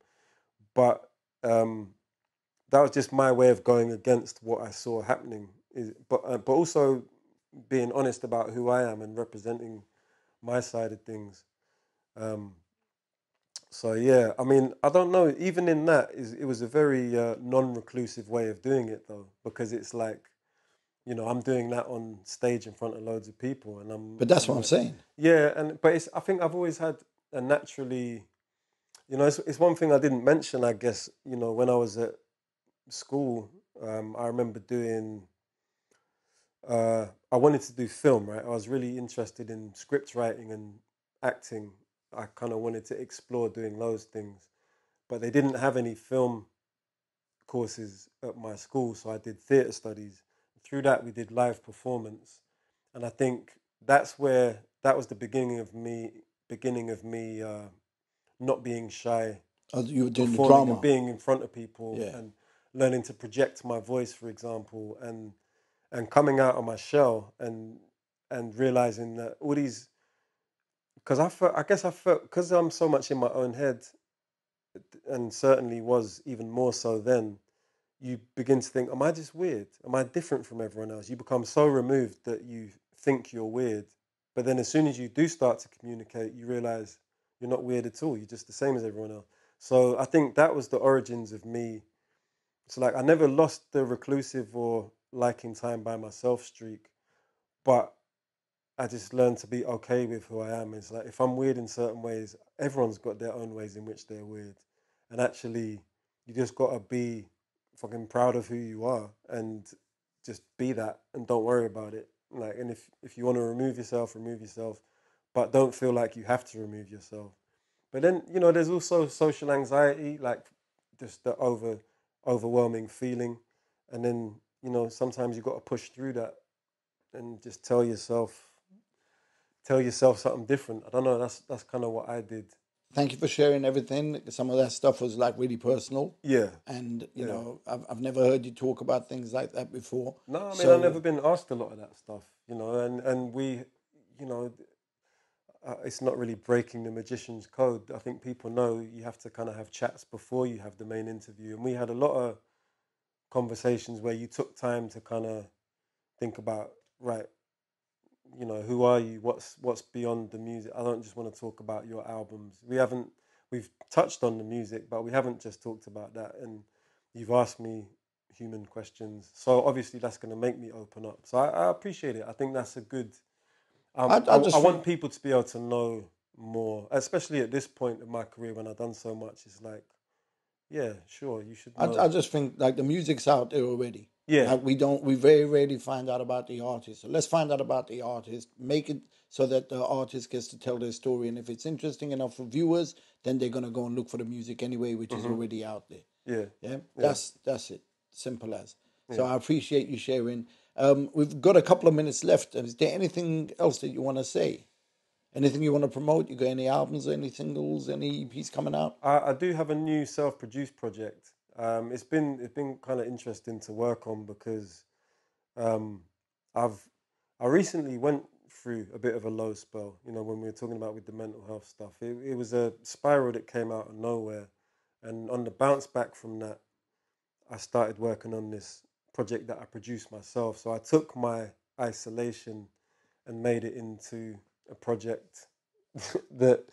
But that was just my way of going against what I saw happening. But also being honest about who I am and representing my side of things. Um, so yeah, I mean, I don't know. Even in that, it was a very non-reclusive way of doing it, though, because it's like, I'm doing that on stage in front of loads of people, and But that's I'm what I'm like, saying. yeah, but I think I've always had a naturally, it's one thing I didn't mention, I guess, when I was at school, I remember doing. I wanted to do film, right? I was really interested in script writing and acting. I kind of wanted to explore doing those things, but they didn't have any film courses at my school, so I did theatre studies. Through that, we did live performance, and I think that was the beginning of me not being shy, Oh, you were doing the performing and drama. being in front of people, Yeah. and learning to project my voice, for example, and coming out of my shell, and realizing that all these, because I guess I felt, because I'm so much in my own head, and certainly was even more so then. You begin to think, am I just weird? Am I different from everyone else? You become so removed that you think you're weird. But then as soon as you do start to communicate, you realize you're not weird at all. You're just the same as everyone else. So I think that was the origins of me. So like I never lost the reclusive or liking time by myself streak, but I just learned to be okay with who I am. It's like if I'm weird in certain ways, everyone's got their own ways in which they're weird. And actually, you just gotta be fucking proud of who you are and just be that and don't worry about it. Like, and if you want to remove yourself, but don't feel like you have to remove yourself. But then, there's also social anxiety, like just the overwhelming feeling. And then, sometimes you got to push through that and just tell yourself something different. I don't know. That's kind of what I did. Thank you for sharing everything. Some of that stuff was like really personal. Yeah, And, yeah. I've never heard you talk about things like that before. No, I mean, I've never So been asked a lot of that stuff, and we, you know, it's not really breaking the magician's code. I think people know you have to kind of have chats before you have the main interview, and we had a lot of conversations where you took time to kind of think about, right, who are you? What's beyond the music? I don't just want to talk about your albums. We've touched on the music, but we haven't just talked about that. And you've asked me human questions, so obviously that's going to make me open up. So I appreciate it. I think that's a good. I I just think want people to be able to know more, especially at this point in my career when I've done so much. It's like, yeah, sure, you should know. I just think like the music's out there already. Yeah. Like we very rarely find out about the artist. So let's find out about the artist. Make it so that the artist gets to tell their story. And if it's interesting enough for viewers, then they're gonna go and look for the music anyway, which is Hmm. already out there. Yeah. Yeah, Yeah. that's it. Simple as. So Yeah. I appreciate you sharing. We've got a couple of minutes left. Is there anything else that you want to say? Anything you want to promote? You got any albums, any singles, any EPs coming out? I do have a new self-produced project. It's been kind of interesting to work on because um, I've I recently went through a bit of a low spell. When we were talking about with the mental health stuff, it was a spiral that came out of nowhere, and on the bounce back from that, I started working on this project that I produced myself. So I took my isolation and made it into a project that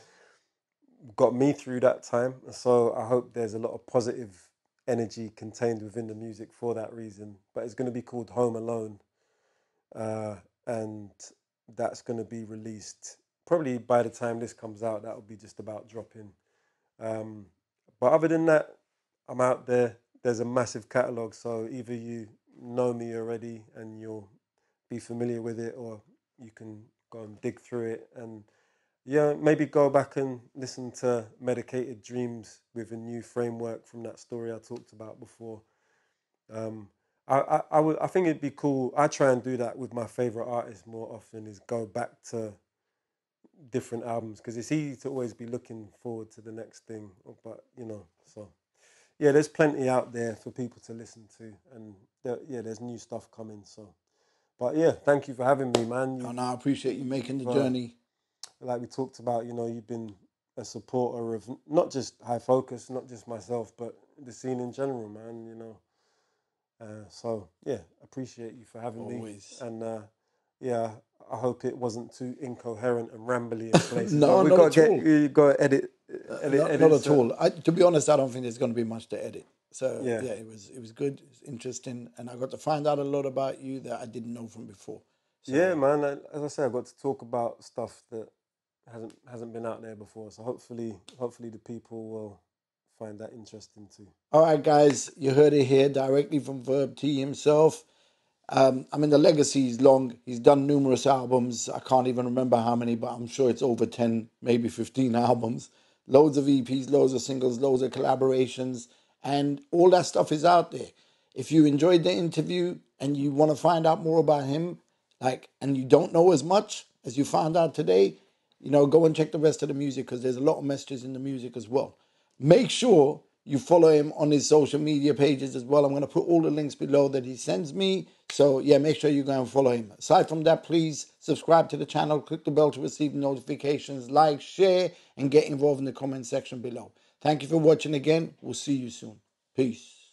got me through that time. So I hope there's a lot of positive energy contained within the music for that reason. But it's going to be called Home Alone, and that's going to be released probably by the time this comes out, that will be just about dropping. But other than that, I'm out there. There's a massive catalogue, so either you know me already and you'll be familiar with it, or you can go and dig through it and maybe go back and listen to Medicated Dreams with a new framework from that story I talked about before. I think it'd be cool. I try and do that with my favorite artists more often, is go back to different albums, because it's easy to always be looking forward to the next thing. But so yeah, there's plenty out there for people to listen to, and there's new stuff coming. So, but yeah, thank you for having me, man. I appreciate you making the journey. Like we talked about, you've been a supporter of not just High Focus, not just myself, but the scene in general, man. So yeah, appreciate you for having me. And I hope it wasn't too incoherent and rambly in places. No, not at all. You got to edit. Not at all. To be honest, I don't think there's going to be much to edit. So yeah, it was good, it was interesting, and I got to find out a lot about you that I didn't know from before. So, yeah, man. As I said, I got to talk about stuff that hasn't been out there before. So hopefully the people will find that interesting too. All right, guys, you heard it here directly from Verb T himself. The legacy is long. He's done numerous albums. I can't even remember how many, but I'm sure it's over 10, maybe 15 albums. Loads of EPs, loads of singles, loads of collaborations, and all that stuff is out there. If you enjoyed the interview and you want to find out more about him, and you don't know as much as you found out today, go and check the rest of the music, because there's a lot of messages in the music as well. Make sure you follow him on his social media pages as well. I'm going to put all the links below that he sends me. So yeah, make sure you go and follow him. Aside from that, please subscribe to the channel, click the bell to receive notifications, like, share, and get involved in the comment section below. Thank you for watching again. We'll see you soon. Peace.